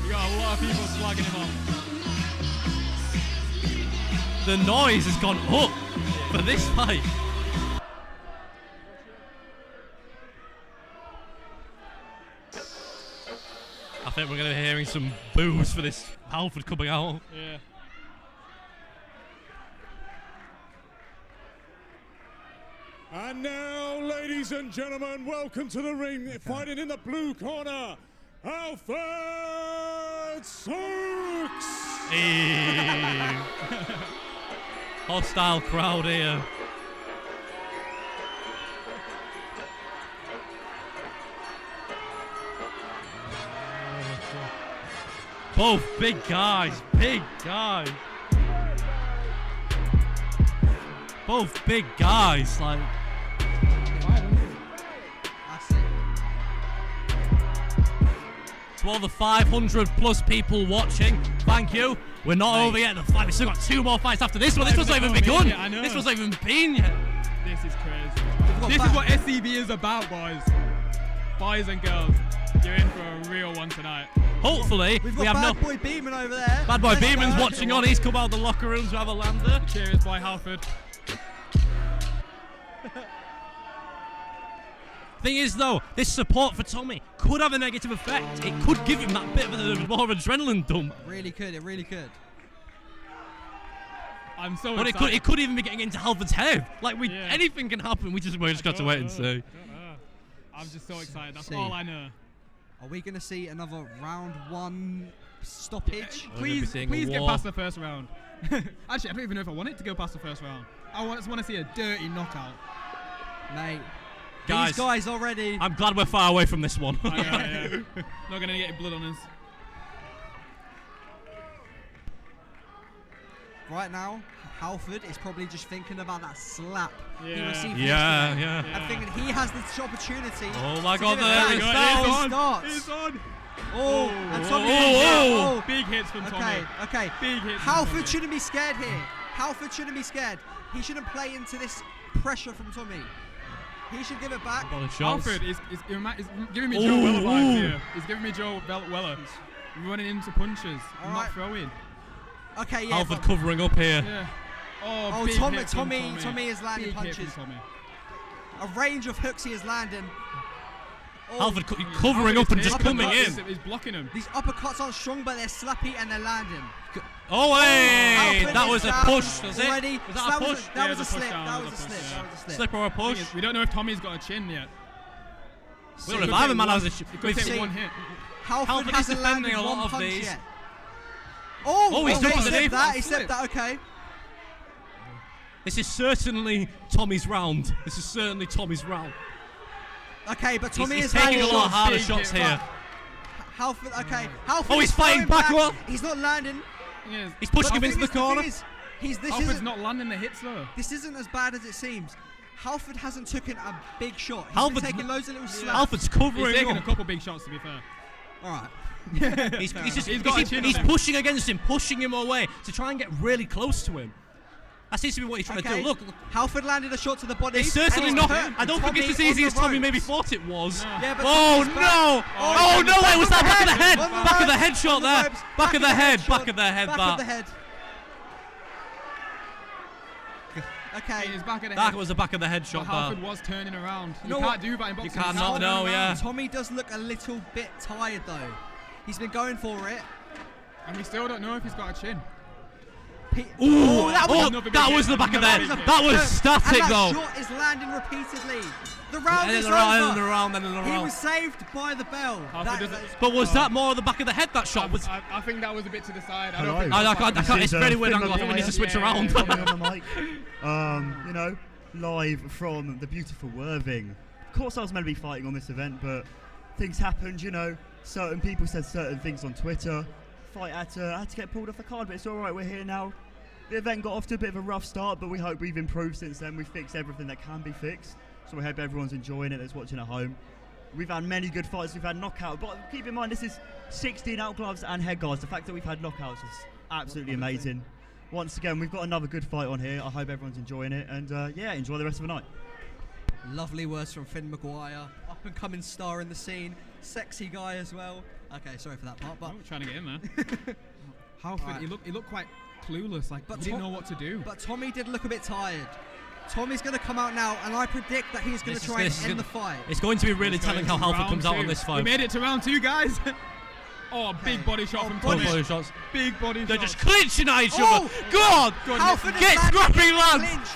We got a lot of people slagging him off. The noise has gone up for this fight. I think we're going to be hearing some boos for this Halford coming out. Yeah. And now, ladies and gentlemen, welcome to the ring. Fighting in the blue corner, Halford Sucks! Hey. Hostile crowd here. Both big guys, big guys. Both big guys, like. That's it. To all the 500 plus people watching, thank you. We're not over yet. The fight. We've still got 2 more fights after this one. This one's not even begun. This one's not even been yet. This is crazy. This is what SCB is about, boys. Boys and girls, you're in for a real one tonight. Hopefully, we have no. Bad Boy Beaman over there. Bad Boy Beaman's watching on. He's come out of the locker room to have a lander. Cheers, boy Halford. Thing is, though, this support for Tommy could have a negative effect. It could give him that bit of a more adrenaline dump. It really could. It really could. I'm so but excited. it could even be getting into Halford's head. Like anything can happen. We just got to wait and see. I'm just so excited. That's all I know. Are we going to see another round 1 stoppage? Please get past the first round. Actually, I don't even know if I want it to go past the first round. I just want to see a dirty knockout. Mate, guys, these guys already. I'm glad we're far away from this one. Yeah. Not going to get blood on us. Right now, Halford is probably just thinking about that slap he Yeah. received Yeah, yesterday. And thinking he has this opportunity. Oh my to God, give it there back. it starts. It's on. Oh, and Tommy. Oh, big hits from Tommy. Okay. Big hits. Halford shouldn't be scared here. Halford shouldn't be scared. He shouldn't play into this pressure from Tommy. He should give it back. Halford is giving me Joe Weller vibes here. He's giving me Joe Weller. Running into punches, not throwing. Okay, yeah. Halford covering up here. Yeah. Oh, big Tommy hit from Tommy is landing Big hit punches. from Tommy. A range of hooks he is landing. Halford covering up and just coming in. He's blocking him. These uppercuts aren't strong, but they're slappy and they're landing. Oh, hey! Halford That is was a down push, was it? already. Was that a push? That was a slip. That was a slip. Slip or a push? We don't know if Tommy's got a chin yet. We don't know if either man has a chin. He could take one hit. Halford is hasn't landed defending a lot one of punch these. yet. Oh, he's jumped he underneath. slipped that. He slipped that. Okay. This is certainly Tommy's round. This is certainly Tommy's round. Okay, but Tommy he's is taking a landing lot of harder shots. shots here. Halford, okay. Halford Oh, he's is fighting throwing back well. He's not landing. He's pushing him into the corner. This Halford's isn't, not landing the hits though. This isn't as bad as it seems. Halford hasn't taken a big shot. He's Halford's been taking loads of little slaps. Halford's covering He's taking up. a couple big shots, to be fair. All right. He's pushing against him, pushing him away to try and get really close to him. That seems to be what he's trying to do. Look, Halford landed a shot to the body. it's certainly and not. hurt I don't think it's as Tommy easy on as the Tommy ropes. maybe thought it was. Yeah, but Oh Tommy's no! back. Oh no! Wait, was that back of the head? On the Back of the ropes, head shot on the there. ropes, Back of the head. shot, Back of the head. Back That. of the head. Okay. His back of the That head. was the back of the head But shot. Halford was turning around. You know can't what? do that in boxing. You cannot. No, yeah. Tommy does look a little bit tired though. He's been going for it. And we still don't know if he's got a chin. Ooh, that was the back of the head. That was static and though. that shot is landing repeatedly. The round And is then the round, over. and then the round, and then the He round. was saved by the bell. But was that more the back of the head? That shot was. I think that was a bit to the side. I can't. It's very weird angle. I think we need to switch around. Tommy on the mic. You know, live from the beautiful Worthing. Of course, I was meant to be fighting on this event, but things happened. You know, certain people said certain things on Twitter. Fight had to get pulled off the card, but it's all right. We're here now. The event got off to a bit of a rough start, but we hope we've improved since then. We've fixed everything that can be fixed, so we hope everyone's enjoying it that's watching at home. We've had many good fights. We've had knockout, but keep in mind this is 16 out gloves and head guards. The fact that we've had knockouts is absolutely amazing. Once again, we've got another good fight on here. I hope everyone's enjoying it, and yeah, enjoy the rest of the night. Lovely words from Finn Maguire, up and coming star in the scene, sexy guy as well. Okay, sorry for that part, but I'm trying to get in there. Halford, he looked quite clueless, like he didn't know what to do. But Tommy did look a bit tired. Tommy's going to come out now, and I predict that he's going to try and end the fight. It's going to be really telling how Halford comes out on this fight. We made it to round 2, guys. Oh, big body shot from Tommy. Body shots. Big body They're shots. just clinching at each other. God! Halford Get scrapping, lads!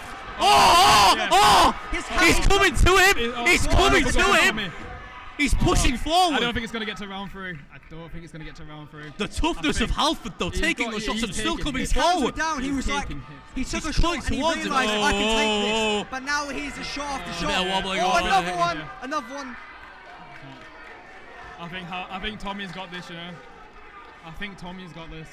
He's coming to him! He's coming to him! He's pushing forward. I don't think it's going to get to round 3. The toughness of Halford, though, taking those shots and still coming His hands were forward. down. He was like, he took a He's shot coming and he towards him. realised I can take this. But now he's a shot after shot. bit of wobbling Oh, over another there, one, yeah. another one. I think Tommy's got this, you know. I think Tommy's got this.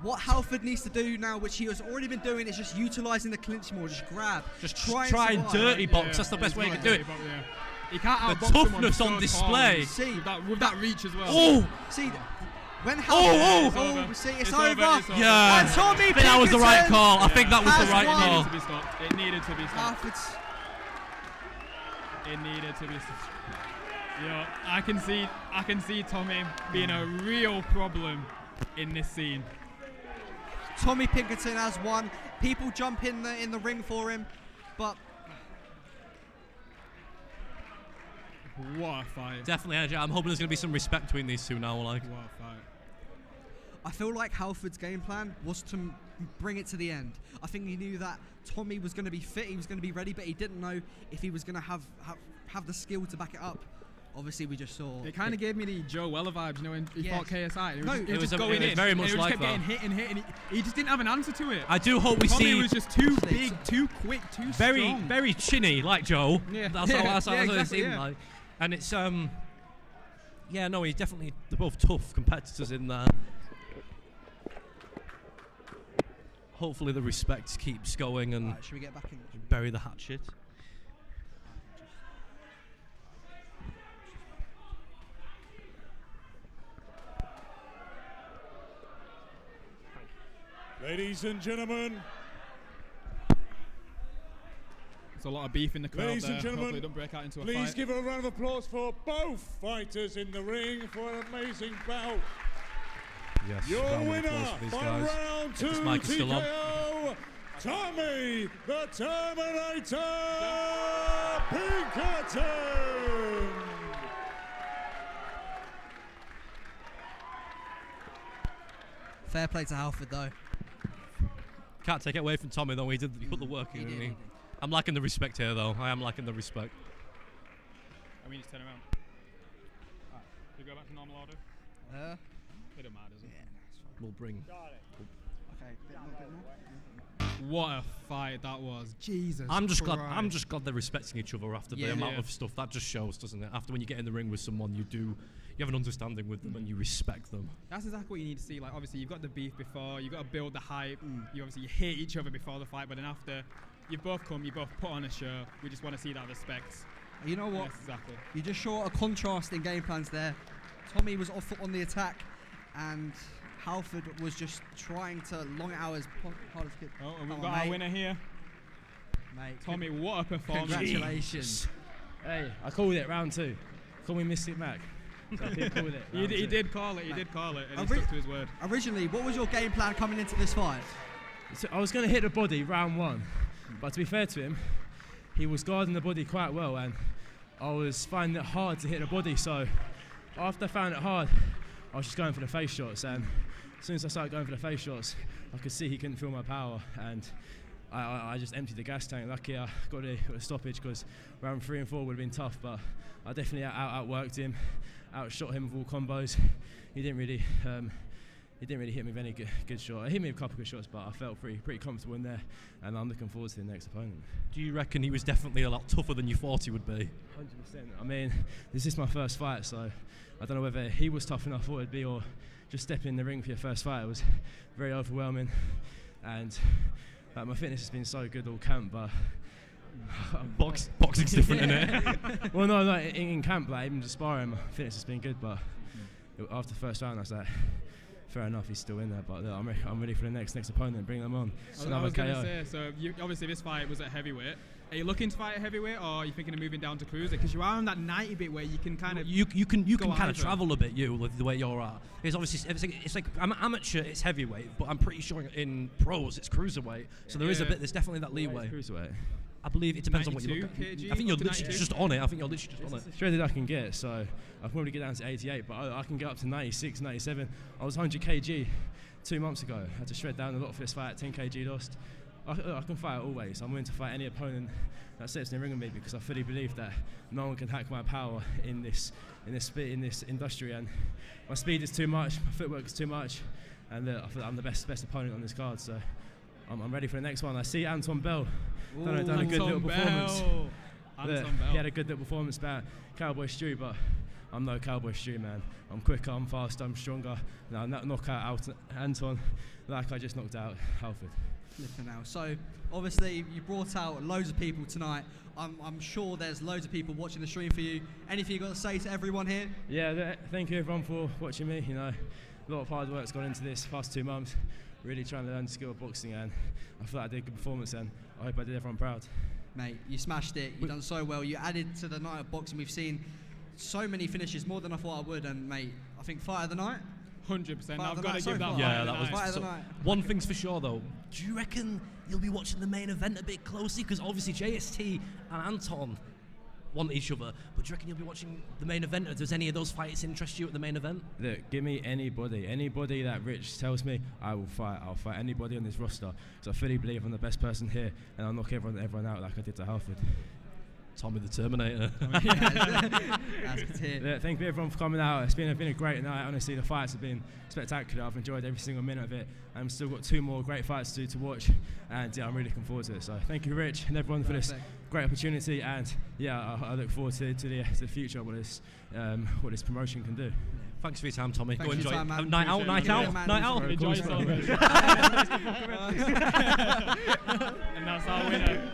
What Halford needs to do now, which he has already been doing, is just utilising the clinch more. Just grab. Just try and survive. dirty box. That's the best way you can do it. He can't The outbox someone toughness so on tall display. See, with that reach as well. Oh! See, when Halford... over. See, it's It's over. over, it's over. Yeah. And Tommy I think that was the right Pinkerton call. I think that was the has right won. call. It needed to be stopped. Halford's... It needed to be stopped. Yeah, I can see Tommy being a real problem in this scene. Tommy Pinkerton has won. People jump in the ring for him, but... What a fight. Definitely, I'm hoping there's going to be some respect between these two now. Like, What a fight. I feel like Halford's game plan was to bring it to the end. I think he knew that Tommy was going to be fit, he was going to be ready, but he didn't know if he was going to have the skill to back it up. Obviously, we just saw... It kind of gave me the Joe Weller vibes, you know, when he Yeah. fought KSI. It was going in. very much and he like just kept that. getting hit, and he just didn't have an answer to it. I do hope we Tommy see was just too big, too quick, too very, strong. very chinny, like Joe. Yeah. That's Yeah. how Yeah, it exactly, seemed yeah. like. And it's yeah, no, he's definitely, they're both tough competitors in there. Hopefully the respect keeps going and Right, should we get back in? bury the hatchet. Ladies and gentlemen, There's a lot of beef in the crowd ladies there. and gentlemen, Hopefully don't break out into a please fight. give a round of applause for both fighters in the ring for an amazing bout. Yes, Your round of winner applause for these by guys. round If 2 this mic is still on. TKO, Tommy the Terminator Pinkerton. Fair play to Halford, though. Can't take it away from Tommy though. He put the work in. Didn't he? I'm lacking the respect here though. I am lacking the respect. And we need to turn around. Alright, we go back to normal order? It don't matter, does it? We'll bring. What a fight that was. Jesus I'm just Christ. glad. I'm just glad they're respecting each other after the Yeah. amount Yeah. of stuff that just shows, doesn't it? After when you get in the ring with someone, you have an understanding with them and you respect them. That's exactly what you need to see. Like, obviously, you've got the beef before, you've got to build the hype. You hate each other before the fight, but then after, you've both come, you both put on a show. We just want to see that respect. You know what? Yes, exactly. You just saw a contrast in game plans there. Tommy was off foot on the attack, and Halford was just trying to long it out as hard as he could. Oh, and we've Come got on, our mate. winner here. Mate, Tommy, what a performance. Congratulations. Hey, I called it round 2. Call me Mystic Mac. So I did call it. He did call it, and he stuck to his word. Originally, what was your game plan coming into this fight? So I was going to hit the body round 1, but to be fair to him, he was guarding the body quite well, and I was finding it hard to hit the body. So after I found it hard, I was just going for the face shots, and as soon as I started going for the face shots, I could see he couldn't feel my power, and I just emptied the gas tank. Lucky I got a stoppage, because round 3 and 4 would have been tough, but I definitely outworked him, outshot him with all combos. He didn't really hit me with any good shot. He hit me with a couple of good shots, but I felt pretty comfortable in there, and I'm looking forward to the next opponent. Do you reckon he was definitely a lot tougher than you thought he would be? 100%. I mean, this is my first fight, so I don't know whether he was tough enough I thought he'd be, or just stepping in the ring for your first fight. It was very overwhelming, and my fitness has been so good all camp, but boxing's different, innit? Well, no, in camp, like even just sparring, my fitness has been good, but after the first round, I was like, fair enough, he's still in there, but I'm ready for the next opponent. Bring them on. I was going to say, so obviously this fight was at heavyweight. Are you looking to fight at heavyweight, or are you thinking of moving down to cruiser? Because you are on that 90 bit where you can kind of you can kind of travel a bit. The way you're at. It's obviously it's like I'm amateur. It's heavyweight, but I'm pretty sure in pros it's cruiserweight. So there is a bit. There's definitely that leeway. Cruiserweight. I believe it depends on what you look at. kg, I think you're literally just on it. It's shredded I can get, so I'll probably get down to 88, but I can get up to 96, 97. I was 100 kg 2 months ago. I had to shred down a lot for this fight. 10 kg lost. I can fight always. I'm willing to fight any opponent that steps in the ring with me, because I fully believe that no one can hack my power in this industry. And my speed is too much, my footwork is too much, and I feel like I'm the best opponent on this card. So I'm ready for the next one. I see Anton Bell done a good little performance. He had a good little performance about Cowboy Stew, but I'm no Cowboy Stew, man. I'm quicker, I'm faster, I'm stronger. And I'll knock out Anton like I just knocked out Halford. Now. So obviously you brought out loads of people tonight. I'm sure there's loads of people watching the stream for you. Anything you got to say to everyone here? Yeah, thank you everyone for watching me. You know, a lot of hard work's gone into this past 2 months. Really trying to learn the skill of boxing, and I feel like I did a good performance, and I hope I did everyone proud. Mate, you smashed it. You've done so well. You added to the night of boxing. We've seen so many finishes, more than I thought I would, and mate, I think fight of the night. 100%. I've got to give that. Yeah, that was fight of the night. One thing's for sure though. Do you reckon you'll be watching the main event a bit closely? Because obviously JST and Anton want each other, but do you reckon you'll be watching the main event, or does any of those fights interest you at the main event? Look, give me anybody that Rich tells me, I will fight. I'll fight anybody on this roster, because I fully believe I'm the best person here, and I'll knock everyone out like I did to Halford. Tommy the Terminator. Yeah, thank you everyone for coming out. It's been a great night. Honestly, the fights have been spectacular. I've enjoyed every single minute of it. I've still got 2 more great fights to watch, and yeah, I'm really looking forward to it. So thank you, Rich, and everyone for this great opportunity. And yeah, I look forward to the future, what this promotion can do. Thanks for your time, Tommy. Thanks Go enjoy time, it. Night out. Enjoy yourself. And that's our winner.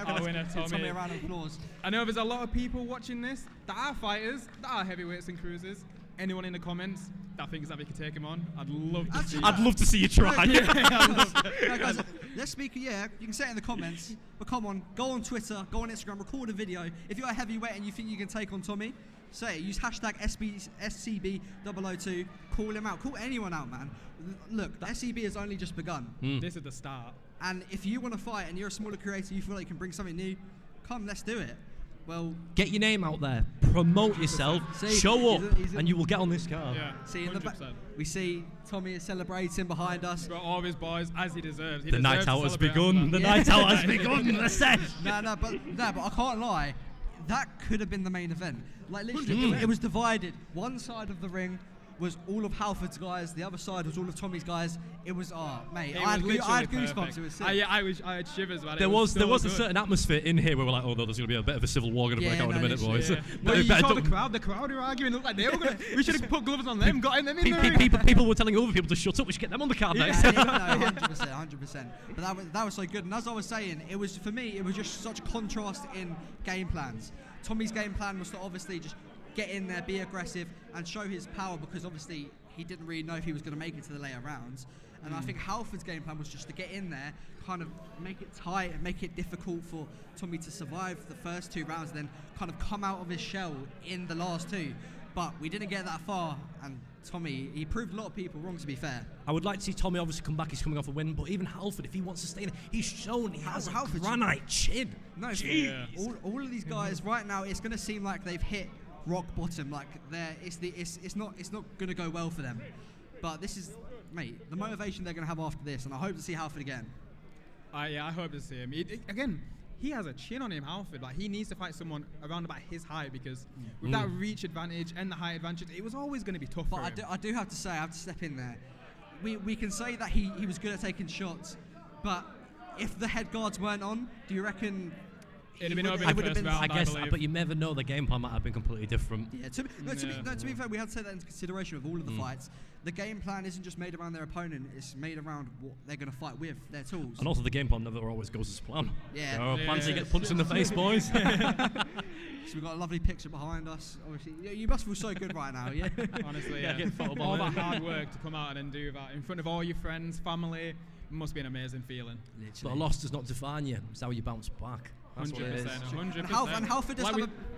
Our winner, Tommy, a round of applause. I know there's a lot of people watching this that are fighters, that are heavyweights and cruisers. Anyone in the comments that thinks that we could take him on, I'd love to see. I'd love to see you try. Guys, let's speak. Yeah, you can say it in the comments. But come on, go on Twitter, go on Instagram, record a video. If you're a heavyweight and you think you can take on Tommy, say it. Use hashtag SCB002. Call him out. Call anyone out, man. Look, the SCB has only just begun. This is the start. And if you want to fight and you're a smaller creator, you feel like you can bring something new, come, let's do it. Well, get your name out there, promote yourself, show up, and you will get on this card. Yeah, see in the back, we see Tommy is celebrating behind us. He's got all of his boys as he deserves. The night out has begun. The night out has begun. The sesh. But I can't lie. That could have been the main event. Like literally, it was divided. One side of the ring was all of Halford's guys. The other side was all of Tommy's guys. It was mate. I had goosebumps. It was sick. I had shivers about it. There was a certain atmosphere in here where we're like, oh no, there's going to be a bit of a civil war going to break out in a minute, boys. Yeah. No, you saw the crowd were arguing. Looked like they were going to. We should have put gloves on them, got them in there. People were telling other people to shut up. We should get them on the card next. 100%. But that was so good. And as I was saying, it was for me. It was just such contrast in game plans. Tommy's game plan was to obviously just get in there, be aggressive, and show his power, because obviously he didn't really know if he was going to make it to the later rounds. And I think Halford's game plan was just to get in there, kind of make it tight and make it difficult for Tommy to survive the first 2 rounds, and then kind of come out of his shell in the last 2. But we didn't get that far, and Tommy, he proved a lot of people wrong, to be fair. I would like to see Tommy obviously come back. He's coming off a win, but even Halford, if he wants to stay in it, he's shown he has a granite chin. No, Jeez. all of these guys right now, it's going to seem like they've hit rock bottom. Like it's not going to go well for them. But this is, mate, the motivation they're going to have after this, and I hope to see Halford again. Yeah, I hope to see him. Again, he has a chin on him, Halford. Like, he needs to fight someone around about his height, because with that reach advantage and the height advantage, it was always going to be tough for him. I do have to say, I have to step in there. We can say that he was good at taking shots, but if the head guards weren't on, do you reckon it'd have been over the first round, I guess, but you never know. The game plan might have been completely different. Yeah, to be fair, we had to take that into consideration with all of the fights. The game plan isn't just made around their opponent; it's made around what they're going to fight with, their tools. And also, the game plan never always goes as planned. Yeah, plans to get punched in the face, boys. So we've got a lovely picture behind us. Obviously, you must feel so good right now, yeah. Honestly, yeah. All that hard work to come out and then do that in front of all your friends, family, it must be an amazing feeling. Literally. But a loss does not define you. It's how you bounce back. 100%. And Halford does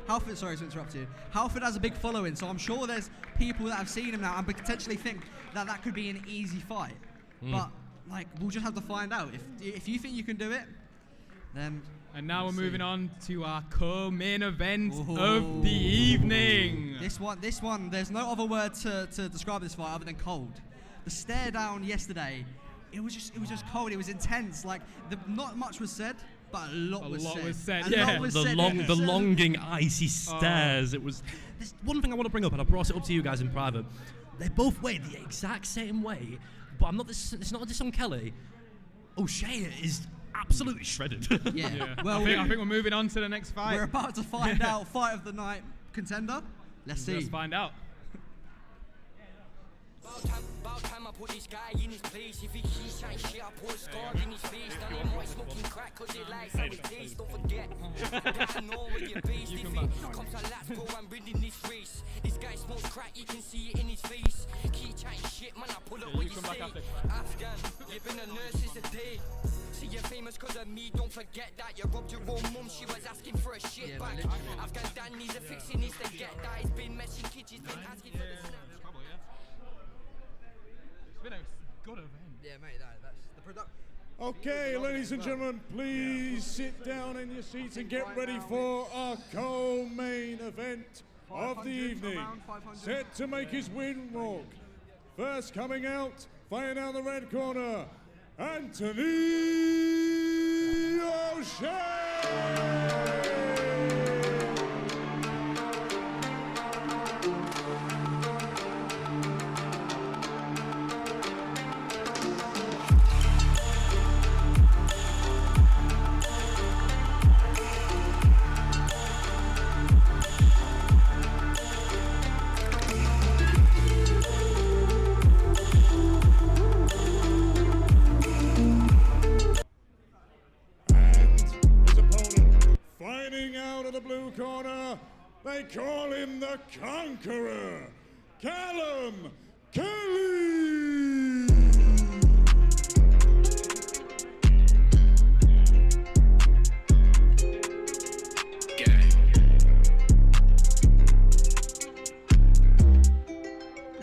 Halford, sorry to interrupt you. Halford has a big following, so I'm sure there's people that have seen him now and potentially think that could be an easy fight. But like, we'll just have to find out. If you think you can do it, then. And now we're moving on to our co-main event of the evening. This one. There's no other word to describe this fight other than cold. The stare down yesterday, it was just cold. It was intense. Like, not much was said. But a lot was said. The longing, icy stares. It was. There's one thing I want to bring up, and I brought it up to you guys in private. They both weigh the exact same way, but I'm not. It's not this on Kelly. O'Shea is absolutely shredded. Yeah. Well, I think we're moving on to the next fight. We're about to find out. Fight of the night, contender. Let's see. Let's find out. About time I put this guy in his place. If he keeps trying shit, I put a scar in his face. Done him white smoking crack, cause it likes how it tastes. Don't forget that I know where you're based. If it comes to laps, bro, I'm winning this race. This guy smokes crack, you can see it in his face. Keep trying shit, man, I pull up what you say. Afghan, you've been a nurse since the day. See, you're famous cause of me, don't forget that. You robbed your own mum, she was asking for a shit back. Afghan Dan needs a fix, he needs to get that. He's been messing kids, he's been asking for the snap. It's been a good event. Yeah, mate, that's the product. Okay, ladies and gentlemen, please sit down in your seats and get ready for our co-main event of the evening. Set to make his win walk. First coming out, fighting down the red corner, Anthony O'Shea! Fighting out of the blue corner, they call him the Conqueror, Callum Kelly!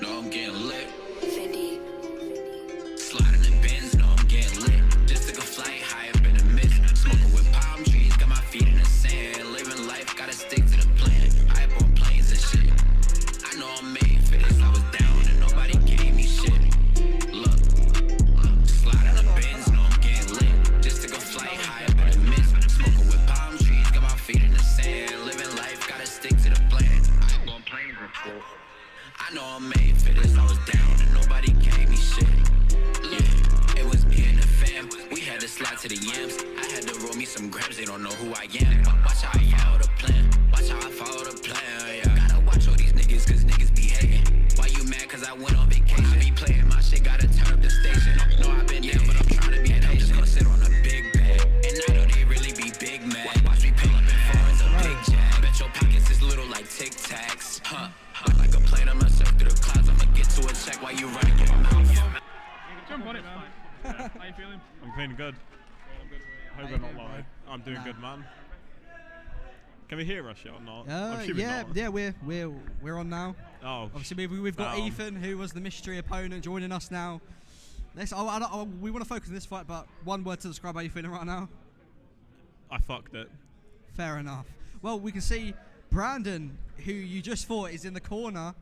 No, I'm getting lit. Sliding in bins, no, I'm getting lit. Just took a flight high up in the mist. Smoking with palm trees, got my feet in the sand. Living life, gotta stick to the plan. I bought planes and shit. I know I'm made for this. I was down and nobody gave me shit. man. How you feeling? I'm feeling good. I hope I'm not lying. I'm doing good, man. Can we hear us yet or not? Yeah, we're on now. Oh, obviously we've got Ethan, who was the mystery opponent, joining us now. We want to focus on this fight, but one word to describe how you're feeling right now. I fucked it. Fair enough. Well, we can see Brandon, who you just fought, is in the corner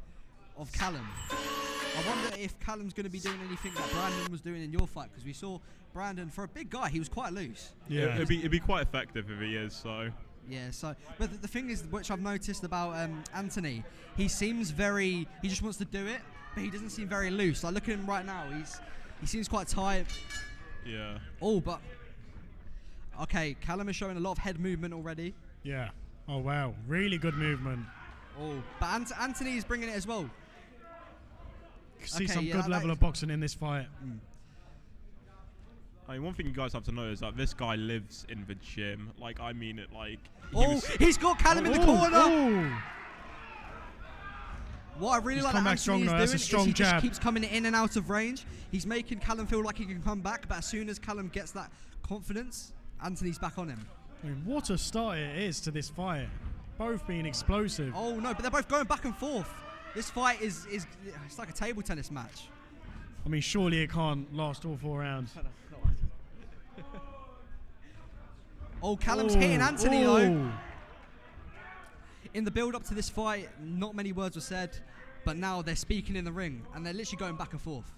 of Callum. I wonder if Callum's going to be doing anything that Brandon was doing in your fight, because we saw Brandon, for a big guy, he was quite loose. Yeah, it'd be quite effective if he is. So. Yeah. So, but the thing is, which I've noticed about Anthony, he seems he just wants to do it, but he doesn't seem very loose. Like, look at him right now. He seems quite tight. Yeah. Oh, but okay, Callum is showing a lot of head movement already. Yeah. Oh wow, really good movement. Oh, but Anthony is bringing it as well. See some good level of boxing in this fight. I mean, one thing you guys have to know is that this guy lives in the gym. Like, I mean it. Like, he's got Callum in the corner. What I really like that Anthony is doing is he just keeps coming in and out of range. He's making Callum feel like he can come back, but as soon as Callum gets that confidence, Anthony's back on him. I mean, what a start it is to this fight. Both being explosive. Oh no, but they're both going back and forth. This fight is it's like a table tennis match. I mean, surely it can't last all 4 rounds. Oh, Callum's hitting Anthony though. In the build-up to this fight, not many words were said, but now they're speaking in the ring, and they're literally going back and forth.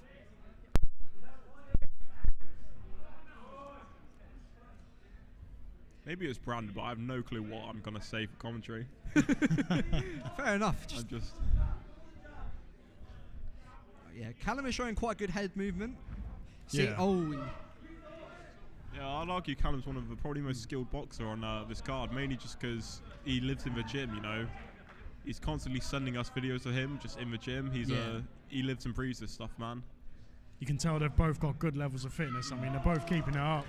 Maybe it's Brandon, but I have no clue what I'm going to say for commentary. Fair enough. Yeah, Callum is showing quite good head movement. See, Yeah, I'd argue Callum's one of the probably most skilled boxer on this card, mainly just because he lives in the gym, you know. He's constantly sending us videos of him just in the gym. He lives and breathes this stuff, man. You can tell they've both got good levels of fitness. I mean, they're both keeping it up.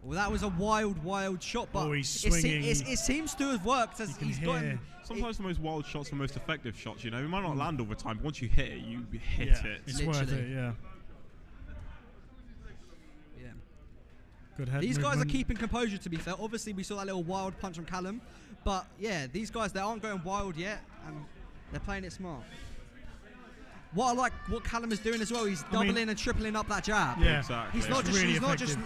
Well, that was a wild shot, but he's swinging. It seems to have worked. As he's gotten. Sometimes the most wild shots are the most effective shots, you know. It might not land all the time, but once you hit it, you hit it. It's worth it, yeah. Good head These guys are movement. keeping composure, to be fair. Obviously, we saw that little wild punch from Callum, but yeah, these guys, they aren't going wild yet, and they're playing it smart. What I like, what Callum is doing as well, he's doubling and tripling up that jab. Yeah, exactly. He's not just.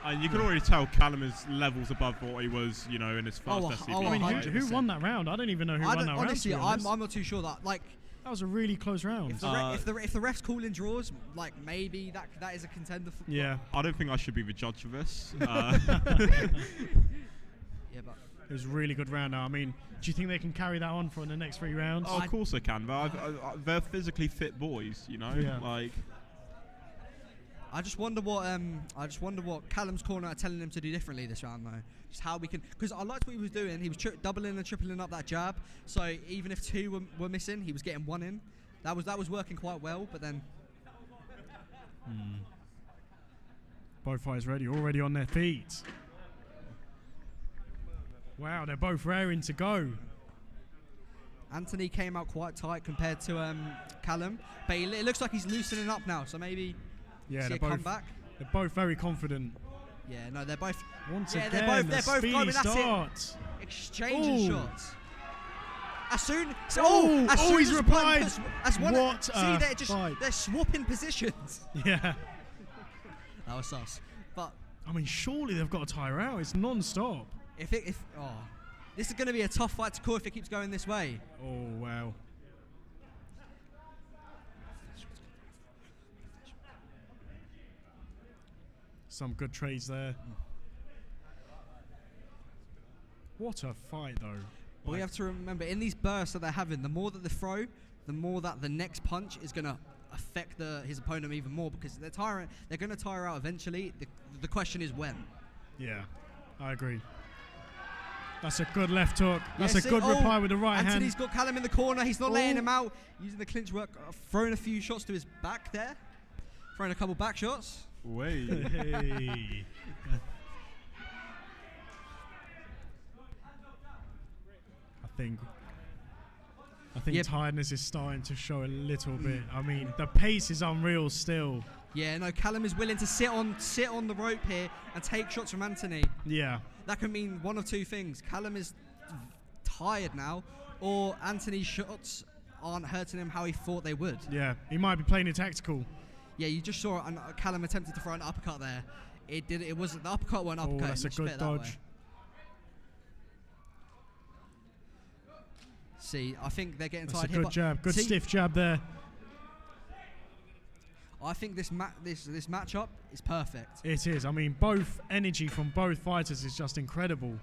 And you can already tell Callum is levels above what he was, you know, in his first SCB. I mean, who won that round? I don't even know who won that round. Honestly, I'm not too sure that. Like, that was a really close round. If the refs call in draws, like maybe that is a contender. For I don't think I should be the judge of this. Yeah, but it was a really good round. Now, I mean, do you think they can carry that on for the next 3 rounds? Oh, of course they can. They're physically fit boys, you know. Yeah. Like. I just wonder what Callum's corner are telling him to do differently this round, though. Just how we can, because I liked what he was doing. He was doubling and tripling up that jab. So even if 2 were missing, he was getting 1 in. That was working quite well. But then, both fighters already on their feet. Wow, they're both raring to go. Anthony came out quite tight compared to Callum, but it looks like he's loosening up now. So maybe. Yeah, see a comeback. They're both very confident. Yeah, no, they're both. Once again, they're both going at it, exchanging shots. As soon he's as replied. They're swapping positions. Yeah, that was sus. But I mean, surely they've got to tire out. It's non-stop. This is going to be a tough fight to call if it keeps going this way. Oh wow. Some good trades there. What a fight, though. But we have to remember, in these bursts that they're having, the more that they throw, the more that the next punch is going to affect his opponent even more, because they're going to tire out eventually. The question is when. Yeah, I agree. That's a good left hook. That's a good reply with the right hand. Anthony's got Callum in the corner. He's not letting him out. Using the clinch work, throwing a few shots to his back there. Throwing a couple back shots. Way. Hey. I think I think tiredness is starting to show a little bit. I mean, the pace is unreal still. Yeah, no, Callum is willing to sit on the rope here and take shots from Anthony. Yeah. That can mean one of two things. Callum is tired now, or Anthony's shots aren't hurting him how he thought they would. Yeah, he might be playing it tactical. Yeah, you just saw Callum attempted to throw an uppercut there. It wasn't the uppercut, wasn't uppercut. Oh, that's a good dodge. See, I think they're getting That's tired a here. good jab, good stiff jab there. I think this matchup is perfect. It is. I mean, both energy from both fighters is just incredible.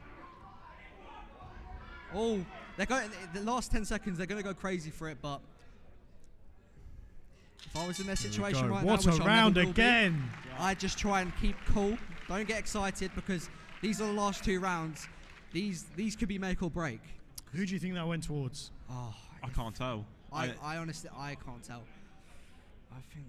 Oh, they're going. The last 10 seconds, they're going to go crazy for it. But if I was in their situation right now, what a round again! I'd just try and keep cool. Don't get excited because these are the last 2 rounds. These could be make or break. Who do you think that went towards? Oh, I can't tell. I honestly can't tell.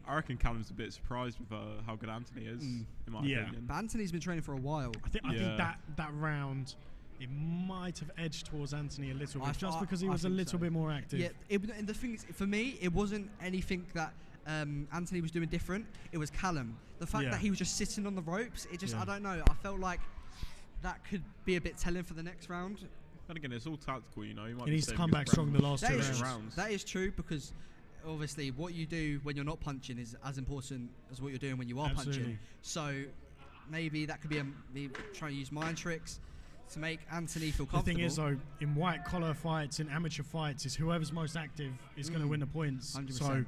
I reckon Callum's a bit surprised with how good Anthony is, in my opinion. But Anthony's been training for a while. I think that round, it might have edged towards Anthony a little bit, just because he was a little bit more active. Yeah, and the thing is, for me, it wasn't anything that Anthony was doing different. It was Callum. The fact that he was just sitting on the ropes, I don't know. I felt like that could be a bit telling for the next round. And again, it's all tactical, you know. He needs to come back strong the last 2 rounds. That is true, because obviously what you do when you're not punching is as important as what you're doing when you are punching. So maybe that could be me trying to use mind tricks to make Anthony feel comfortable. The thing is, though, in white collar fights, in amateur fights, is whoever's most active is going to win the points. 100%. So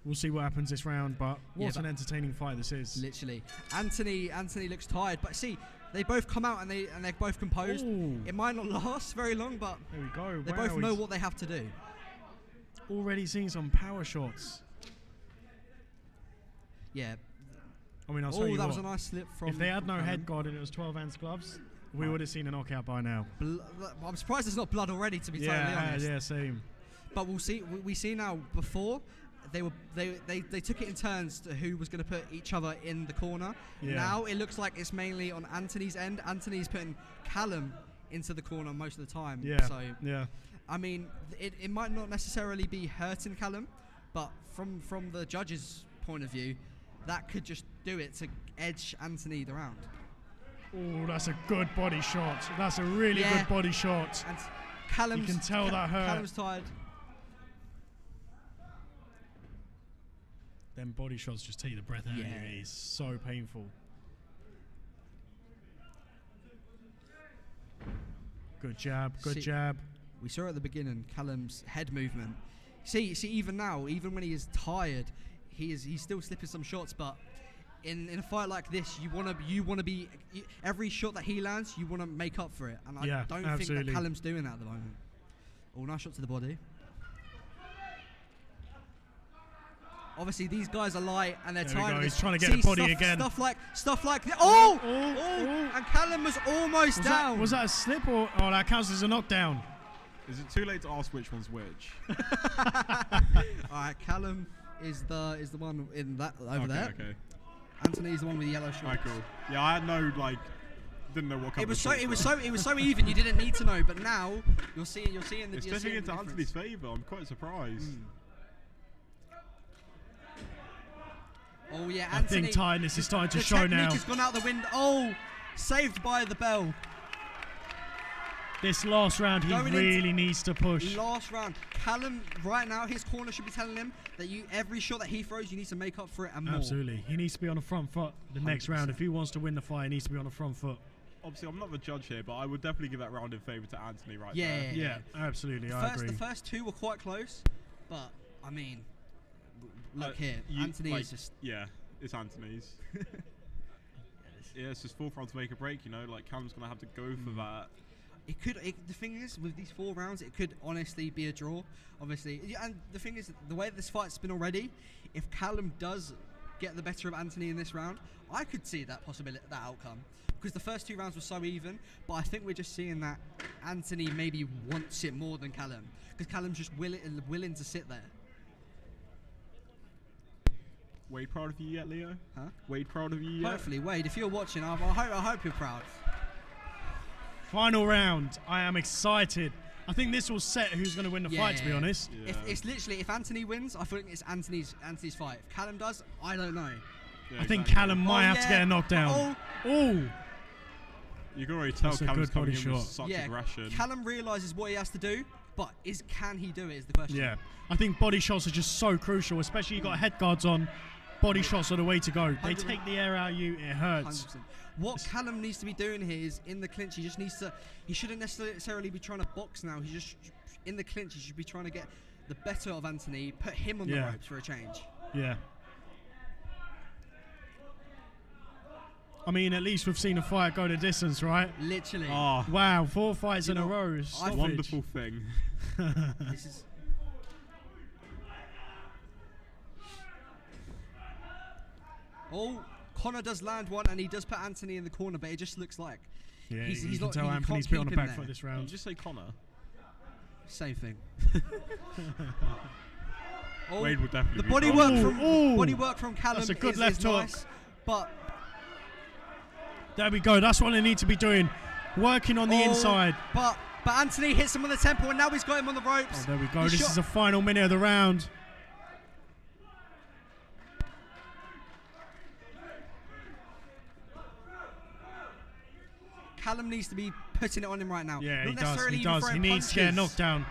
we'll see what happens this round, but what an entertaining fight this is. Literally. Anthony looks tired, but see, they both come out and they're both composed. Ooh. It might not last very long, but there we go. They both know what they have to do. Already seeing some power shots. Yeah. I mean, I'll tell you that what, was a nice slip from. If they had no head guard and it was 12 ounce gloves, we would have seen a knockout by now. I'm surprised there's not blood already, to be totally honest. Yeah, same. But we'll see. We see now. Before they took it in turns to who was going to put each other in the corner. Yeah. Now it looks like it's mainly on Anthony's end. Anthony's putting Callum into the corner most of the time. Yeah. So yeah. I mean, it might not necessarily be hurting Callum, but from the judge's point of view, that could just do it to edge Anthony the round. Oh, that's a good body shot. That's a really good body shot. And Callum's, you can tell that hurt. Callum's tired. Them body shots just take the breath out of you. It's so painful. Good jab, good jab. We saw at the beginning Callum's head movement. See, even now, even when he is tired, he's still slipping some shots. But in a fight like this, you wanna be every shot that he lands, you wanna make up for it. And I don't think that Callum's doing that at the moment. Oh, nice shot to the body. Obviously, these guys are light and they're tired. He's trying to get the body again. Stuff like that. Oh! And Callum was almost down. Was that a slip or that counts as a knockdown? Is it too late to ask which one's which? All right, Callum is the one in that over there. Okay. Anthony's the one with the yellow shorts. Alright, cool. Yeah, I had no didn't know what. It was so even. You didn't need to know, but now you're seeing the. It's definitely into Anthony's favour. I'm quite surprised. Oh yeah, I think tiredness is starting to show now. The technique has gone out the window. Oh, saved by the bell. This last round, he really needs to push. Last round. Callum, right now, his corner should be telling him that every shot that he throws, you need to make up for it and more. Absolutely. He needs to be on the front foot the next round. If he wants to win the fight, he needs to be on the front foot. Obviously, I'm not the judge here, but I would definitely give that round in favour to Anthony there. Yeah, absolutely. I agree. The first two were quite close, but, I mean, look here. Anthony is just... Yeah, it's Anthony's. Yeah, it's just 4th round to make a break, you know. Like, Callum's going to have to go for that. The thing is, with these 4 rounds, it could honestly be a draw, obviously. And the thing is, the way this fight's been already, if Callum does get the better of Anthony in this round, I could see that possibility, that outcome. Because the first 2 rounds were so even, but I think we're just seeing that Anthony maybe wants it more than Callum. Because Callum's just willing to sit there. Wade proud of you yet, Leo? Huh? Wade proud of you yet? Hopefully, Wade, if you're watching, I hope you're proud. Final round. I am excited. I think this will set who's going to win the fight, to be honest. If it's literally, if Anthony wins, I think it's Anthony's fight. If Callum does, I don't know. I think Callum might have to get a knockdown. Oh! You can already tell That's a Callum's good body coming in with shot. such aggression. Callum realises what he has to do, but can he do it is the question. Yeah, I think body shots are just so crucial, especially you got head guards on. Body shots are the way to go. They take the air out of you, it hurts. 100%. What Callum needs to be doing here is in the clinch. He just needs to. He shouldn't necessarily be trying to box now. He just in the clinch. He should be trying to get the better of Anthony, put him on the ropes for a change. Yeah. I mean, at least we've seen a fight go the distance, right? Literally. Oh. Wow, 4 fights in a row. It's a wonderful thing. This is. Oh, Connor does land one, and he does put Anthony in the corner, but it just looks like you can tell Anthony's been on the back foot this round. Did you just say Connor? Same thing. Wade would definitely. The body work from Callum. That's a good is left hook. nice, but there we go. That's what they need to be doing, working on the inside. But Anthony hits him on the temple, and now he's got him on the ropes. Oh, there we go. This is the final minute of the round. Callum needs to be putting it on him right now. Yeah, Not he does. necessarily He even does. throwing He needs to get a punches. knockdown.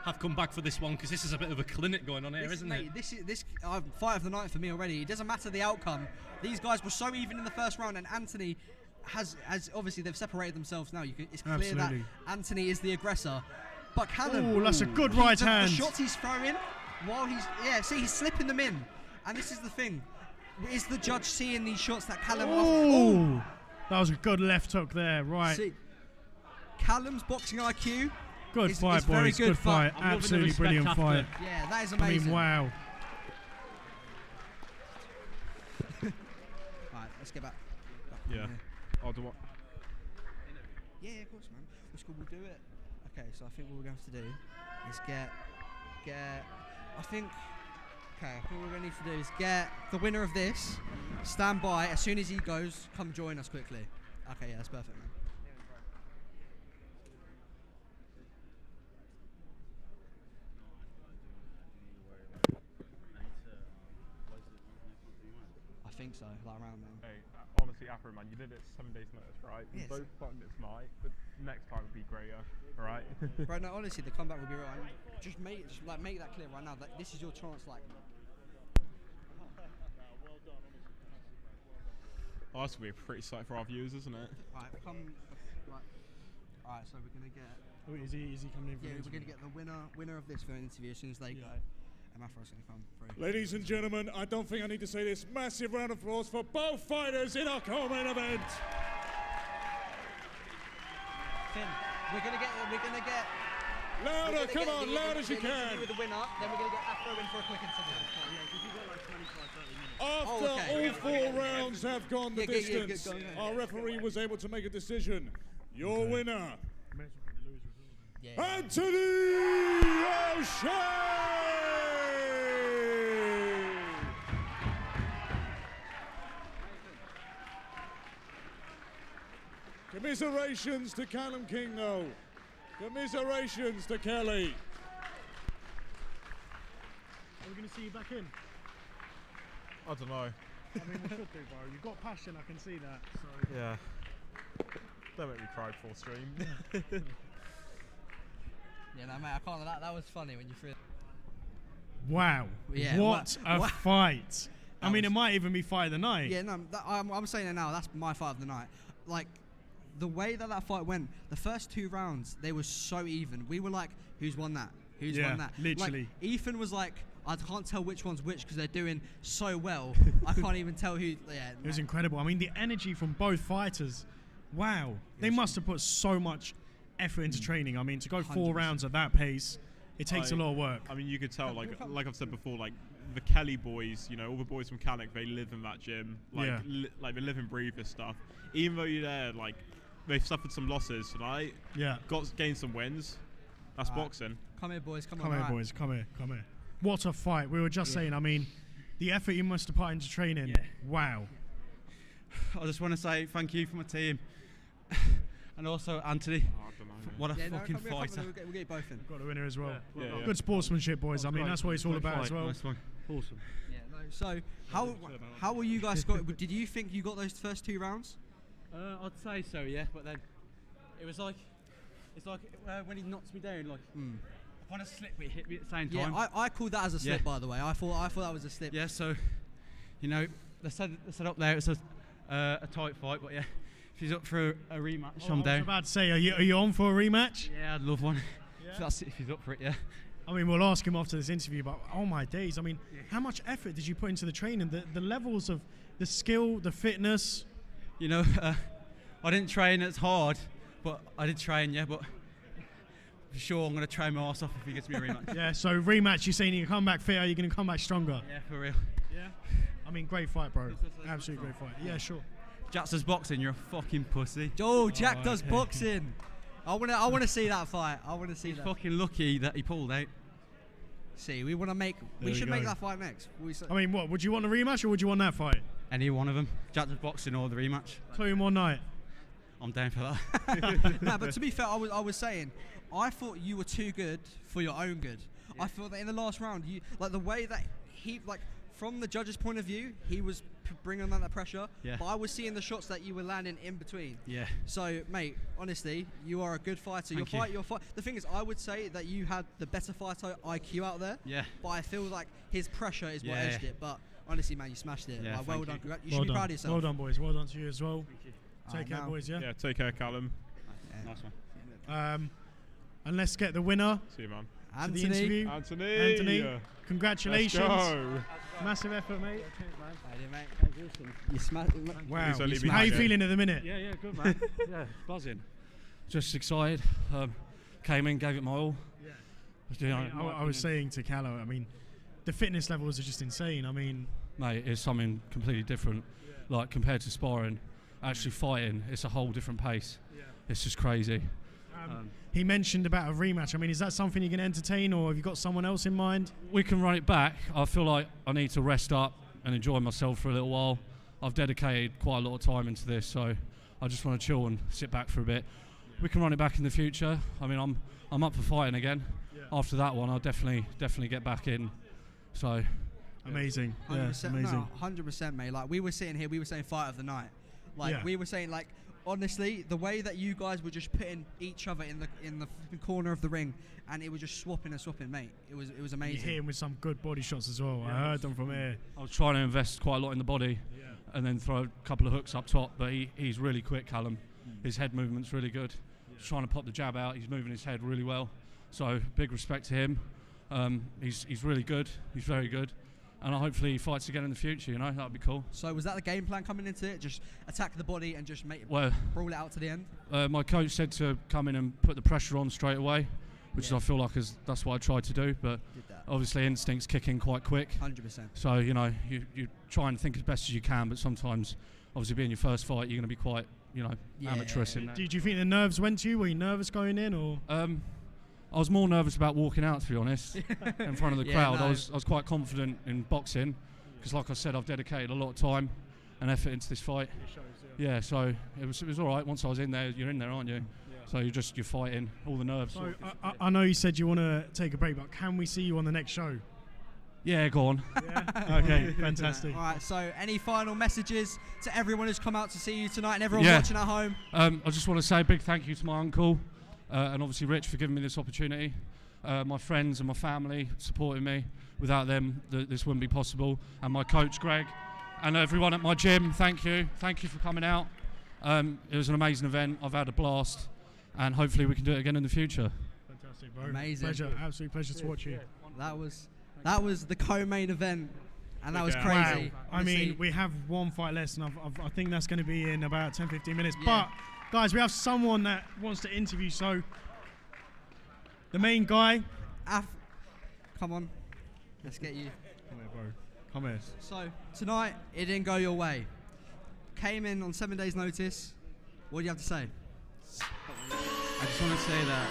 Have come back for this one because this is a bit of a clinic going on here, isn't it? This fight of the night for me already. It doesn't matter the outcome. These guys were so even in the first round, and Anthony has obviously they've separated themselves now. It's clear that Anthony is the aggressor, but Callum. Oh, that's a good right hand. The shots he's throwing, while he's slipping them in, and this is the thing. Is the judge seeing these shots that Callum? Oh, that was a good left hook there. Right. See, Callum's boxing IQ. Good fight, is very boys. Good fight. Absolutely brilliant fight. Yeah, that is amazing. I mean, wow. Alright, let's get back. Yeah. I'll do what? Yeah, of course, man. Let's go. We'll do it. Okay, so I think what we're going to have to do is I think what we're going to need to do is get the winner of this. Stand by. As soon as he goes, come join us quickly. Okay, yeah, that's perfect, man. I think so, like around then. Hey, honestly, Afro, man, you did it 7 days notice, right? Yes. We both fighting it tonight, but next time would be greater, alright? Right now, honestly, the comeback will be right. Just make that clear right now that this is your chance, like. Oh, that's gonna be a pretty sight for our viewers, isn't it? Right, Alright, so we're gonna get. Oh, is he coming in? Yeah, we're gonna get the winner of this for an interview as soon as they go. And Afro's gonna come through. Ladies and gentlemen, I don't think I need to say this. Massive round of applause for both fighters in our co-main event. Finn, we're gonna get. Louder, come on, loud as you can. With the winner, then we're gonna get Afro in for a quick interview. After all 4 rounds have gone the distance, our referee was able to make a decision. Your winner, Anthony O'Shea! Commiserations to Callum King, though. Commiserations to Kelly. Are we going to see you back in? I don't know. I mean, we should do, bro. You've got passion, I can see that. So. Yeah. Don't make me cry before stream. Yeah, no, mate, I can't. That was funny when you threw it. Wow. Yeah, what a fight. I mean, it might even be fight of the night. Yeah, no, I'm saying it now. That's my fight of the night. Like, the way that fight went, the first 2 rounds, they were so even. We were like, who's won that? Who's won that? Literally. Like, Ethan was like, I can't tell which one's which because they're doing so well. I can't even tell who. Yeah, it was incredible. I mean, the energy from both fighters. Wow. They must have put so much effort into training. I mean, to go 4 rounds at that pace, it takes a lot of work. I mean, you could tell, like I've said before, like the Kelly boys, you know, all the boys from Callum, they live in that gym. Like, like they live and breathe this stuff. Even though you're there, like, they've suffered some losses tonight. Yeah. Gained some wins. That's boxing. Come here, boys. Come here, boys. Come here. What a fight. We were just saying, I mean, the effort you must have put into training. Yeah. Wow. I just want to say thank you for my team. And also Anthony, What a Yeah, no, fucking come here, come fighter. on, we'll get you both in. Got the winner as well. Yeah, yeah. Good sportsmanship, boys. I mean, that's what it's all about as well. Nice one. Awesome. Yeah, no, so how were you guys did you think you got those first 2 rounds? I'd say so, yeah. But then it was like, it's like when he knocks me down, like I want to slip, but he hit me at the same time. Yeah, I called that as a slip, by the way. I thought that was a slip. Yeah, so you know, they said up there it's a tight fight, but yeah, if he's up for a rematch, I'm down. I was about to say, are you on for a rematch? Yeah, I'd love one. If he's up for it, yeah. I mean, we'll ask him after this interview, but oh my days, I mean, how much effort did you put into the training? The levels of the skill, the fitness? You know, I didn't train as hard, but I did train, yeah, but for sure I'm going to train my ass off if he gets me a rematch. Yeah, so rematch, you're saying you come back fitter, you're going to come back stronger? Yeah, for real. Yeah? I mean, great fight, bro. Absolutely great fight. Yeah, sure. Jack does boxing, you're a fucking pussy. Oh, Jack does boxing. I want to see that fight. I want to see that. Fucking lucky that he pulled out. See, we should make that fight next. I mean, what, would you want a rematch or would you want that fight? Any one of them. Jack does boxing or the rematch. 2 in one night. I'm down for that. No, but to be fair, I was saying, I thought you were too good for your own good. I thought that in the last round, you like the way that he from the judge's point of view, he was bringing on that pressure. Yeah. But I was seeing the shots that you were landing in between. Yeah. So, mate, honestly, you are a good fighter. Thank Your fight. The thing is, I would say that you had the better fighter IQ out there. Yeah. But I feel like his pressure is what Yeah, edged yeah. it. But honestly, man, you smashed it. Yeah, Like, well thank done. you. You should be proud of yourself. Well done, boys. Well done to you as well. Take care, now- boys, yeah? Yeah, take care, Callum. Nice one. And let's get the winner. See you, man. To the interview. Anthony. Anthony, congratulations. Let's go. Massive effort, mate. You smashed. Wow. Please only be How are you happy. feeling at the minute? Yeah, good, man. Yeah, buzzing. Just excited. Came in, gave it my all. I was saying to Callum, I mean, the fitness levels are just insane. I mean, mate, it's something completely different. Like compared to sparring, actually fighting, it's a whole different pace. It's just crazy. he mentioned about a rematch. I mean, is that something you can entertain, or have you got someone else in mind? We can run it back. I feel like I need to rest up and enjoy myself for a little while. I've dedicated quite a lot of time into this, so I just want to chill and sit back for a bit. We can run it back in the future. I mean, I'm up for fighting again. After that one, I'll definitely get back in. So amazing. 100%, Yeah, amazing. No, 100%, mate. Like, we were sitting here, we were saying fight of the night. Like, Yeah. we were saying, like, honestly, the way that you guys were just putting each other in the corner of the ring, and it was just swapping, mate. It was amazing. You hit him with some good body shots as well. I heard them from here. I was trying to invest quite a lot in the body, and then throw a couple of hooks up top. But he's really quick, Callum. His head movement's really good. He's trying to pop the jab out. He's moving his head really well. So big respect to him. He's really good. He's very good. And hopefully he fights again in the future, you know, that would be cool. So was that the game plan coming into it? Just attack the body and just brawl it out to the end? My coach said to come in and put the pressure on straight away, which I feel like that's what I tried to do. But obviously instincts kick in quite quick. 100%. So, you know, you try and think as best as you can, but sometimes, obviously being your first fight, you're going to be quite, you know, amateurish in that. Did you think the nerves went to you? Were you nervous going in, or? I was more nervous about walking out, to be honest, in front of the crowd. No. I was quite confident in boxing because, like I said, I've dedicated a lot of time and effort into this fight. Yeah, so it was all right. Once I was in there, you're in there, aren't you? So you're fighting, all the nerves. So I know you said you want to take a break, but can we see you on the next show? Yeah, go on. Yeah? Okay, fantastic. All right, so any final messages to everyone who's come out to see you tonight and everyone watching at home? I just want to say a big thank you to my uncle. And obviously Rich for giving me this opportunity. My friends and my family supporting me. Without them, this wouldn't be possible. And my coach, Greg, and everyone at my gym, thank you. Thank you for coming out. It was an amazing event. I've had a blast. And hopefully we can do it again in the future. Fantastic, bro. Amazing. Pleasure, absolute pleasure to watch you. That was the co-main event. And that was crazy. Wow. I mean, we have one fight less, and I think that's going to be in about 10-15 minutes. But guys, we have someone that wants to interview, so the main guy. Come on, let's get you. Come here, bro. Come here. So, tonight, it didn't go your way. Came in on 7 days' notice. What do you have to say? I just want to say that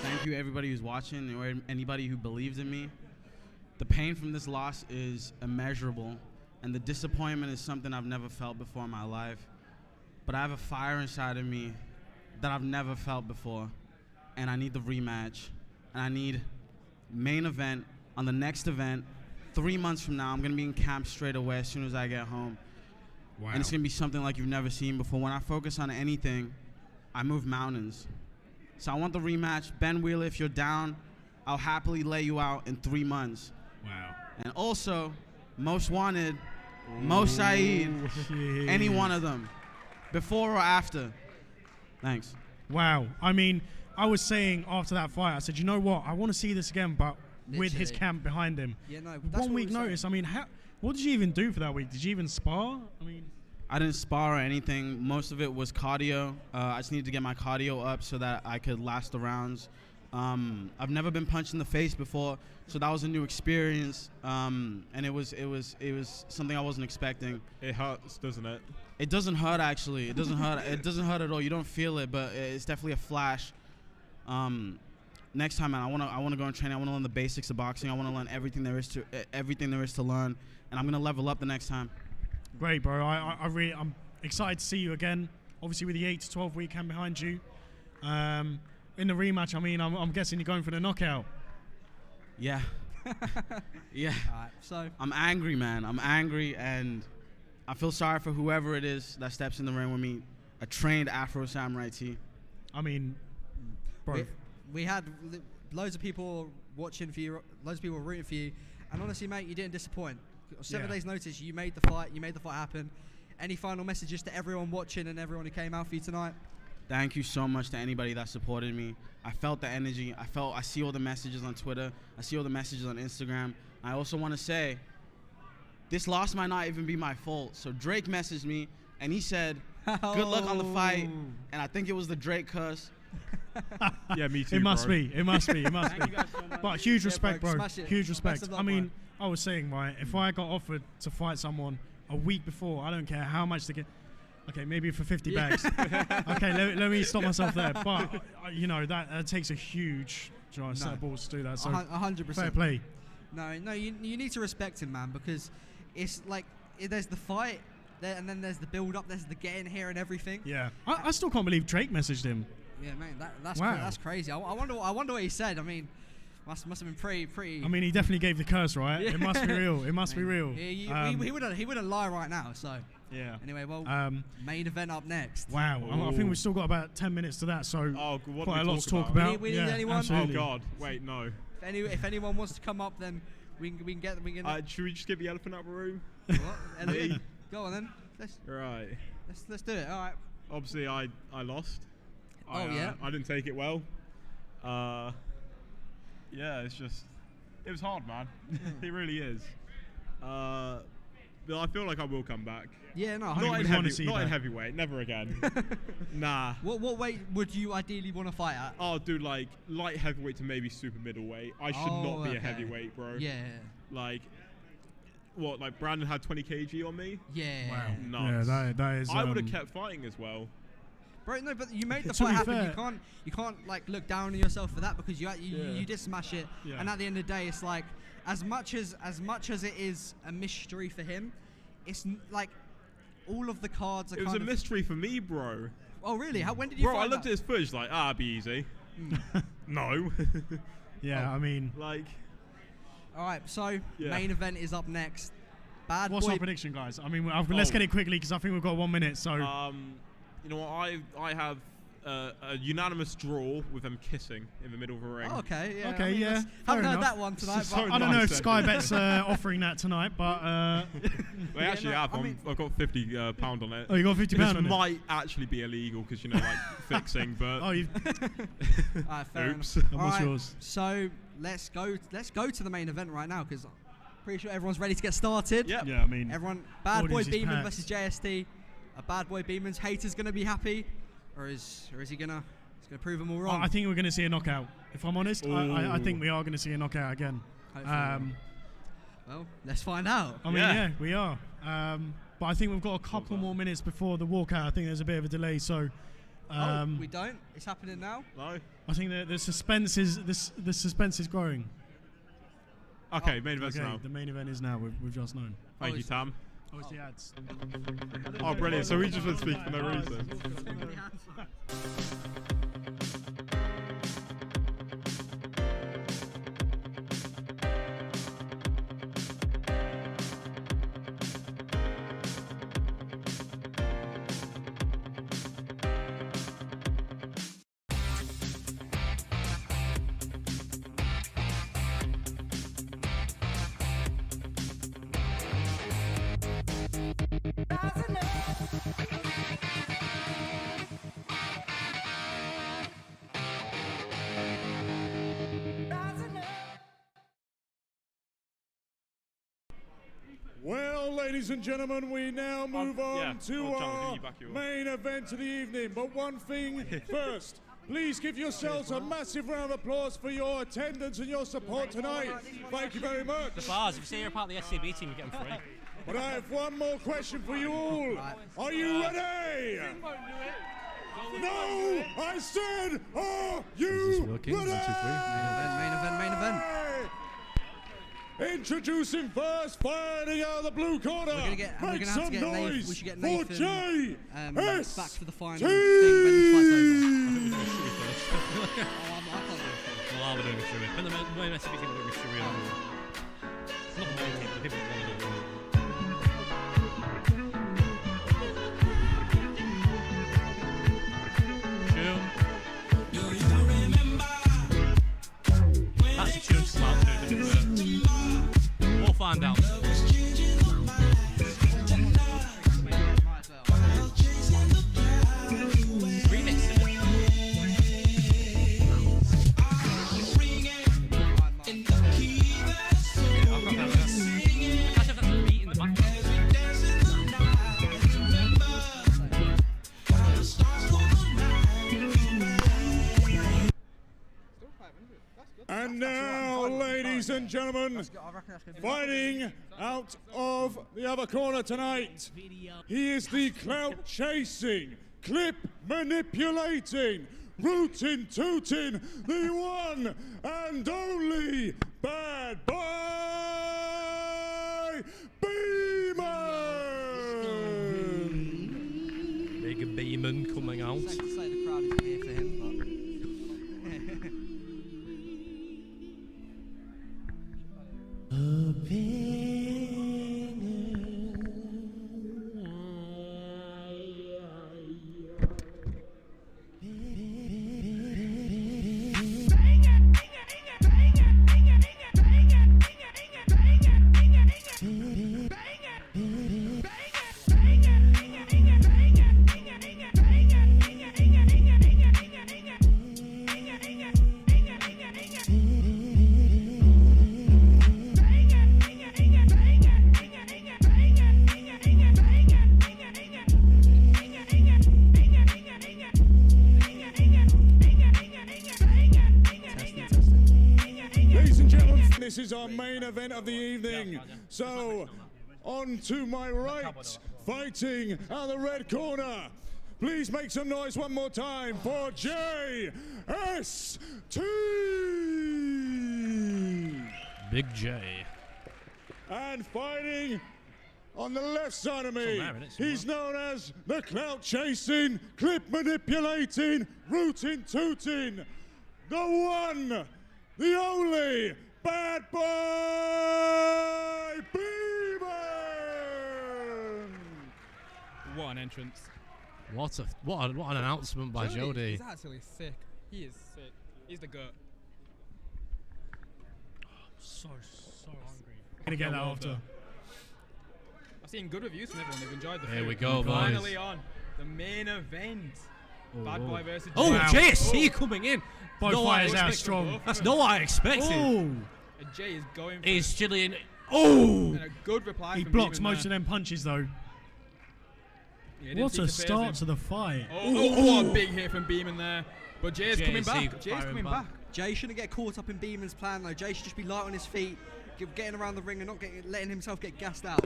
thank you everybody who's watching or anybody who believes in me. The pain from this loss is immeasurable, and the disappointment is something I've never felt before in my life. But I have a fire inside of me that I've never felt before. and I need the rematch, and I need main event on the next event. 3 months from now, I'm going to be in camp straight away as soon as I get home. Wow. And it's going to be something like you've never seen before. When I focus on anything, I move mountains. So I want the rematch. Ben Wheeler, if you're down, I'll happily lay you out in 3 months. Wow. And also, Most Wanted, Mo Saeed, any one of them, before or after. Thanks. Wow. I mean, I was saying after that fight, I said, you know what? I want to see this again, but with his camp behind him. Yeah, no, that's 1 week notice. I mean, what did you even do for that week? Did you even spar? I mean, I didn't spar or anything. Most of it was cardio. I just needed to get my cardio up so that I could last the rounds. I've never been punched in the face before, so that was a new experience. And it was something I wasn't expecting. It hurts, doesn't it? It doesn't hurt actually. It doesn't hurt. It doesn't hurt at all. You don't feel it, but it's definitely a flash. Next time, man, I wanna go and train. I wanna learn the basics of boxing. I wanna learn everything there is to learn, and I'm gonna level up the next time. Great, bro. I'm excited to see you again. Obviously, with the 8 to 12 week camp behind you. In the rematch, I mean, I'm guessing you're going for the knockout. Yeah. Yeah. Alright, so I'm angry, man. I'm angry, and I feel sorry for whoever it is that steps in the ring with me. A trained Afro Samurai T. I mean, bro. We had loads of people watching for you, loads of people rooting for you, and honestly, mate, you didn't disappoint. 7 days notice, you made the fight happen. Any final messages to everyone watching and everyone who came out for you tonight? Thank you so much to anybody that supported me. I felt the energy. I see all the messages on Twitter. I see all the messages on Instagram. I also want to say, this loss might not even be my fault. So Drake messaged me, and he said, good luck on the fight. And I think it was the Drake curse. Yeah, me too. It must be. It must be. Thank you guys so much. But huge respect, bro. Smash it. Huge respect. Best of luck, I mean, I was saying, right, if I got offered to fight someone a week before, I don't care how much they get. Okay, maybe for 50 bags. Okay, let me stop myself there. But, you know, that takes a huge set of balls to do that. So 100%. Fair play. No, you need to respect him, man, because it's like there's the fight, and then there's the build-up, there's the getting here and everything. Yeah. I still can't believe Drake messaged him. Yeah, man, that's wow. That's crazy. I wonder what he said. I mean, must have been pretty. I mean, he definitely gave the curse, right? Yeah. It must be real. It must be real. He wouldn't lie right now. So yeah. Anyway, well, main event up next. Wow, I think we've still got about 10 minutes to that. So what quite a do lot to talk about. We need anyone? Absolutely. Oh God, wait, no. If anyone wants to come up, then we can get. Should we just get the elephant out of the room? What? Elephant? Go on then. Right. Let's do it. All right. Obviously, I lost. Yeah. I didn't take it well. Yeah, it was hard, man. It really is. But I feel like I will come back. Yeah, no. Not in heavyweight, never again. Nah. What weight would you ideally want to fight at? Oh, dude, like light heavyweight to maybe super middleweight. I should not be a heavyweight, bro. Yeah. Like, what? Like Brandon had 20 kg on me. Yeah. Wow. Nuts. Yeah, that is. I would have kept fighting as well. Bro, no, but you made the fight happen. You can't like look down on yourself for that because you did smash it. Yeah. And at the end of the day, it's like as much as it is a mystery for him, it's like all of the cards are. It was a mystery for me, bro. Oh really? When did you? Bro, find I looked that? at his footage like, it'd be easy. No. Yeah, I mean. Like. All right, so main event is up next. What's our prediction, guys? I mean, let's get it quickly because I think we've got 1 minute. So. You know what? I have a unanimous draw with them kissing in the middle of a ring. Oh, okay, yeah. Okay, I mean, yeah. Haven't heard that one tonight. So but I don't know if Sky Bet's offering that tonight, but they actually have. I've got £50 on it. Oh, you got £50 on it? This might actually be illegal because like fixing, but oh, you. Fair oops. enough. What's yours? So let's go to the main event right now because I'm pretty sure everyone's ready to get started. Yep. Yeah, I mean, everyone. Bad Boy Beaman packed. versus JST. A Bad Boy Beaman's haters gonna be happy, or is he gonna? He's gonna prove them all wrong. I think we're going to see a knockout. If I'm honest, I think we are going to see a knockout again. Well, let's find out. I mean, yeah we are. But I think we've got a couple more minutes before the walkout. I think there's a bit of a delay, so. We don't. It's happening now. No. I think the suspense is growing. Okay, main event's now. The main event is now. We've just known. Thank you, Tam. Oh, it's the ads. Oh, brilliant. So we just went to speak for no reason. Well, ladies and gentlemen, we now move on to our main event of the evening. But one thing first, please give yourselves a massive round of applause for your attendance and your support tonight. Thank you very much. The bars, if you say you're part of the SCB team, you get them free. But I have one more question for you all. Are you ready? No! I said, are you ready? Main event. Introducing first, fighting out of the blue corner. We're gonna Make some noise we should get for Nathan JST. back for the final thing when this fight's over. Well, I'm doing a shoe in. But the main SCB team are doing a shoe in. It's not the main team, but people want to do it. That's a tune slap, dude. We'll find out. Remix it. I've got that. I can't have that beat in the background. And now, ladies and gentlemen, fighting out of the other corner tonight, he is the clout chasing, clip manipulating, rootin' tootin', the one and only Bad Boy Beaman! Big Beaman coming out. It's like the crowd isn't here for him, but this is our main event of the evening. So, on to my right, fighting out of the red corner. Please make some noise one more time for JST. Big J. And fighting on the left side of me, he's known as the clout chasing, clip manipulating, rootin' tootin', the one, the only, Bad Boy Beaman! What an entrance. What an announcement by Jody. He's actually sick. He is sick. He's the goat. So hungry. Gonna get that after. I've seen good reviews from everyone. They've enjoyed the Here food. we go, boys. Finally on the main event. Bad Boy versus Oh, Jay. JST coming in. Both fighters out strong. That's not what I expected. And Jay is going for He's chilling. Oh! And a good reply He from blocks Beaman most of them punches though. Yeah, What a start to the fight. What a big hit from Beaman there. But Jay's coming JST back. Jay's coming back. Jay shouldn't get caught up in Beaman's plan though. Jay should just be light on his feet, getting around the ring and not letting himself get gassed out.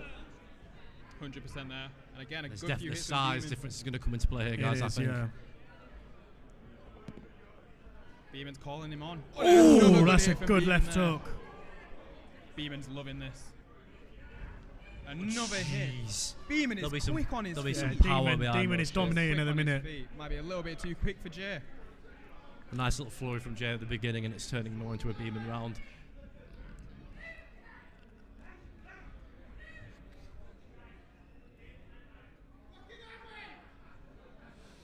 100% there. And again, a There's good definitely few hits from size Beaman. difference is going to come into play here, guys. I think. Yeah. Beaman's calling him on. Oh, that's a good left hook. Beaman's loving this. Another hit. Beaman is quick on his feet. Beaman is dominating at the minute. Might be a little bit too quick for Jay. A nice little flurry from Jay at the beginning, and it's turning more into a Beaman round.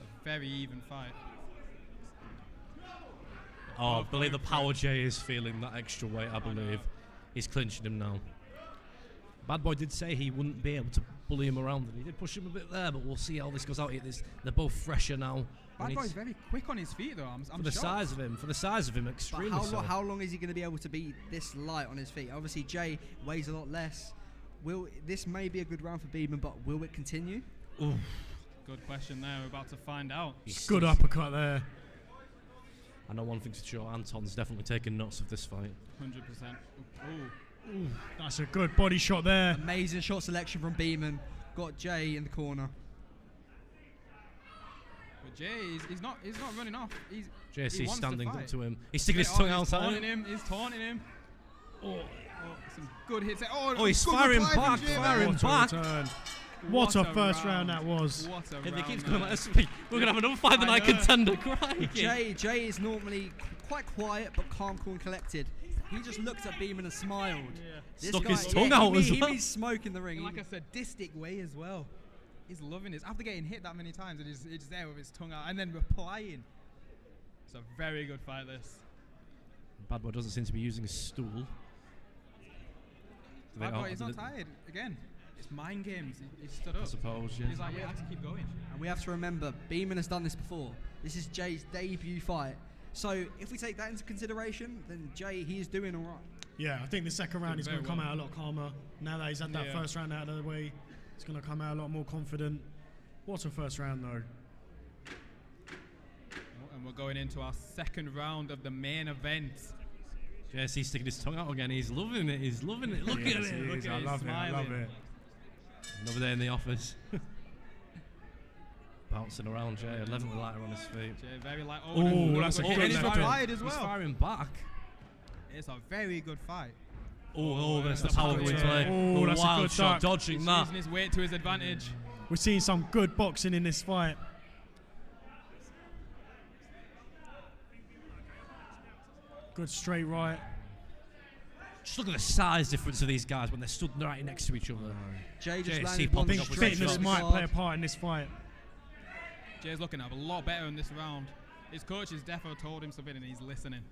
A very even fight. Oh, I believe the power Jay is feeling that extra weight, I believe. He's clinching him now. Bad Boy did say he wouldn't be able to bully him around, and he did push him a bit there, but we'll see how this goes out. They're both fresher now. Bad Boy's very quick on his feet, though. I'm for the shocked. size of him, extremely But so. how long is he going to be able to be this light on his feet? Obviously, Jay weighs a lot less. This may be a good round for Beaman, but will it continue? Ooh. Good question there. We're about to find out. Good uppercut there. I know one thing for sure. Anton's definitely taking notes of this fight. 100%. Ooh, that's a good body shot there. Amazing shot selection from Beaman. Got Jay in the corner. But Jay, he's not running off. JSC's standing up to him. He's sticking his tongue outside. He's taunting him. Oh, some good hits. Oh, he's firing back. Firing back. What a first round that was. If he keeps going like this, we're going to have another fight the night contender. Jay is normally quite quiet but calm, cool and collected. He just looked at Beaman and smiled. Yeah. Stuck his tongue out as well. He needs smoke in the ring. In like a sadistic way as well. He's loving this. After getting hit that many times, he's there with his tongue out and then replying. It's a very good fight, this. Bad Boy doesn't seem to be using his stool. Bad Boy, he's not tired. Again, it's mind games. He stood up. I suppose, yeah. He's like, we have to keep going. And we have to remember, Beaman has done this before. This is Jay's debut fight. So if we take that into consideration, then Jay, he is doing all right. Yeah, I think the second round he's going to come out a lot calmer. Now that he's had that first round out of the way, he's going to come out a lot more confident. What a first round, though. And we're going into our second round of the main event. Yes, he's sticking his tongue out again. He's loving it. He's loving it. Look at it. Look at it. I love it. Over there in the office. Bouncing around Jay, 11th lighter on his feet. Jay, very light. Oh, that's a good left hook. He's firing back. It's a very good fight. Oh, there's the power going play. Oh, that's a good shot, duck. dodging that. Using his weight to his advantage. We're seeing some good boxing in this fight. Good straight right. Just look at the size difference of these guys when they're stood right next to each other. Jay just I think fitness might play a part in this fight. Jay's looking up a lot better in this round. His coach has definitely told him something and he's listening.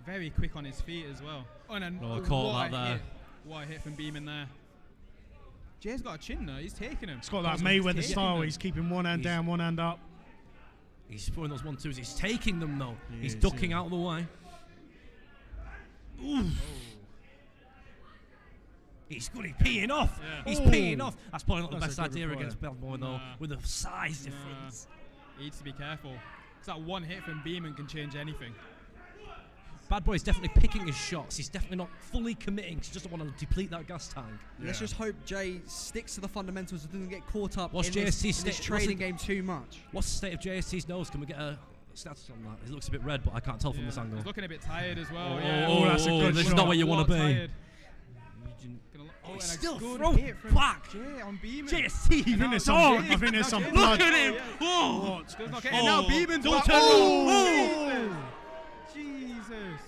Very quick on his feet as well. Oh, and caught that there. What a hit from Beaman there. Jay's got a chin though, he's taking him. It's got that Mayweather style, he's keeping one hand down, one hand up. He's throwing those 1-2s, he's taking them though. He's ducking out of the way. Ooh. He's good, he's peeing off. Yeah. He's peeing off. That's probably not the best idea against Bad Boy though, with the size difference. He needs to be careful. Because that one hit from Beaman can change anything. Bad Boy's definitely picking his shots. He's definitely not fully committing. He doesn't want to deplete that gas tank. Let's just hope Jay sticks to the fundamentals and doesn't get caught up in this trading game too much. What's the state of JST's nose? Can we get a status on that? It looks a bit red, but I can't tell from this angle. He's looking a bit tired as well. Oh, that's a good shot. This is not where you want to be. He's still throwing back. Jay on Beaman. JST. I think there's some blood. Look at him. Oh. And now Beaman's back. Jesus.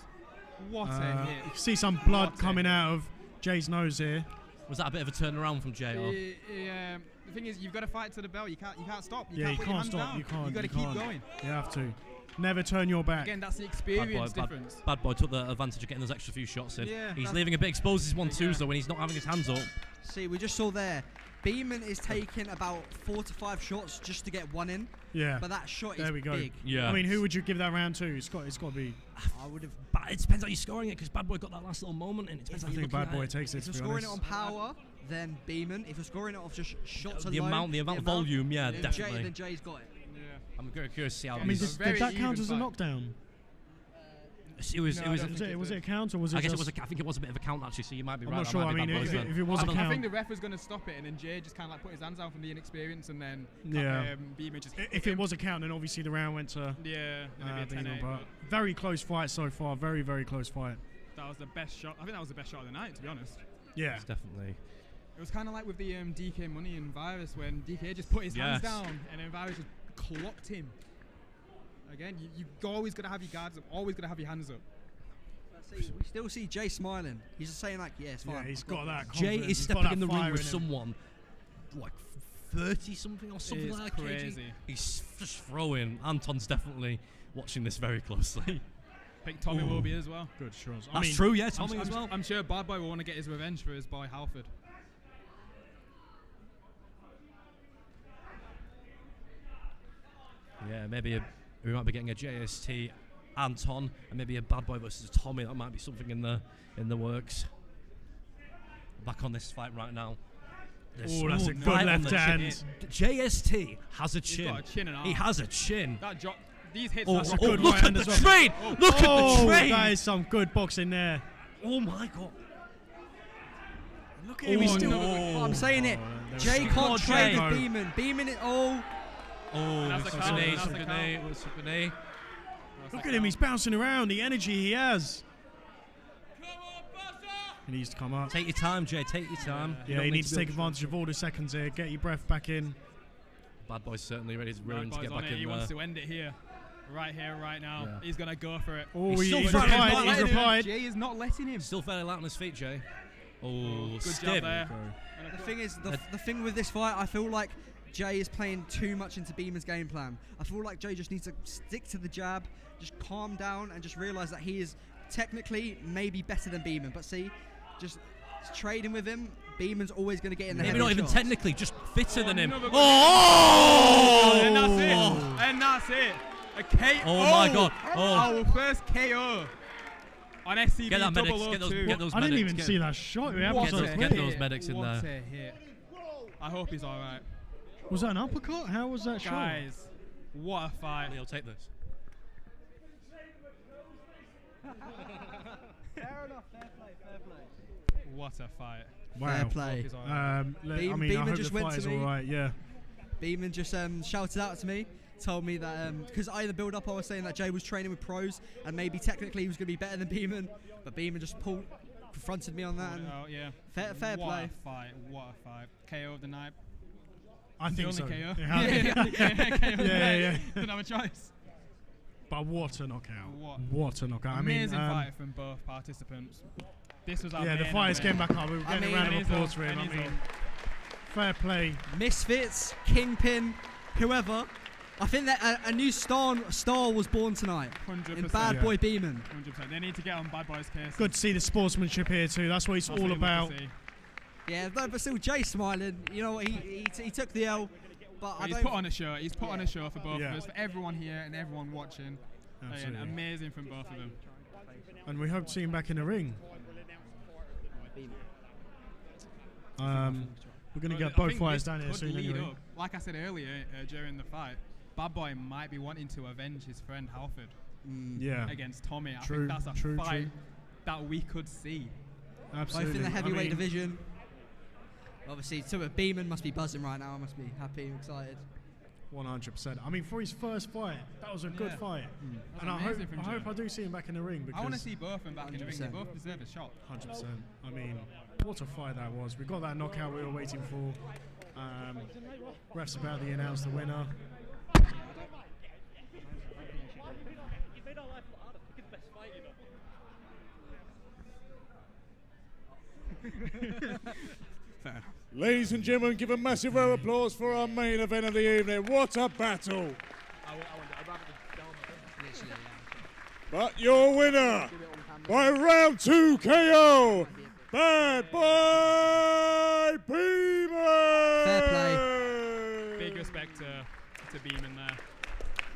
What a hit. You see some blood coming out of Jay's nose here. Was that a bit of a turnaround from Jay? Yeah. The thing is, you've got to fight to the bell. You can't stop. You can't stop. You got to keep going. You have to. Never turn your back. Again, that's the experience difference. Bad Boy took the advantage of getting those extra few shots in. Yeah, he's leaving a bit exposed his 1-2s though when he's not having his hands up. See, we just saw there, Beaman is taking about 4 to 5 shots just to get one in. Yeah. But that shot is there we go. big. Yeah. I mean, who would you give that round to? It's got to be. I would have. It depends how you're scoring it because Bad Boy got that last little moment and it depends I think Bad Boy takes it. If you're scoring it on power, then Beaman. If you're scoring it off just shots the alone, amount of volume, definitely. Then Jay's got it. Yeah. I'm very curious to see how. I mean, did that count as a knockdown? Was it a count or was it? I think it was a bit of a count actually. So you might be right. I'm not sure. I mean, if it was a count, I think the ref was going to stop it, and then Jay just kind of like put his hands out from the inexperience, and then Beaman just. If it was a count, then obviously the round went to. Beaman, but very close fight so far. Very, very close fight. That was the best shot. I think that was the best shot of the night, to be honest. Yeah, it's definitely. It was kind of like with the DK Money and Virus when DK just put his hands down, and then Virus just clocked him. Again, you always got to have your guards up. Always got to have your hands up. We still see Jay smiling. He's just saying like, yeah, it's fine. Yeah, he's got that. Jay is stepping in the ring with someone like 30 something or something like that. Crazy. He's just throwing. Anton's definitely watching this very closely. I think Tommy will be as well. Good shots. That's true, yeah, Tommy as well. I'm sure Bad Boy will want to get his revenge for his boy Halford. Yeah, maybe we might be getting a JST Anton and maybe a Bad Boy versus a Tommy. That might be something in the works. back on this fight right now. Oh, that's a good left hand. JST has a chin. He's got a chin and He arm. has a chin. That drop, these hits. That's a that good look right at hand the as well. trade. Look at the trade. That is some good boxing there. Oh my god. Look at him. He's still. I'm saying it. Jay Come on, can't trade Jay. with Beaman. Beaman is That's a Super count, knee, that's a super count. knee, super knee. Look at him. He's bouncing around. The energy he has. He needs to come up. Take your time, Jay. Take your time. Yeah, he needs to take advantage of all the seconds here. Get your breath back in. Bad Boy's certainly ready to ruin Bad to Boy's get on back it. in He there. wants to end it here. Right here, right now. Yeah. He's going to go for it. Oh, He's he's still replied. fighting. He's replied. Jay is not letting him. Still fairly light on his feet, Jay. Oh, Good job stim. there. The thing is, the thing with this fight, I feel like Jay is playing too much into Beaman's game plan. I feel like Jay just needs to stick to the jab, just calm down, and just realize that he is technically maybe better than Beaman. But see, just trading with him, Beaman's always going to get in the Maybe heavy not even shots. technically, just fitter than him. Oh! And that's it. And that's it. A KO. Oh my god. Oh. Our first KO on SCB. Get that medics. 002. Get those I didn't medics. even see that shot. It happened What so a quick. Get those hit. medics in What there. a hit. I hope he's all right. Was that an uppercut? How was that shot? Guys, what a fight. Leo, take this. Fair enough. Fair play. What a fight. Wow. Fair play. Hope he's all right. I mean, I hope just the went fight to is me. all right. Yeah. Beaman just shouted out to me, told me that because in the build-up I was saying that Jay was training with pros and maybe technically he was going to be better than Beaman, but Beaman just confronted me on that. And Oh, yeah. fair What play. a fight. What a fight. KO of the night. I The think only so. KO. Yeah. Yeah. Yeah. Didn't have a choice. But what a knockout. What? What a knockout. Amazing I mean, fight from both participants. This was our yeah, the main fighters came event. back up. We were getting a round of applause for him. I mean, fair play. Misfits, Kingpin, whoever. I think that a new star was born tonight 100%. in Bad Boy Beaman. 100%. They need to get on Bad Boy's case. Good to see the sportsmanship here too. That's what it's That's all what we want about. to see. Yeah, but still Jay smiling. You know what? He took the L, but I He's don't. put on a show. He's put on a show for both Yeah. of us, for everyone here and everyone watching. Again, Absolutely. amazing from both of them. And we hope to see him back in the ring. We're going to get I both think fighters this down here could soon lead anyway. up. Like I said earlier during the fight, Bad Boy might be wanting to avenge his friend Halford Yeah. against Tommy. I True, think that's a true, fight true. that we could see. Absolutely. Both in the heavyweight I mean, division. Obviously, so Beaman must be buzzing right now. I must be happy and excited. 100%. I mean, for his first fight, that was a good Yeah. fight. That's And I amazing from hope Jay. I do see him back in the ring because I want to see both of them back in the ring. They 100%. both deserve a shot. 100%. I mean, what a fight that was. We got that knockout we were waiting for. Ref's about to announce the winner. Ladies and gentlemen, give a massive round of applause for our main event of the evening. What a battle! But your winner by round 2 KO, Bad Boy Beaman! Fair play. Big respect to Beaman there.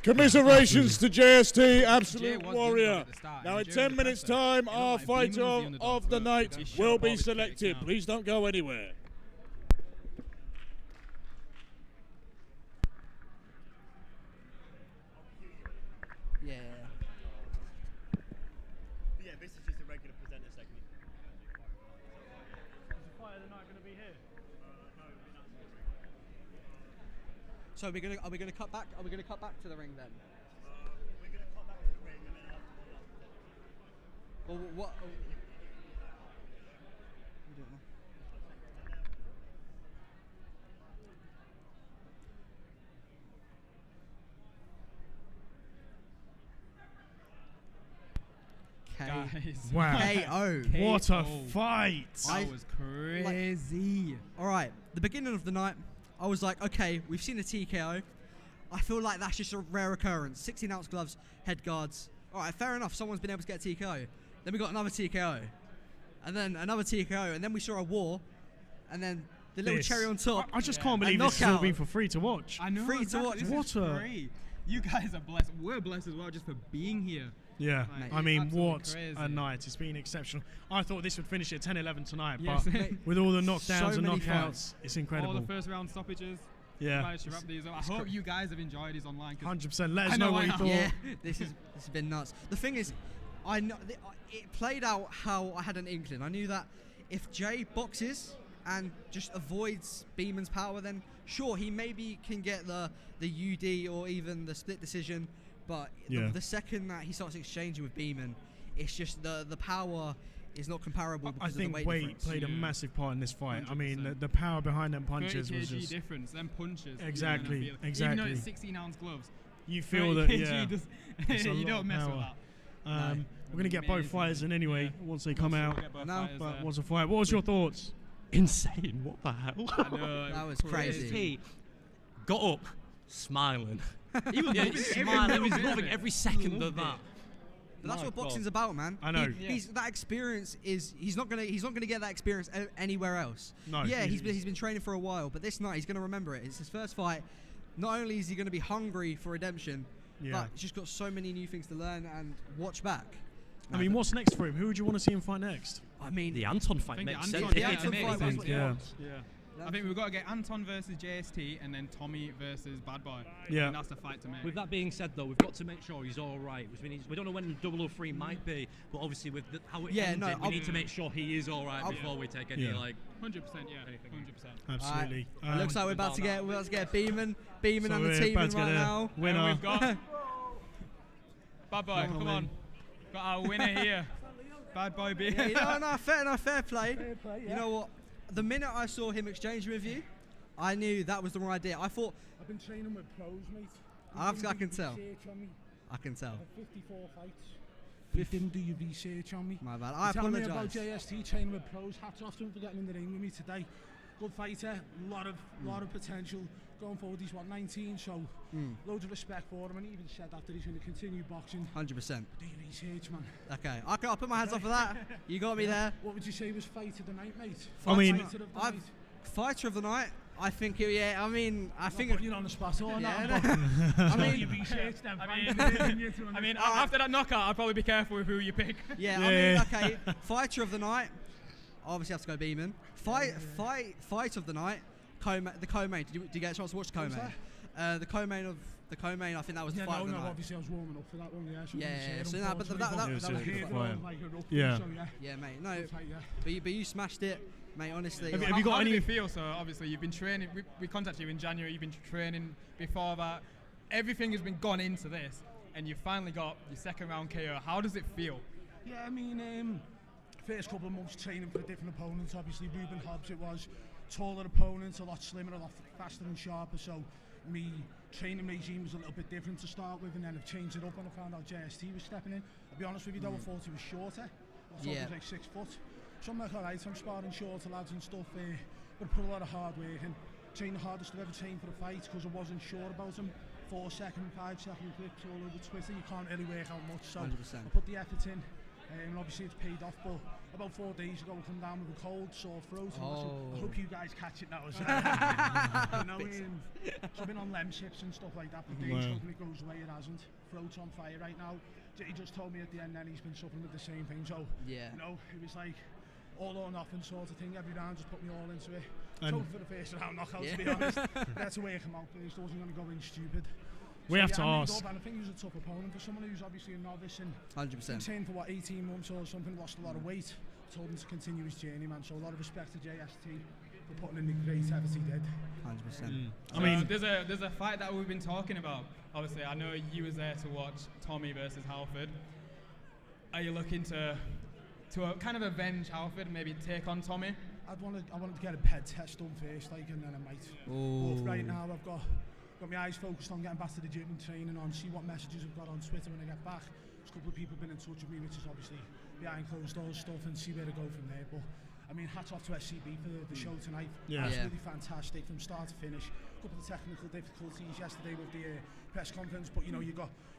Commiserations to JST, Jay absolute was the underdog warrior. at the start, Now and in during 10 the minutes presser, time, it looked our like Beaman fighter was the underdog, of the but night he shut will up all be his critics selected. now. Please don't go anywhere. Yeah. Yeah, this is just a regular presenter segment. So are we gonna cut back? Are we gonna cut back to the ring then? We're going to cut back to the ring and then after that. Or what? We don't know. Guys. Wow. KO. What a KO. fight. That was crazy. All right, the beginning of the night, I was like, okay, we've seen a TKO. I feel like that's just a rare occurrence. 16-ounce gloves, head guards. All right, fair enough. Someone's been able to get a TKO. Then we got another TKO, and then another TKO, and then we saw a war, and then the little This. cherry on top. I just a can't believe this has all knockout. been for free to watch. I know. Free to watch. This What is a- free. You guys are blessed. We're blessed as well just for being here. Yeah, Like, I mean, absolutely what crazy. a night. It's been exceptional. I thought this would finish at 10-11 tonight, Yes. but with all the knockdowns So and many knockouts, fights. it's incredible. All the first round stoppages. Yeah. Managed to wrap these up. I hope you guys have enjoyed these online. 100%. Let us I know know what I you have. thought. Yeah, this has been nuts. The thing is, I know it played out how I had an inkling. I knew that if Jay boxes and just avoids Beaman's power, then sure, he maybe can get the UD or even the split decision. But the second that he starts exchanging with Beaman, it's just the power is not comparable. I Because think of the weight weight difference. played a massive part in this fight. I mean, 100%. the power behind them punches 30 was kg just difference. Them punches. Exactly, You're gonna feel it. exactly. Even though it's 16-ounce gloves. you feel 30 that. kg Yeah, does- it's a you lot don't of mess with power. that. We're gonna get both Amazing. fighters in anyway once they come We'll out. get both No, fighters But there. what's a fight? What was your thoughts? Insane. What the hell? I know, That was crazy. He got up smiling. He was Yeah, loving every smiling. He was little bit loving of it. every second of Loved that. it. But that's My what God. boxing's about, man. I know. He's that experience is he's not gonna get that experience anywhere else. No, Yeah, he's- he's been training for a while, but this night he's gonna remember it. It's his first fight. Not only is he gonna be hungry for redemption, Yeah. but he's just got so many new things to learn and watch back. I mean, what's next for him? Who would you want to see him fight next? I mean, The Anton fight I think makes the sense. Anton- Yeah, yeah, Anton it fight makes was- sense. yeah. Yeah. I think we've got to get Anton versus JST and then Tommy versus Bad Boy. Yeah. And that's the fight to make. With that being said, though, we've got to make sure he's all right. We don't know when 003 might be, but obviously with how it ended, we need to make sure he is all right before we take any 100%, yeah, 100%. Absolutely. It looks like we're about to get Beaman So and the we're team about in to right get a now. winner. And we've got Bad Boy, come on. Got our winner here. Bad Boy B. Yeah, fair play. You know what? The minute I saw him exchanging with you, I knew that was the right idea. I thought I've been training with pros, mate. I can tell. Research on me. I can tell. I have 54 fights. You didn't do your research on me. My bad. I Tell me about apologise. JST training with pros. Hats off to him for getting in the ring with me today. Good fighter, lot of potential. Going forward, he's 19, so loads of respect for him. And he even said that he's going to continue boxing. 100%. Do your research, man. Okay, I'll put my hands up for that. You got me there. What would you say was fight of the night, mate? I mean, Fighter of the night. I think. I think. Putting you on the spot or Yeah, not. I mean, you research them. I mean, after that knockout, I'd probably be careful with who you pick. Yeah, I mean, okay. Fighter of the night. Obviously, have to go Beaman. Fight of the night. The co-main. Did you get a chance to watch the co-main? The co-main of the co-main. I think that was the fight of the night. Obviously I was warming up for that one. Yeah. So that was a good fight. Yeah. Yeah, mate. No, but you smashed it, mate. Honestly. Have you got how any? did it feel? So obviously you've been training. We contacted you in January. You've been training before that. Everything has been gone into this, and you finally got your second round KO. How does it feel? Yeah, I mean, first couple of months training for different opponents. Obviously, Ruben Hobbs it was taller opponents, a lot slimmer, a lot faster and sharper. So me training regime was a little bit different to start with, and then I've changed it up when I found out JST was stepping in. I'll be honest with you, though, I thought he was shorter. I thought he was like 6 foot. So I'm like, alright, I'm sparring shorter lads and stuff. But I put a lot of hard work in. Trained the hardest I've ever trained for a fight because I wasn't sure about him. 4-second, 5-second clips all over Twitter. You can't really work out much. So 100%. I put the effort in. And obviously it's paid off, but about 4 days ago I come down with a cold, sore throat. I hope you guys catch it now. So I've been on Lemsips and stuff like that for days, hoping it goes away. It hasn't. Throat's on fire right now. He just told me at the end then he's been suffering with the same thing. So it was like all or nothing sort of thing. Every round just put me all into it. So for the first round knockout, to be honest. That's the way I come out first. I wasn't going to go in stupid. We have to ask. And I think he was a tough opponent for someone who's obviously a novice and 100%. been training for 18 months or something, lost a lot of weight. Told him to continue his journey, man. So a lot of respect to JST for putting in the great effort he did. 100%. I mean, there's a fight that we've been talking about. Obviously, I know you was there to watch Tommy versus Halford. Are you looking to kind of avenge Halford, maybe take on Tommy? I wanted to get a head test done first, like, and then I might. But right now, I've got my eyes focused on getting back to the gym and training on, see what messages I've got on Twitter when I get back. There's a couple of people been in touch with me, which is obviously behind closed doors stuff, and see where to go from there. But I mean, hats off to SCB for the show tonight. Absolutely fantastic from start to finish. A couple of technical difficulties yesterday with the press conference, but you know, you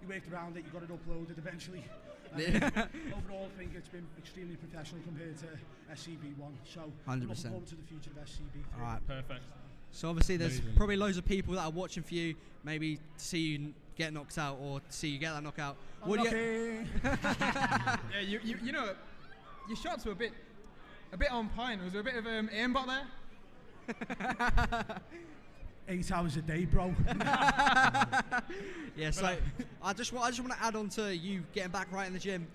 worked around it, you got it uploaded eventually. Overall, I think it's been extremely professional compared to SCB1. So 100%. Looking forward to the future of SCB3. All right, perfect. So obviously there's probably loads of people that are watching for you, maybe to see you get knocked out or see you get that knockout. What do you? Yeah, you know, your shots were a bit on point. Was there a bit of aimbot there? 8 hours a day, bro. Yeah, so I just want to add on to you getting back right in the gym.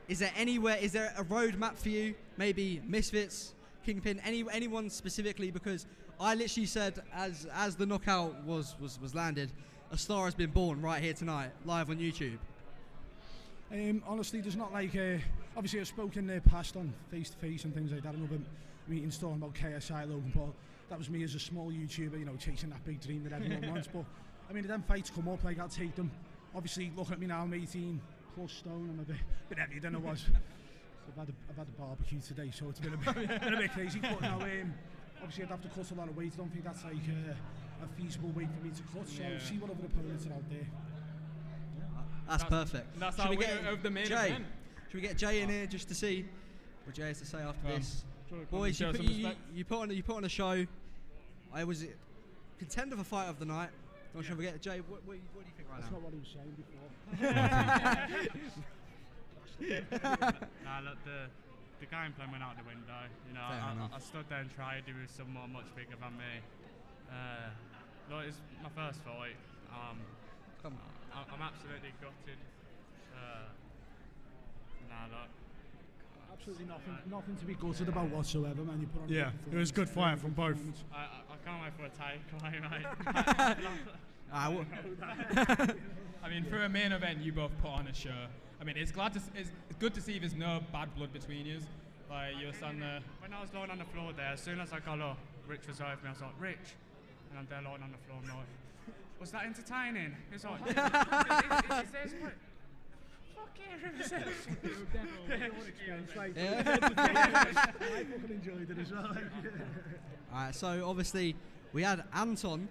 Is there a roadmap for you? Maybe Misfits, Kingpin, anyone specifically? Because I literally said as the knockout was landed, a star has been born right here tonight, live on YouTube. Honestly, there's not like obviously I've spoken in the past on face to face and things like that. Another meetings talking about KSI, Logan Paul. That was me as a small YouTuber, you know, chasing that big dream that everyone wants. But I mean, if them fights come up, like I'll take them. Obviously, look at me now, I'm 18 plus stone. I'm a bit heavier than I was. I've had a barbecue today, so it's been a bit crazy. But now, obviously, I'd have to cut a lot of weight. I don't think that's like a feasible weight for me to cut. So see what other opponents are out there. That's perfect. That's our winner of the main event. Should we get Jay in here just to see what Jay has to say after this? Boys, you put on a show. I was contender for fight of the night. Don't you forget, Jay. What do you think right That's now? not what he was saying before. Nah, look, the game plan went out the window. You know, I stood there and tried. He was someone much bigger than me. Look, it's my first fight. I'm absolutely gutted. Nah, look. Absolutely nothing to be gutted about whatsoever, man. You put on it was a good fight from both. I can't wait for a takeaway, mate. I mean, for a main event, you both put on a show. I mean, it's good to see there's no bad blood between you. Like you're standing there. When I was lying on the floor there, as soon as I got up, Rich was over me. I was like, Rich, and I'm there lying on the floor. I'm like, was that entertaining? He's like, is this? Fuck I fucking enjoyed it as well. Alright, so obviously we had Anton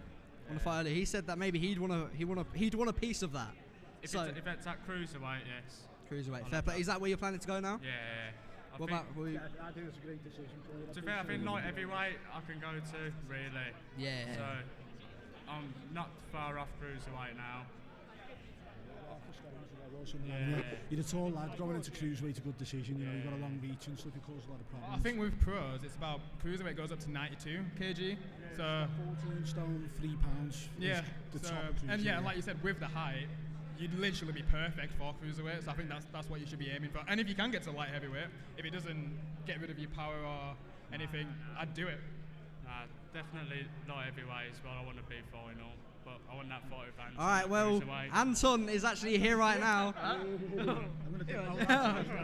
on the fight earlier. He said that maybe he'd want a piece of that. If it's at cruiserweight, yes. Cruiserweight, fair play. Is that where you're planning to go now? Yeah. I think it's a great decision for you. To be fair, I think light heavyweight I can go to, really. Yeah. So I'm not far off cruiserweight now. You're a tall lad, going into cruiserweight's a good decision. You know, you've got a long reach and stuff, it causes a lot of problems. I think with pros, it's about cruiserweight goes up to 92 kg. So 14 stone, 3 pounds. Yeah. The So, top of and cruiserweight. like you said, with the height, you'd literally be perfect for cruiserweight. So I think that's what you should be aiming for. And if you can get to light heavyweight, if it doesn't get rid of your power or anything, I'd do it. Definitely light heavyweight is what I want to be final. But I want that fight with Anton. All right, well, Anton is actually here right now.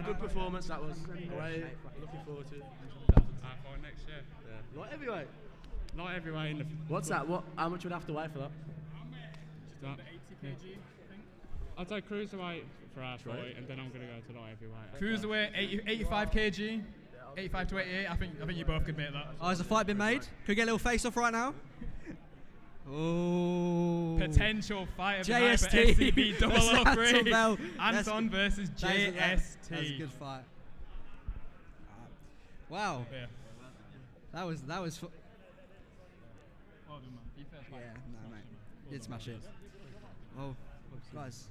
Good performance that was. Right, looking forward to it. Fight next year. Yeah. Light heavyweight. Light heavyweight in the. What's that? How much would I have to weigh for that? About 80 kg, I think. I'll take cruiserweight for our fight, and then I'm gonna go to light heavyweight. Cruiserweight, 85 kg. 85 to 88. I think you both could make that. Oh, has a fight been made? Could we get a little face off right now? Oh. Potential fight of the night for JST. SCB 003. Bell. Anton versus JST. That's a good fight. Wow. Yeah. That was. Well done, man. You first fight. Yeah, no, mate. Did smash it. Oh, guys.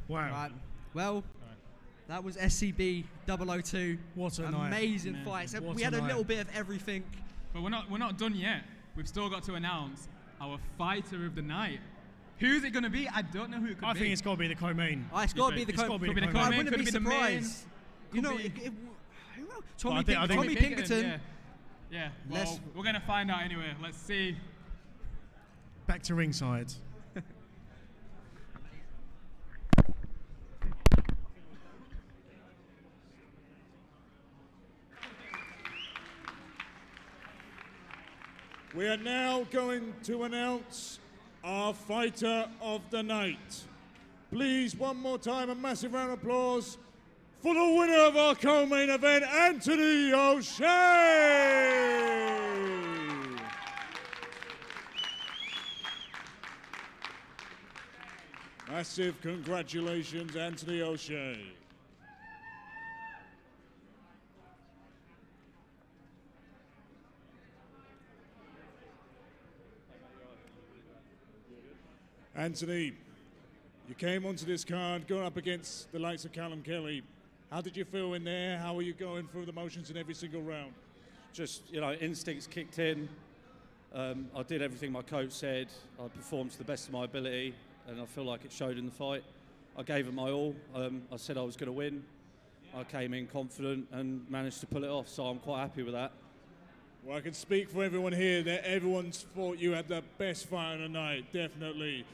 Wow. Right. Well, that was SCB 002. What a night. Amazing fights. We had a little bit of everything. But we're not done yet. We've still got to announce our fighter of the night. Who's it going to be? I don't know who it could be. I think it's got to be the co-main. It's got to be the co-main. Could be the co-main. I wouldn't be Could be the main. surprised. You know, who else? Tommy think Pinkerton. Yeah. Well, we're going to find out anyway. Let's see. Back to ringside. We are now going to announce our fighter of the night. Please, one more time, a massive round of applause for the winner of our co-main event, Anthony O'Shea! Massive congratulations, Anthony O'Shea. Anthony, You came onto this card going up against the likes of Callum Kelly. How did you feel in there? How were you going through the motions in every single round? Just, you know, instincts kicked in. I did everything my coach said. I performed to the best of my ability, and I feel like it showed in the fight. I gave it my all. I said I was going to win. I came in confident and managed to pull it off, so I'm quite happy with that. Well, I can speak for everyone here that everyone's thought you had the best fight of the night, definitely.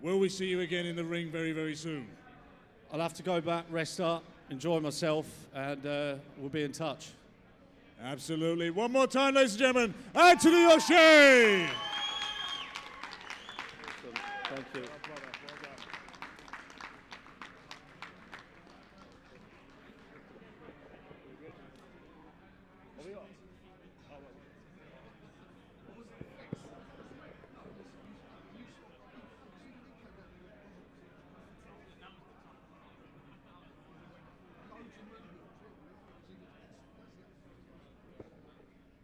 Will we see you again in the ring very, very soon? I'll have to go back, rest up, enjoy myself, and we'll be in touch. Absolutely. One more time, ladies and gentlemen, Anthony O'Shea! Thank you.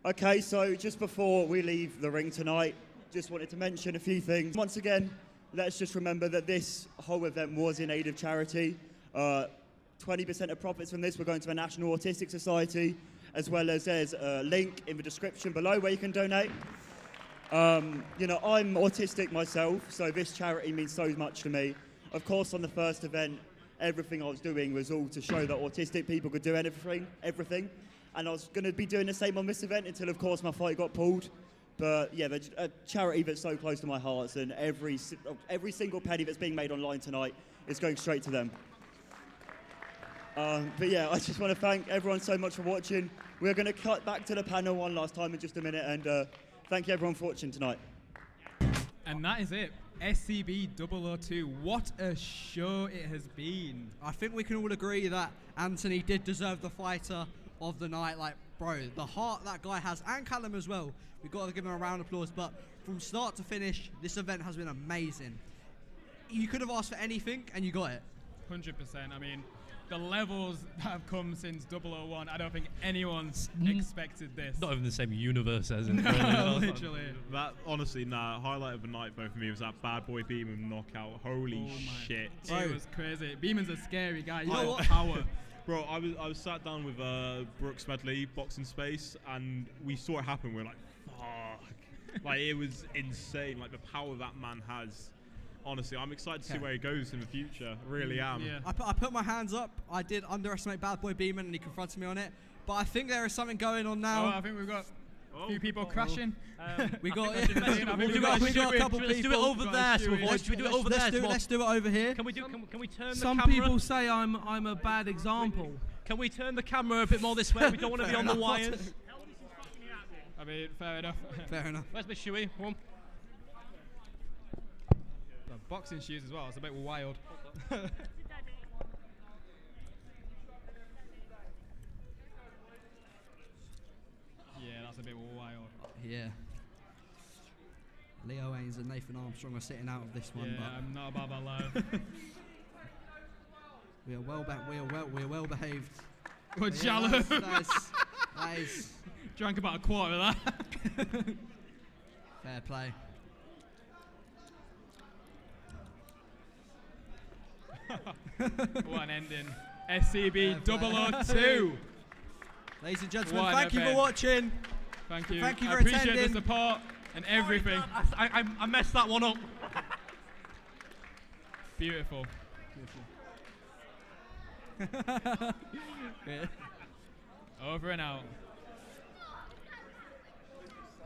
Okay, so just before we leave the ring tonight, just wanted to mention a few things. Once again, let's just remember that this whole event was in aid of charity. 20% of profits from this were going to the National Autistic Society, as well as there's a link in the description below where you can donate. You know, I'm autistic myself, so this charity means so much to me. Of course, on the first event, everything I was doing was all to show that autistic people could do everything. And I was going to be doing the same on this event until, of course, my fight got pulled. But yeah, a charity that's so close to my heart, and every single penny that's being made online tonight is going straight to them. But yeah, I just want to thank everyone so much for watching. We're going to cut back to the panel one last time in just a minute, and thank you everyone for watching tonight. And that is it. SCB 002. What a show it has been. I think we can all agree that Anthony did deserve the fighter of the night. Like, bro, the heart that guy has, and Callum as well. We've got to give him a round of applause. But from start to finish, this event has been amazing. You could have asked for anything, and you got it. 100%. I mean, the levels that have come since 001, I don't think anyone's expected this. Not even the same universe as in literally. That, honestly, highlight of the night both for me was that bad Boy Beaman knockout. Holy shit. It was crazy. Beeman's a scary guy. You know what? Power. Bro, I was sat down with Brooks Medley, Boxing Space, and we saw it happen. We were like, fuck. Like, it was insane. Like, the power that man has. Honestly, I'm excited to see where he goes in the future. I really am. Yeah. I put my hands up. I did underestimate Bad Boy Beaman, and he confronted me on it. But I think there is something going on now. Oh, I think we've got a few people crashing. We got a couple people. Let's do it over there. Should we do it over there? Let's do it over here. Can we turn the camera? Some people say I'm a bad example. Can we turn the camera a bit more this way? We don't want to be on the wires. I mean, fair enough. Fair enough. Where's my shoey? One. Boxing shoes as well. It's a bit wild. Yeah, that's a bit wild. Yeah. Leo Haynes and Nathan Armstrong are sitting out of this one. Yeah, but I'm not about that live. We are well behaved. Good Callum. That is drank about a quarter of that. Fair play. What an ending. SCB 002. Ladies and gentlemen, thank you for watching. Thank you. Thank you for I appreciate attending. the support and everything. I messed that one up. Beautiful. Over and out.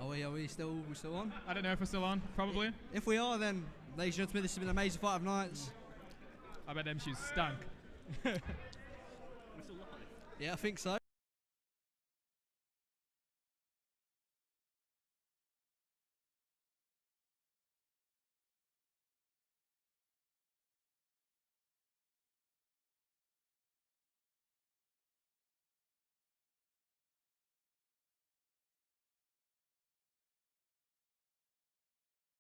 Are we still on? I don't know if we're still on. Probably. If we are, then ladies and gentlemen, this has been an amazing fight of nights. I bet them shoes stank. Yeah, I think so.